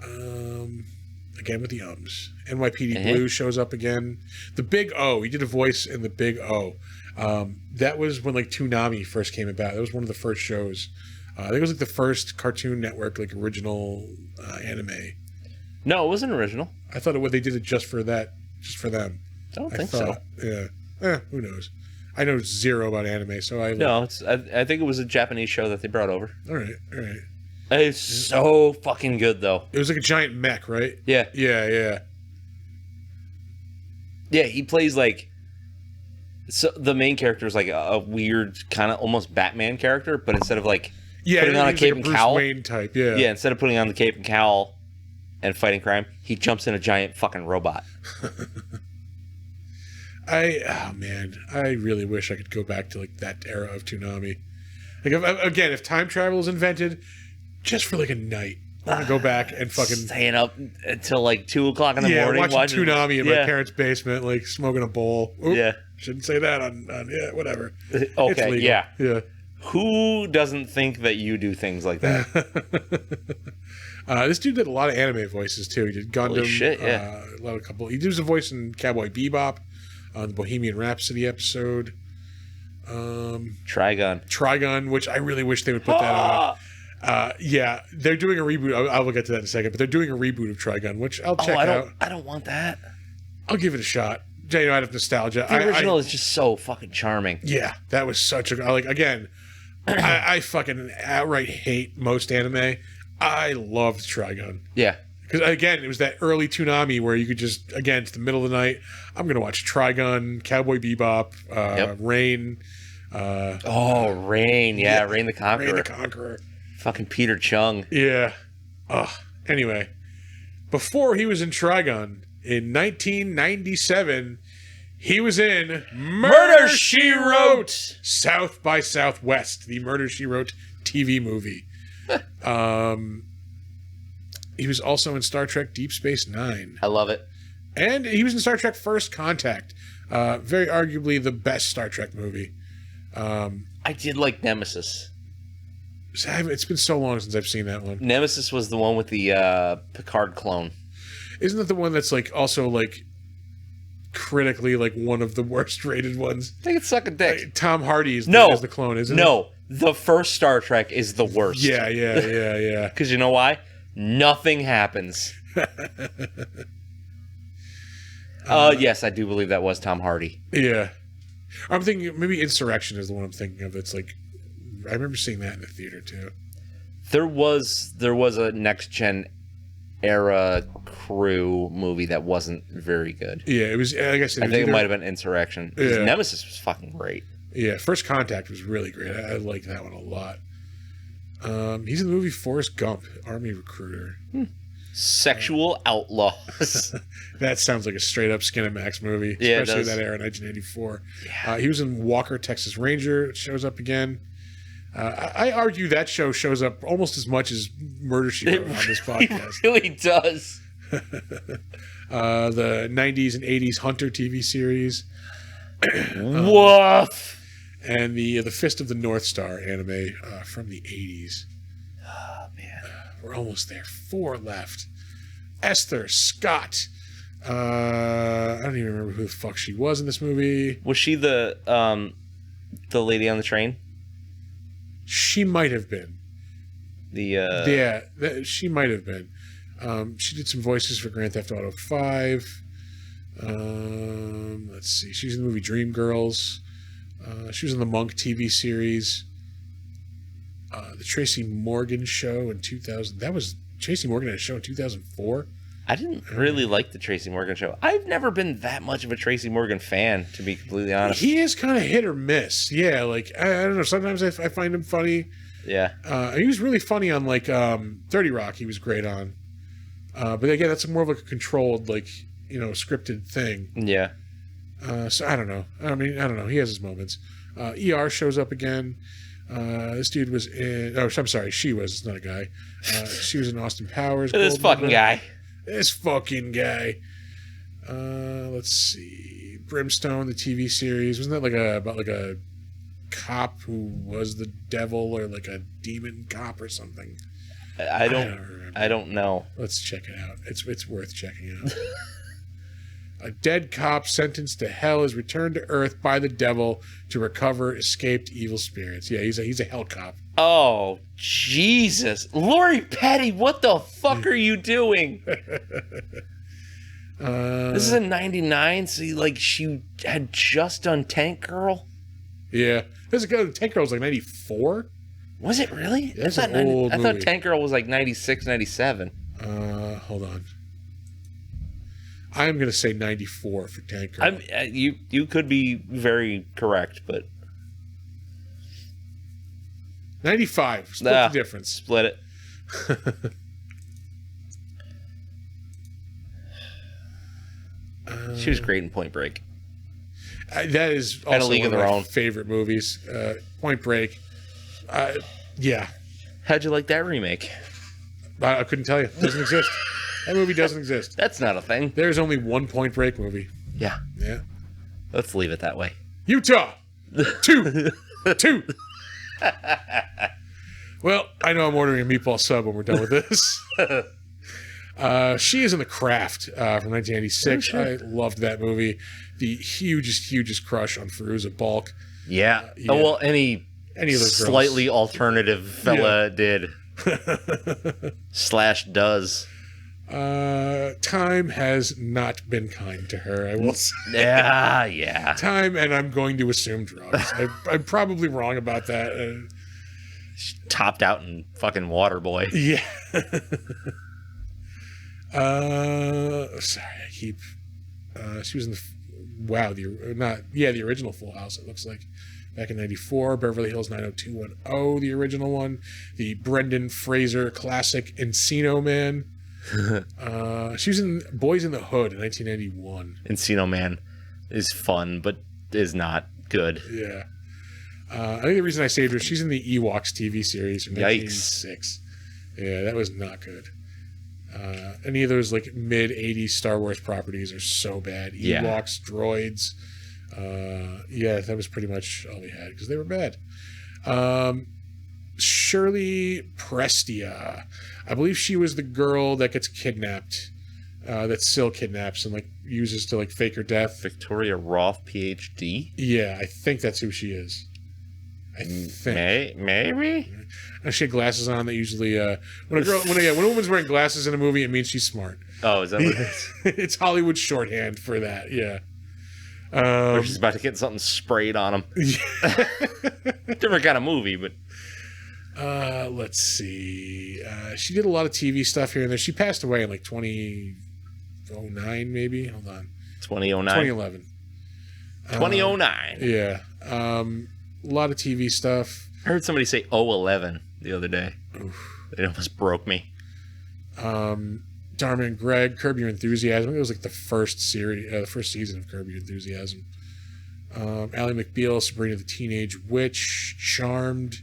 Again with the ums. NYPD Blue shows up again. The Big O. He did a voice in The Big O. That was when like Toonami first came about. That was one of the first shows. I think it was like the first Cartoon Network like original anime. No, it wasn't original. I thought they did it just for them. I don't think so. Yeah. Who knows? I know zero about anime, so I think it was a Japanese show that they brought over. All right. It's so fucking good though. It was like a giant mech, right? Yeah. Yeah. Yeah, he plays like, so the main character is like a weird kind of almost Batman character, but instead of like putting on a cape and cowl, Wayne type, yeah. Yeah, instead of putting on the cape and cowl and fighting crime, he jumps in a giant fucking robot. Oh man, I really wish I could go back to like that era of Toonami. Like if time travel is invented, just for like a night, I want to go back and fucking staying up until like 2 o'clock in the morning, watching Toonami in my parents' basement, like smoking a bowl. Oop, yeah, shouldn't say that on whatever. Okay, yeah. Who doesn't think that you do things like that? This dude did a lot of anime voices too. He did Gundam. Holy shit, yeah. He did a voice in Cowboy Bebop, the Bohemian Rhapsody episode. Trigun, which I really wish they would put that on. Yeah, they're doing a reboot. I will get to that in a second, but they're doing a reboot of Trigun, which I'll check out. I don't want that. I'll give it a shot. Out of nostalgia. The original is just so fucking charming. Yeah, that was such a again. I fucking outright hate most anime. I loved Trigun. Yeah. Because, again, it was that early Toonami where you could just, again, it's the middle of the night. I'm going to watch Trigun, Cowboy Bebop, Rain. Rain. Yeah, Rain the Conqueror. Rain the Conqueror. Fucking Peter Chung. Yeah. Anyway, before he was in Trigun, in 1997, he was in Murder, She Wrote! South by Southwest, the Murder, She Wrote TV movie. He was also in Star Trek Deep Space Nine. I love it. And he was in Star Trek First Contact. Very arguably the best Star Trek movie. I did like Nemesis. It's been so long since I've seen that one. Nemesis was the one with the Picard clone. Isn't that the one that's like also like critically like one of the worst rated ones? I think it's suck a dick. Like, Tom Hardy is the clone, isn't it? No, the first Star Trek is the worst. Yeah. Because you know why? Nothing happens. Yes, I do believe that was Tom Hardy. Yeah. I'm thinking maybe Insurrection is the one I'm thinking of. It's like I remember seeing that in the theater too. There was a next gen era crew movie that wasn't very good. Yeah, it was. Like I said, I think it might have been Insurrection. Yeah. Nemesis was fucking great. Yeah, First Contact was really great. I liked that one a lot. He's in the movie Forrest Gump, Army Recruiter. Sexual outlaws. That sounds like a straight up Skinamax movie, especially that era, 1984. Yeah. He was in Walker, Texas Ranger. It shows up again. I argue that show shows up almost as much as Murder, She Wrote on this podcast. It really does. The 90s and 80s Hunter TV series. Woof. And the Fist of the North Star anime from the 80s. Oh, man. We're almost there. 4 left. Esther Scott. I don't even remember who the fuck she was in this movie. Was she the lady on the train? She might have been. She might have been. She did some voices for Grand Theft Auto 5. Let's see. She's in the movie Dreamgirls. She was in the Monk TV series. The Tracy Morgan Show in 2000. That was Tracy Morgan had a show in 2004. I didn't really like the Tracy Morgan Show. I've never been that much of a Tracy Morgan fan, to be completely honest. He is kind of hit or miss. Yeah, like I don't know. Sometimes I find him funny. Yeah. He was really funny on like 30 Rock. He was great on. But again, that's more of like a controlled, like scripted thing. Yeah. So I don't know. I mean, I don't know. He has his moments. ER shows up again. This dude was in. Oh, I'm sorry. She was. It's not a guy. She was in Austin Powers. This fucking guy. This fucking guy. Let's see. Brimstone, the TV series. Wasn't that about a cop who was the devil or like a demon cop or something? I don't know. Let's check it out. It's worth checking out. A dead cop sentenced to hell is returned to Earth by the devil to recover escaped evil spirits. Yeah, he's a hell cop. Oh, Jesus. Lori Petty, what the fuck are you doing? This is in 99, so she had just done Tank Girl? Yeah. Tank Girl was like 94? Was it really? That's an old movie. I thought Tank Girl was like 96, 97. Hold on. I'm going to say 94 for Tank Girl. You could be very correct, but 95. Split the difference. Split it. She was great in Point Break. That is And A also League one of of Their my Own. favorite movies. Point Break. Yeah. How'd you like that remake? I couldn't tell you. It doesn't exist. That movie doesn't exist. That's not a thing. There's only one Point Break movie. Yeah. Yeah. Let's leave it that way. Utah. 2. 2. Well, I know I'm ordering a meatball sub when we're done with this. She is in The Craft from 1986. Oh, I loved that movie. The hugest crush on Fairuza Balk. Yeah. Yeah. Oh, well, any of those slightly alternative fella did. / does. Time has not been kind to her, I will say. Yeah. Time, and I'm going to assume drugs. I'm probably wrong about that. Topped out in fucking Waterboy. Yeah. Sorry, I keep. She was in the original Full House. It looks like back in '94. Beverly Hills 90210, the original one. The Brendan Fraser classic Encino Man. She was in Boys in the Hood in 1991. Encino Man is fun, but is not good. Yeah. I think the reason I saved her, she's in the Ewoks TV series from 1986. Yeah, that was not good. Any of those like mid 80s Star Wars properties are so bad. Yeah. Ewoks, droids. Yeah, that was pretty much all we had because they were bad. Shirley Prestia. I believe she was the girl that gets kidnapped, that Syl kidnaps and like uses to like fake her death. Victoria Roth, PhD. Yeah, I think that's who she is. I think. Maybe. And she had glasses on. That usually, when a woman's wearing glasses in a movie, it means she's smart. Oh, is that what it is? It's Hollywood shorthand for that. Yeah. Or she's about to get something sprayed on him. Different kind of movie, but. Let's see. She did a lot of TV stuff here and there. She passed away in like 2009, maybe. Hold on. 2009. 2011. 2009. Yeah. A lot of TV stuff. I heard somebody say 011 the other day. Oof. It almost broke me. Dharma and Greg, Curb Your Enthusiasm. It was like the first season of Curb Your Enthusiasm. Ally McBeal, Sabrina the Teenage Witch, Charmed,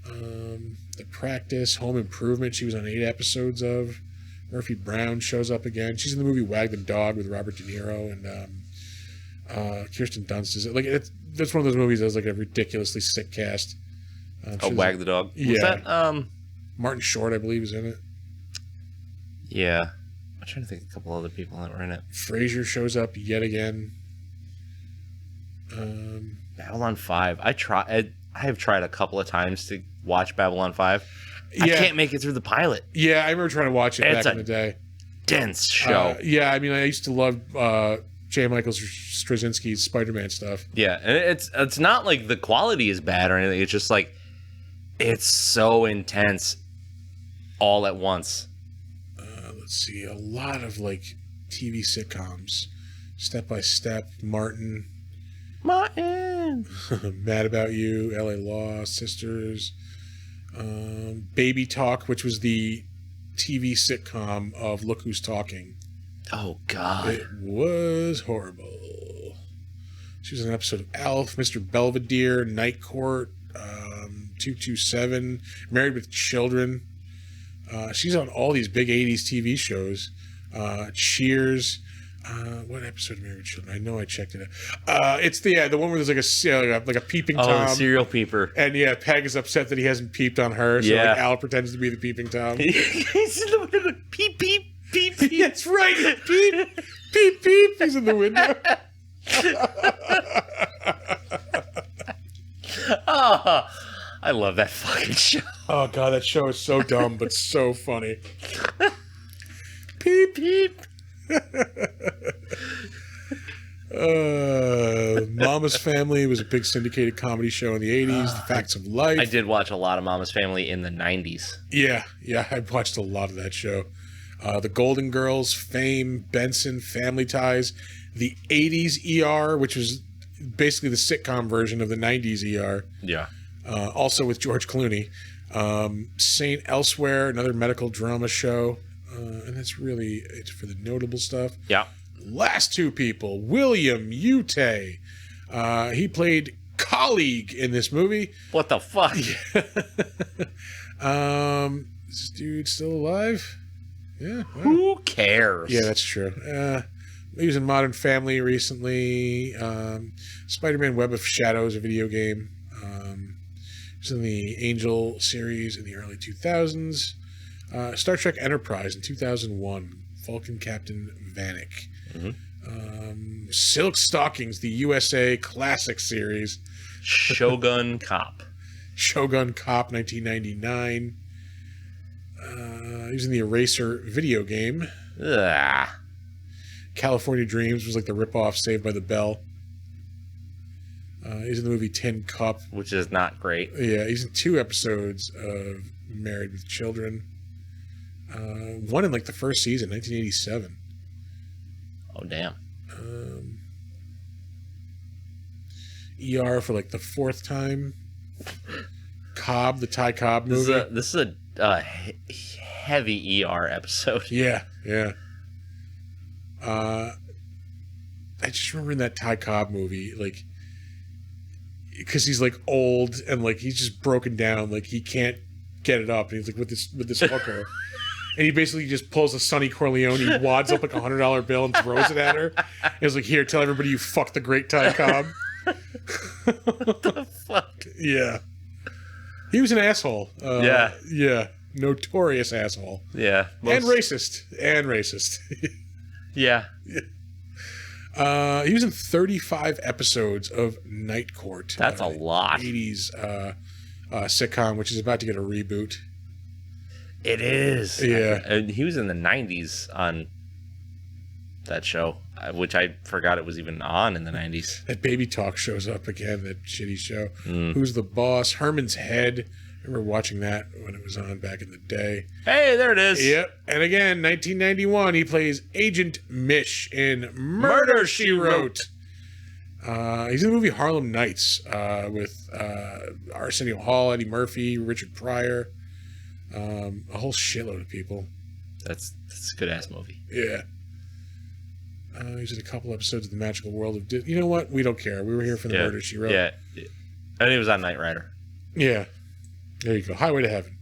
The Practice, Home Improvement. She was on 8 episodes of. Murphy Brown shows up again. She's in the movie Wag the Dog with Robert De Niro and Kirsten Dunst. Is it like that's one of those movies that has like a ridiculously sick cast. Wag the Dog. Yeah. Was that Martin Short, I believe, is in it. Yeah. I'm trying to think of a couple other people that were in it. Frasier shows up yet again. Babylon 5. I have tried a couple of times to watch Babylon 5. Yeah. I can't make it through the pilot. Yeah, I remember trying to watch it It's back in the day. Dense show. Yeah, I mean, I used to love J. Michael Straczynski's Spider-Man stuff. Yeah, and it's not like the quality is bad or anything. It's just like it's so intense all at once. Let's see, a lot of like TV sitcoms. Step by Step, Martin, Mad About You, LA Law, Sisters, Baby Talk, which was the TV sitcom of Look Who's Talking. Oh God, It was horrible. She was in an episode of Alf, Mr. Belvedere, Night Court, 227, Married with Children. She's on all these big 80s TV shows. Cheers. What episode of Married with Children? I know I checked it out. It's the one where there's like a peeping the Tom. serial peeper. And yeah, Peg is upset that he hasn't peeped on her, so Yeah. like Al pretends to be the peeping Tom. He's in the window. Peep peep peep peep. That's right. Peep, peep, peep. He's in the window. Oh, I love that fucking show. Oh god, that show is so dumb but so funny. Peep, peep. Mama's Family was a big syndicated comedy show in the 80s. The Facts of Life. I did watch a lot of Mama's Family in the 90s. Yeah, I watched a lot of that show. The Golden Girls, Fame, Benson, Family Ties, the 80s ER, which was basically the sitcom version of the 90s ER. Yeah. Also with George Clooney. Saint Elsewhere, another medical drama show. And that's really it for the notable stuff. Yeah. last two people, William Ute. He played Colleague in this movie. What the fuck? Is this dude still alive? Yeah. Wow. Who cares? Yeah, that's true. He was in Modern Family recently. Spider-Man Web of Shadows, a video game. He was in the Angel series in the early 2000s. Star Trek Enterprise in 2001. Falcon Captain Vanek. Silk Stockings, the USA Classic series. Shogun Cop. Shogun Cop, 1999. He was in the Eraser video game. Ugh. California Dreams was like the ripoff Saved by the Bell. He's in the movie Tin Cup. Which is not great. Yeah, he's in 2 episodes of Married with Children. One in like the first season, 1987. Oh, damn. ER for like the 4th time. Cobb, the Ty Cobb movie. This is a heavy ER episode. Yeah. I just remember in that Ty Cobb movie, like, because he's like old and like he's just broken down, like he can't get it up, and he's like with this hooker, and he basically just pulls a Sonny Corleone, he wads up like $100 bill and throws it at her. He's like, "Here, tell everybody you fucked the great Ty Cobb." What the fuck? Yeah, he was an asshole. Yeah, notorious asshole. Yeah, and racist. Yeah. He was in 35 episodes of Night Court. That's a lot. 80s sitcom, which is about to get a reboot. It is. Yeah. And he was in the 90s on that show, which I forgot it was even on in the 90s. That Baby Talk shows up again, that shitty show. Who's the Boss? Herman's Head. I remember watching that when it was on back in the day. Hey, there it is. Yep. And again, 1991, he plays Agent Mish in Murder, She Wrote. He's in the movie Harlem Nights with Arsenio Hall, Eddie Murphy, Richard Pryor, a whole shitload of people. That's a good-ass movie. Yeah. He's in a couple episodes of The Magical World of Disney. You know what? We don't care. We were here for the Murder, She Wrote. Yeah. And he was on Knight Rider. Yeah. There you go. Highway to Heaven.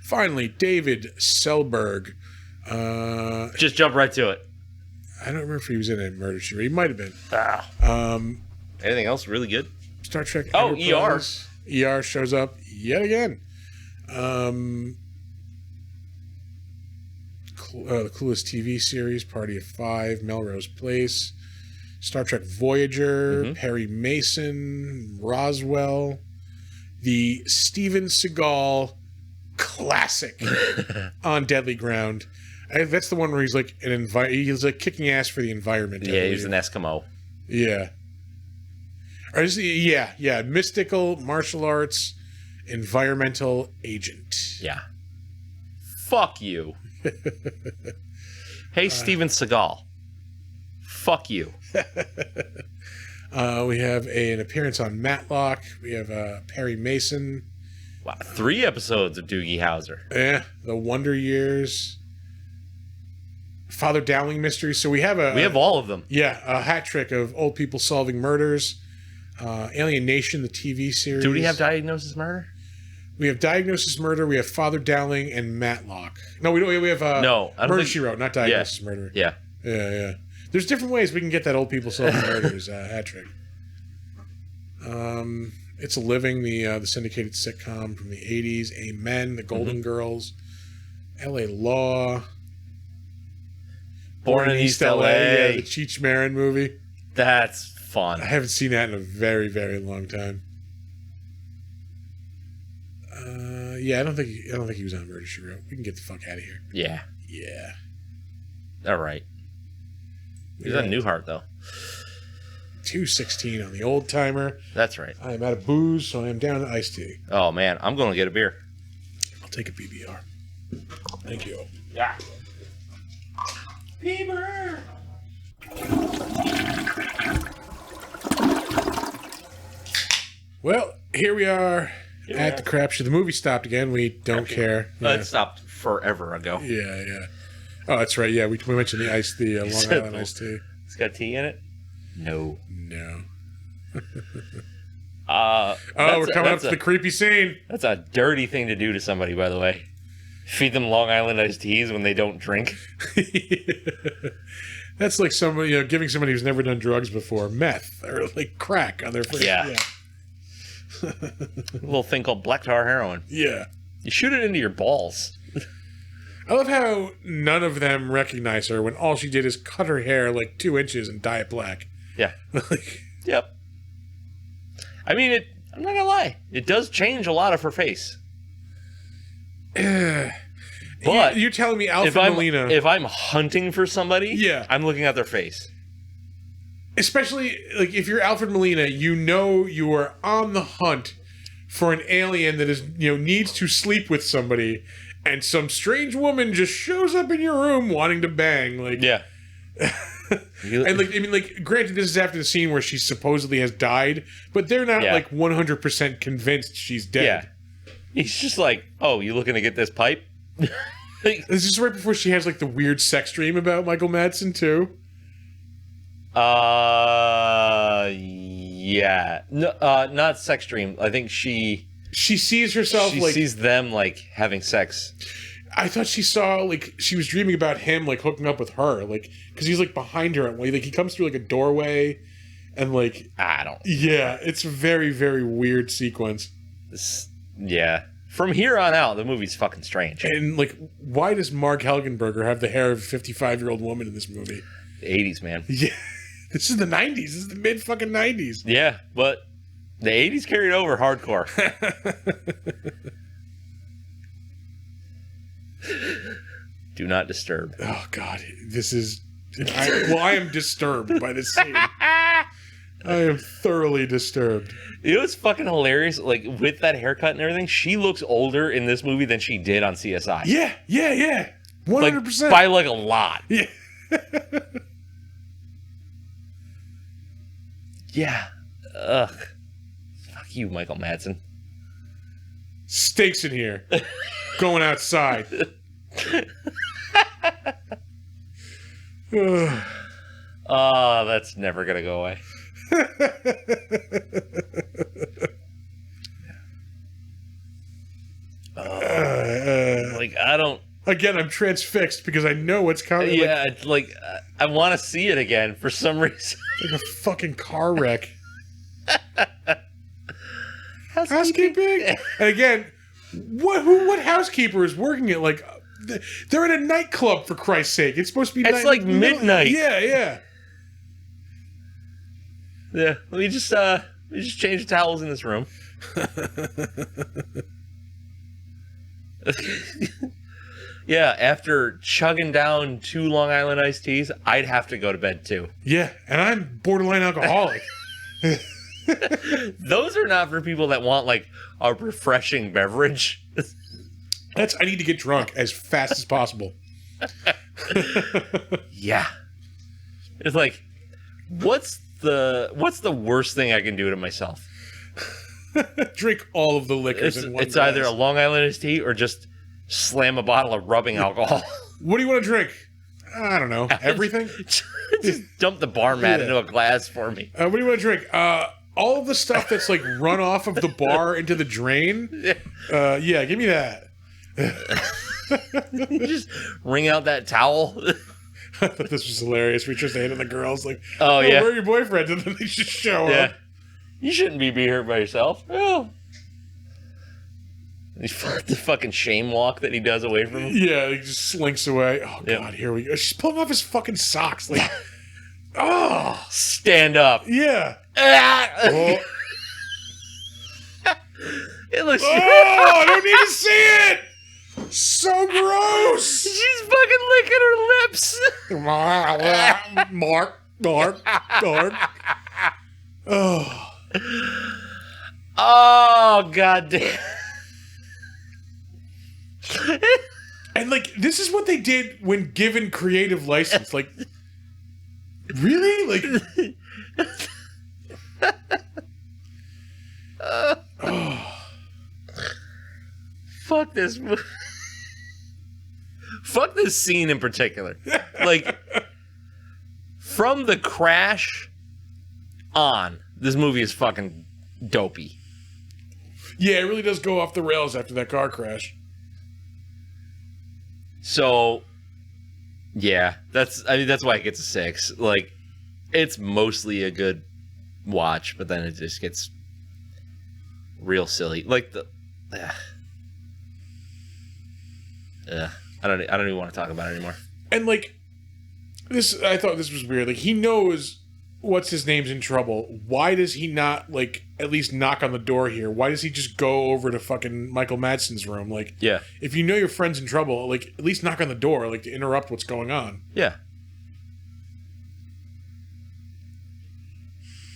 Finally, David Selberg. Just jump right to it. I don't remember if he was in a Murder, She Wrote. He might have been. Anything else really good? Star Trek Enterprise. ER shows up yet again. The Clueless TV series, Party of 5, Melrose Place, Star Trek Voyager, Perry Mason, Roswell, the Steven Seagal classic on Deadly Ground. That's the one where he's like he's like kicking ass for the environment. Yeah, he's an Eskimo. Yeah. Or is he, yeah. Mystical martial arts environmental agent. Yeah. Fuck you. Hey, Steven Seagal. Fuck you. We have an appearance on Matlock. We have Perry Mason. Wow, 3 episodes of Doogie Howser. Yeah, The Wonder Years. Father Dowling Mysteries. So we have all of them. Yeah, a hat trick of old people solving murders. Alien Nation, the TV series. Do we have Diagnosis Murder? We have Diagnosis Murder. We have Father Dowling and Matlock. No, we don't. We have Murder, She Wrote, not Diagnosis Murder. Yeah. There's different ways we can get that old people solving murders hat trick. It's a Living, the syndicated sitcom from the 80s. Amen, The Golden Girls. L.A. Law. Born in East LA. Yeah, the Cheech Marin movie. That's fun. I haven't seen that in a very, very long time. I don't think he was on Murder, She Wrote. We can get the fuck out of here. Yeah. All right. He's on Newhart though. 216 on the old timer. That's right. I am out of booze, so I am down to iced tea. Oh man, I'm going to get a beer. I'll take a PBR. Thank you. Yeah. Bieber. Well, here we are at the crap show. The movie stopped again. We don't care. It stopped forever ago. Yeah. Oh, that's right. Yeah, we mentioned the Long Island iced tea. It's got tea in it? No. We're coming up to the creepy scene. That's a dirty thing to do to somebody, by the way. Feed them Long Island iced teas when they don't drink. That's like somebody, giving somebody who's never done drugs before meth or like crack on their first. Yeah. A little thing called black tar heroin. Yeah. You shoot it into your balls. I love how none of them recognize her when all she did is cut her hair like 2 inches and dye it black. Yeah. Yep. I mean, I'm not gonna lie. It does change a lot of her face. But you're telling me Alfred Molina... If I'm hunting for somebody, yeah, I'm looking at their face. Especially, like, if you're Alfred Molina, you are on the hunt for an alien that is, needs to sleep with somebody, and some strange woman just shows up in your room wanting to bang. Like, yeah. And granted, this is after the scene where she supposedly has died, but they're not 100% convinced she's dead. Yeah. He's just like, oh, you looking to get this pipe? This is right before she has like the weird sex dream about Michael Madsen too. Yeah. No, not sex dream. I think she sees herself she sees them like having sex. I thought she saw like she was dreaming about him like hooking up with her, like because he's like behind her, like he comes through like a doorway, and like I don't. Yeah, it's a very very weird sequence. Yeah. From here on out, the movie's fucking strange. And like, why does Marg Helgenberger have the hair of a 55-year-old woman in this movie? The 80s, man. Yeah, this is the 90s. This is the mid fucking 90s. Yeah, but the 80s carried over hardcore. Do not disturb. Oh God, this is. I am disturbed by this scene. I am thoroughly disturbed. You know what's fucking hilarious? Like, with that haircut and everything, she looks older in this movie than she did on CSI. Yeah. 100%. Like, by like a lot. Yeah. Yeah. Ugh. Fuck you, Michael Madsen. Stakes in here. Going outside. Oh, that's never gonna go away. Like, I don't. Again, I'm transfixed because I know what's coming. Yeah, it's like I want to see it again for some reason. Like a fucking car wreck. Housekeeping. And again, what housekeeper is working at like? They're in a nightclub for Christ's sake. It's supposed to be. It's like midnight. Yeah. Yeah. Let me just change the towels in this room. Yeah, after chugging down 2 Long Island iced teas, I'd have to go to bed too. Yeah, and I'm borderline alcoholic. Those are not for people that want like a refreshing beverage. I need to get drunk as fast as possible. Yeah. It's like, what's the worst thing I can do to myself? Drink all of the liquors in one It's glass. either a Long Island iced tea or just slam a bottle of rubbing alcohol. What do you want to drink? I don't know. Everything? Just dump the bar mat into a glass for me. What do you want to drink? All of the stuff that's like run off of the bar into the drain? Yeah, give me that. You just wring out that towel. I thought this was hilarious. We just hated the girls like, oh yeah, where are your boyfriends? And then they just show up. You shouldn't be here by yourself. Oh. The fucking shame walk that he does away from him. Yeah, he just slinks away. Oh God, here we go. She's pulling off his fucking socks. Like, oh, stand up. Yeah. Oh. It looks. Oh, I don't need to see it. So gross. She's fucking licking her lips. Mark. Oh, god damn. And like, this is what they did when given creative license. Like, really? Like, fuck this movie. fuck this scene in particular. Like, from the crash on, this movie is fucking dopey. Yeah, it really does go off the rails after that car crash. So, yeah, that's why it gets a 6. Like, it's mostly a good watch, but then it just gets real silly. Like I don't even want to talk about it anymore. And like this, I thought this was weird. Like, he knows what's his name's in trouble. Why does he not like at least knock on the door here? Why does he just go over to fucking Michael Madsen's room? Like, Yeah. if you know your friend's in trouble, like at least knock on the door, like to interrupt what's going on. Yeah.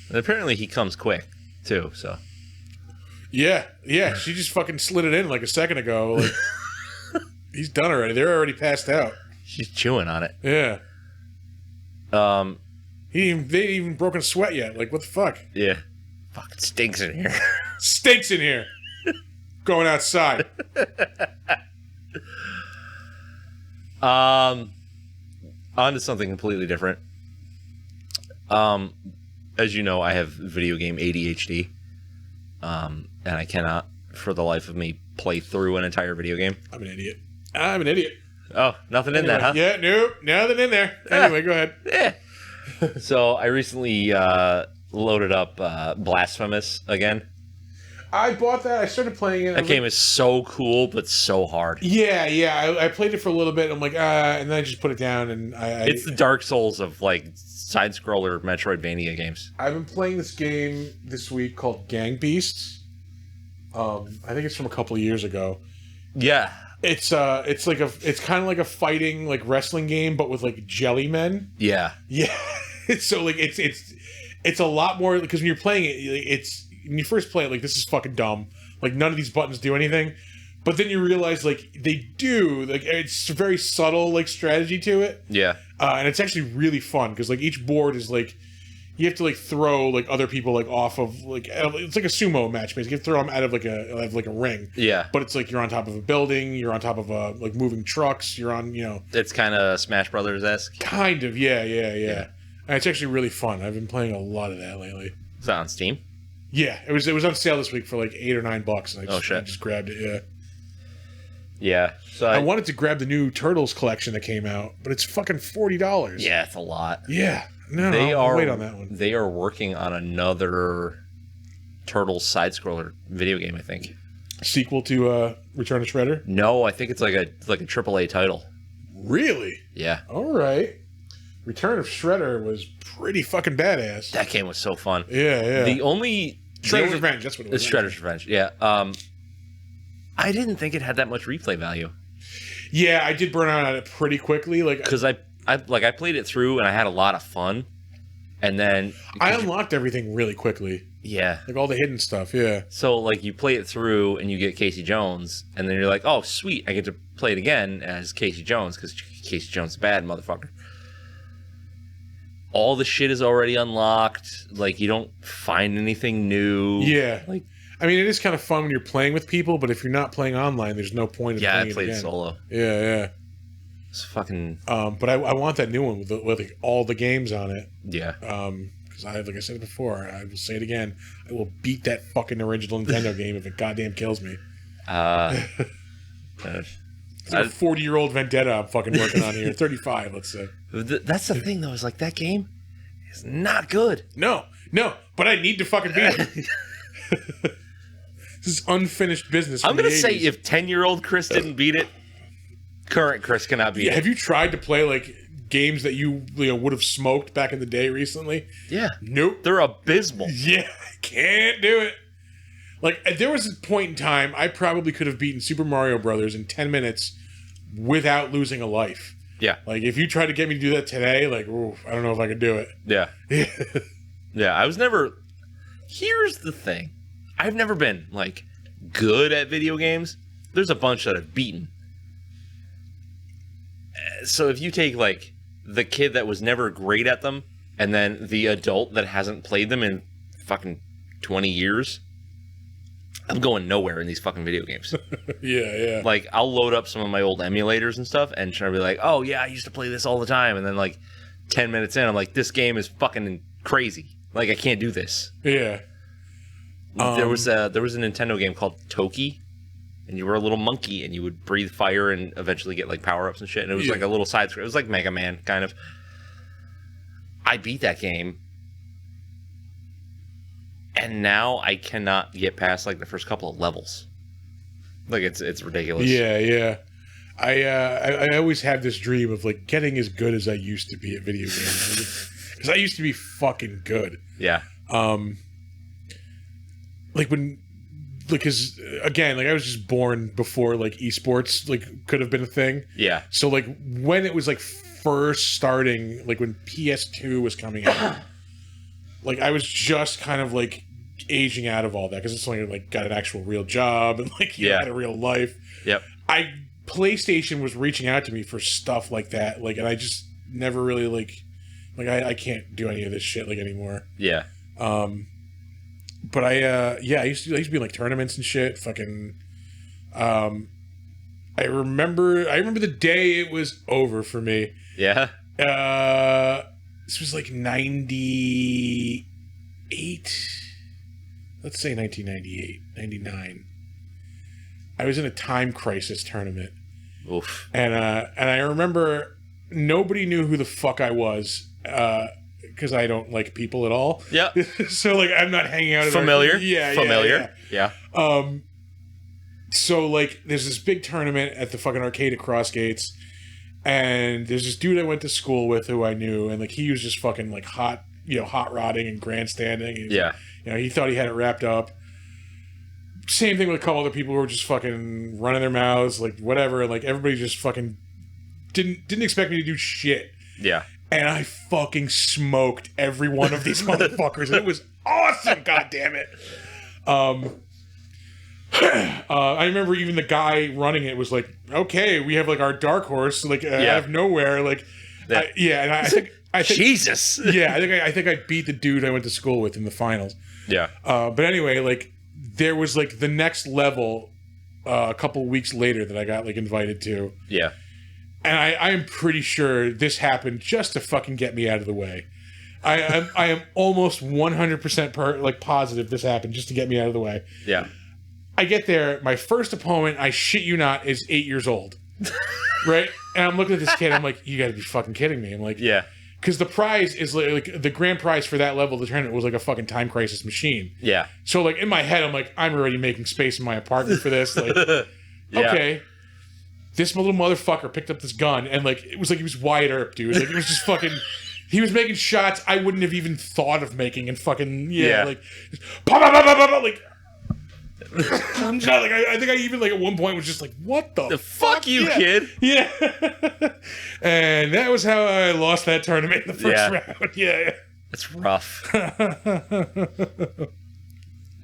And apparently he comes quick too. So. Yeah, she just fucking slid it in like a second ago. Like, he's done already. They're already passed out. She's chewing on it. Yeah. They ain't even broken a sweat yet. Like, what the fuck? Yeah. Fucking stinks in here. Stinks in here. Going outside. On to something completely different. As you know, I have video game ADHD. And I cannot, for the life of me, play through an entire video game. I'm an idiot. Oh, nothing in that, huh? Yeah, nope. Nothing in there. Anyway, go ahead. Yeah. So I recently loaded up Blasphemous again. I bought that. I started playing it. That game is so cool, but so hard. Yeah. I played it for a little bit. I'm like, and then I just put it down. And It's the Dark Souls of, like, side-scroller Metroidvania games. I've been playing this game this week called Gang Beasts. I think it's from a couple of years ago. Yeah. It's kind of like a fighting, like, wrestling game, but with, like, jelly men. Yeah. Yeah. So, like, it's a lot more, because when you're playing it, when you first play it, like, this is fucking dumb. Like, none of these buttons do anything. But then you realize, like, they do. Like, it's a very subtle, like, strategy to it. Yeah. And it's actually really fun, because, like, each board is, like, you have to, like, throw, like, other people, like, off of, like, it's like a sumo match, basically. You have to throw them out of, like, a ring. Yeah. But it's, like, you're on top of a building, you're on top of, like, moving trucks, you're on, you know... It's kind of Smash Brothers-esque. Kind of, yeah. And it's actually really fun. I've been playing a lot of that lately. Is that on Steam? Yeah, it was on sale this week for, like, $8 or $9, and I just grabbed it, yeah. Yeah. So I wanted to grab the new Turtles collection that came out, but it's fucking $40. Yeah, it's a lot. Yeah. No, I'll wait on that one. They are working on another Turtles side-scroller video game, I think. Sequel to Return of Shredder? No, I think it's like a AAA title. Really? Yeah. All right. Return of Shredder was pretty fucking badass. That game was so fun. Yeah. Shredder's Revenge, that's what it was. It's Shredder's Revenge, yeah. I didn't think it had that much replay value. Yeah, I did burn out on it pretty quickly. Because I played it through and I had a lot of fun. And then... I unlocked everything really quickly. Yeah. Like all the hidden stuff, yeah. So, like, you play it through and you get Casey Jones, and then you're like, oh, sweet, I get to play it again as Casey Jones, because Casey Jones is bad, motherfucker. All the shit is already unlocked. Like, you don't find anything new. Yeah. Like, I mean, it is kind of fun when you're playing with people, but if you're not playing online, there's no point in playing it again. I played solo. Yeah. It's fucking... But I want that new one with like, all the games on it. Yeah. Because like I said before, I will say it again, I will beat that fucking original Nintendo game if it goddamn kills me. It's like a 40-year-old vendetta I'm fucking working on here. 35, let's say. That's the thing, though, is like that game is not good. No, but I need to fucking beat it. This is unfinished business. I'm going to say if 10-year-old Chris didn't beat it, current Chris cannot beat it. Have you tried to play, like, games that you would have smoked back in the day recently? Yeah. Nope. They're abysmal. Yeah, can't do it. Like, there was a point in time I probably could have beaten Super Mario Brothers in 10 minutes without losing a life. Yeah. Like, if you tried to get me to do that today, like, ooh, I don't know if I could do it. Yeah. Yeah, I was never... Here's the thing. I've never been, like, good at video games. There's a bunch that I've beaten. So if you take, like, the kid that was never great at them, and then the adult that hasn't played them in fucking 20 years, I'm going nowhere in these fucking video games. Yeah. Like, I'll load up some of my old emulators and stuff and try to be like, oh, yeah, I used to play this all the time. And then, like, 10 minutes in, I'm like, this game is fucking crazy. Like, I can't do this. Yeah. There was a Nintendo game called Toki, and you were a little monkey, and you would breathe fire and eventually get, like, power-ups and shit. And it was like a little side scroll. It was like Mega Man, kind of. I beat that game. And now I cannot get past like the first couple of levels. Like it's ridiculous. Yeah. I always have this dream of like getting as good as I used to be at video games because I used to be fucking good. Yeah. Like when, like, cause again, like I was just born before like esports like could have been a thing. Yeah. So like when it was like first starting, like when PS2 was coming out, like I was just kind of like aging out of all that because it's when I like got an actual real job and like you know, had a real life. Yep. PlayStation was reaching out to me for stuff like that, like, and I just never really like I can't do any of this shit like anymore. Yeah. But I used to be in like tournaments and shit. Fucking. I remember the day it was over for me. Yeah. This was like 98. Let's say 1998, 99. I was in a Time Crisis tournament. Oof. And I remember nobody knew who the fuck I was because I don't like people at all. Yeah. So like I'm not hanging out. Familiar. Yeah. Yeah. So like there's this big tournament at the fucking arcade at Crossgates, and there's this dude I went to school with who I knew, and like he was just fucking like hot rodding and grandstanding. And Yeah. He thought he had it wrapped up. Same thing with a couple other people who were just fucking running their mouths, like whatever. Like everybody just fucking didn't expect me to do shit. Yeah. And I fucking smoked every one of these motherfuckers. And it was awesome. God damn it. I remember even the guy running it was like, "Okay, we have like our dark horse, like out of nowhere, like, and I think Jesus, yeah, I think I beat the dude I went to school with in the finals. Yeah, but anyway, like there was like the next level a couple weeks later that I got like invited to. Yeah, and I am pretty sure this happened just to fucking get me out of the way. I am almost 100% positive this happened just to get me out of the way. Yeah. I get there, my first opponent, I shit you not, is 8 years old. Right? And I'm looking at this kid, I'm like, you gotta be fucking kidding me. I'm like, yeah. Because the prize is like the grand prize for that level of the tournament was like a fucking Time Crisis machine. Yeah. So like in my head, I'm like, I'm already making space in my apartment for this. Like, okay. This little motherfucker picked up this gun and like it was like he was Wyatt Earp, dude. Like it was just fucking. He was making shots I wouldn't have even thought of making, and fucking like, like. I'm just like I think I even like at one point was just like, what the fuck you, kid? Yeah. And that was how I lost that tournament in the first round. Yeah. That's rough.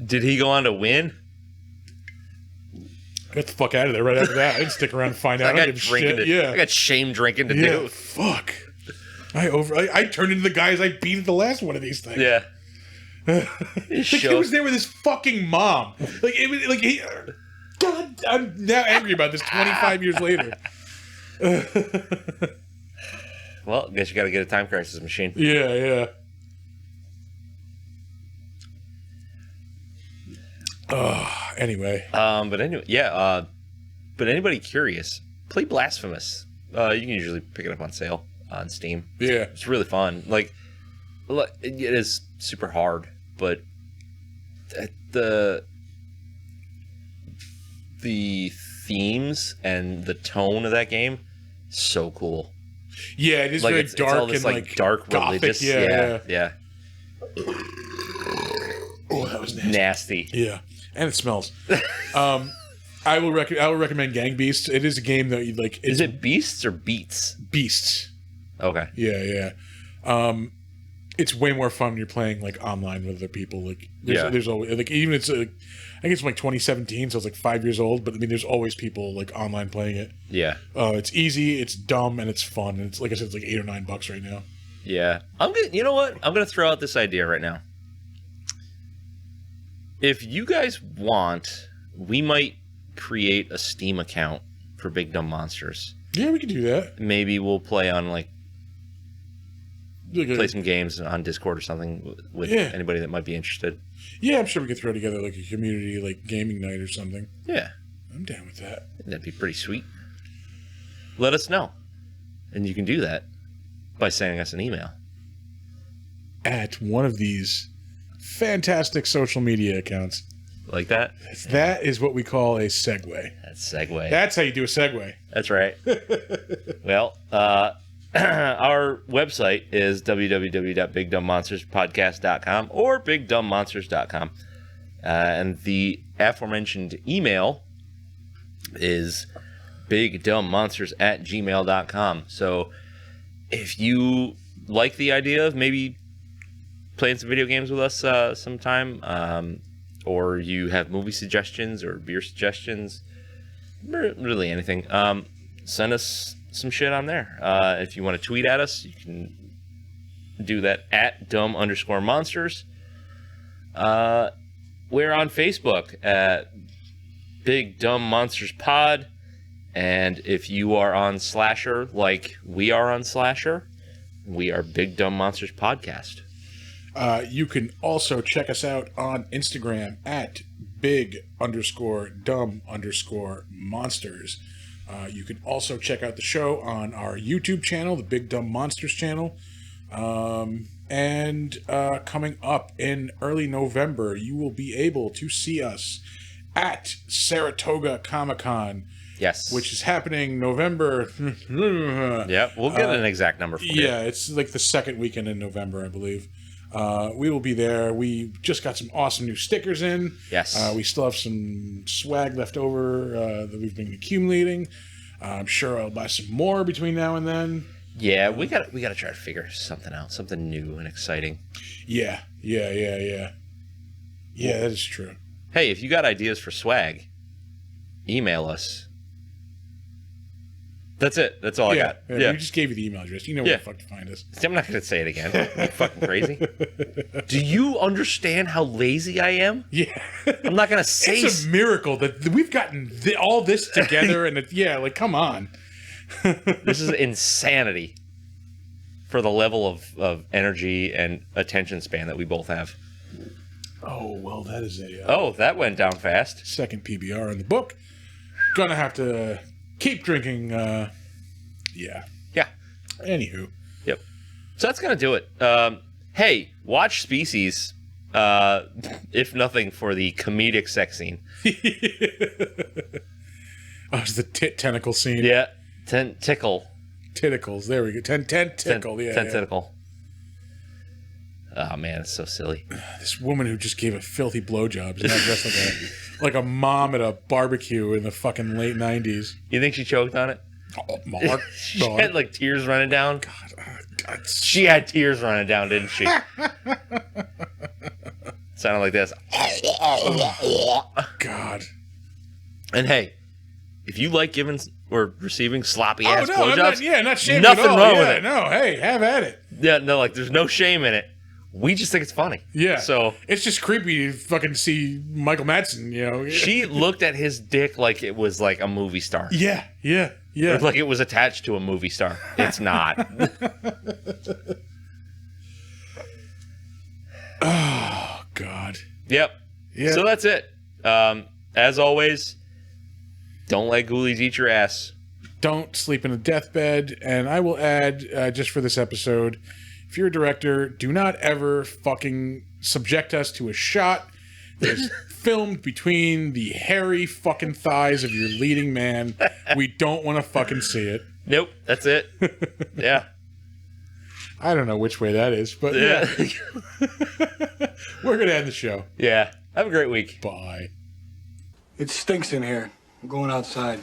Did he go on to win? Get the fuck out of there right after that. I didn't stick around and find out. I got shame drinking to do. Fuck. I turned into the guys I beat at the last one of these things. Yeah. The kid was there with his fucking mom. Like it was like he. God, I'm now angry about this 25 years later. Well, I guess you got to get a Time Crisis machine. Yeah. Anyway. But anybody curious, play Blasphemous. You can usually pick it up on sale on Steam. Yeah. It's really fun. Like, it is super hard, but the themes and the tone of that game, so cool. Yeah, it is like very dark all this, and like dark gothic, religious. Yeah. Oh, that was nasty. Nasty. Yeah, and it smells. I will recommend Gang Beasts. It is a game that you like. Is it Beasts or Beats? Beasts. Okay. Yeah. It's way more fun when you're playing like online with other people. Like, there's always like even it's I think it's from like 2017, so it's like 5 years old. But I mean, there's always people like online playing it. Yeah. It's easy, it's dumb, and it's fun. And it's like I said, it's like $8 or $9 right now. Yeah. You know what? I'm gonna throw out this idea right now. if you guys want, we might create a Steam account for Big Dumb Monsters. Yeah, we can do that. Maybe we'll play on play some games on Discord or something with anybody that might be interested. Yeah, I'm sure we could throw together like a community gaming night or something. Yeah. I'm down with that. That'd be pretty sweet. Let us know. And you can do that by sending us an email. At one of these fantastic social media accounts. Like that? That is what we call a segue. That's segue. That's how you do a segue. That's right. Well, our website is www.bigdumbmonsterspodcast.com or bigdumbmonsters.com. And the aforementioned email is bigdumbmonsters@gmail.com. So if you like the idea of maybe playing some video games with us sometime, or you have movie suggestions or beer suggestions, really anything, send us some shit on there. If you want to tweet at us, you can do that at dumb_monsters. We're on Facebook at Big Dumb Monsters Pod. And if you are on Slasher like we are on Slasher, we are Big Dumb Monsters Podcast. You can also check us out on Instagram at big_dumb_monsters. You can also check out the show on our YouTube channel, the Big Dumb Monsters channel. And coming up in early November, you will be able to see us at Saratoga Comic-Con. Yes. Which is happening November. Yeah, we'll get an exact number for you. Yeah, it's like the second weekend in November, I believe. We will be there. We just got some awesome new stickers in. Yes. We still have some swag left over that we've been accumulating. I'm sure I'll buy some more between now and then. Yeah, we got to try to figure something out, something new and exciting. Yeah, that is true. Hey, if you got ideas for swag, email us. That's it. That's all I got. Yeah, we just gave you the email address. You know where the fuck to find us. I'm not going to say it again. Are you fucking crazy? Do you understand how lazy I am? Yeah. I'm not going to say... It's a miracle that we've gotten all this together and come on. This is insanity for the level of energy and attention span that we both have. Oh, well, that is a... that went down fast. Second PBR in the book. Gonna have to... keep drinking, Yeah. Anywho. Yep. So that's going to do it. Hey, watch Species, if nothing for the comedic sex scene. Oh, it's the tentacle scene. Yeah. Tickle. Tentacles. There we go. Tentacle. Tentacle. Oh, man, it's so silly. This woman who just gave a filthy blowjob is now dressed like a mom at a barbecue in the fucking late 90s. You think she choked on it? Oh, Marg. She had tears running down. God. She had tears running down, didn't she? Sounded like this. God. And hey, if you like giving or receiving sloppy ass blowjobs, not shaming nothing at all. wrong with it. No, hey, have at it. Yeah, no, there's no shame in it. We just think it's funny. Yeah. So it's just creepy to fucking see Michael Madsen, She looked at his dick like it was like a movie star. Yeah. Like it was attached to a movie star. It's not. Oh, God. Yep. Yeah. So that's it. As always, don't let ghoulies eat your ass. Don't sleep in a deathbed. And I will add, just for this episode, if you're a director, do not ever fucking subject us to a shot that is filmed between the hairy fucking thighs of your leading man. We don't want to fucking see it. Nope, that's it. Yeah. I don't know which way that is, but Yeah. We're going to end the show. Yeah. Have a great week. Bye. It stinks in here. I'm going outside.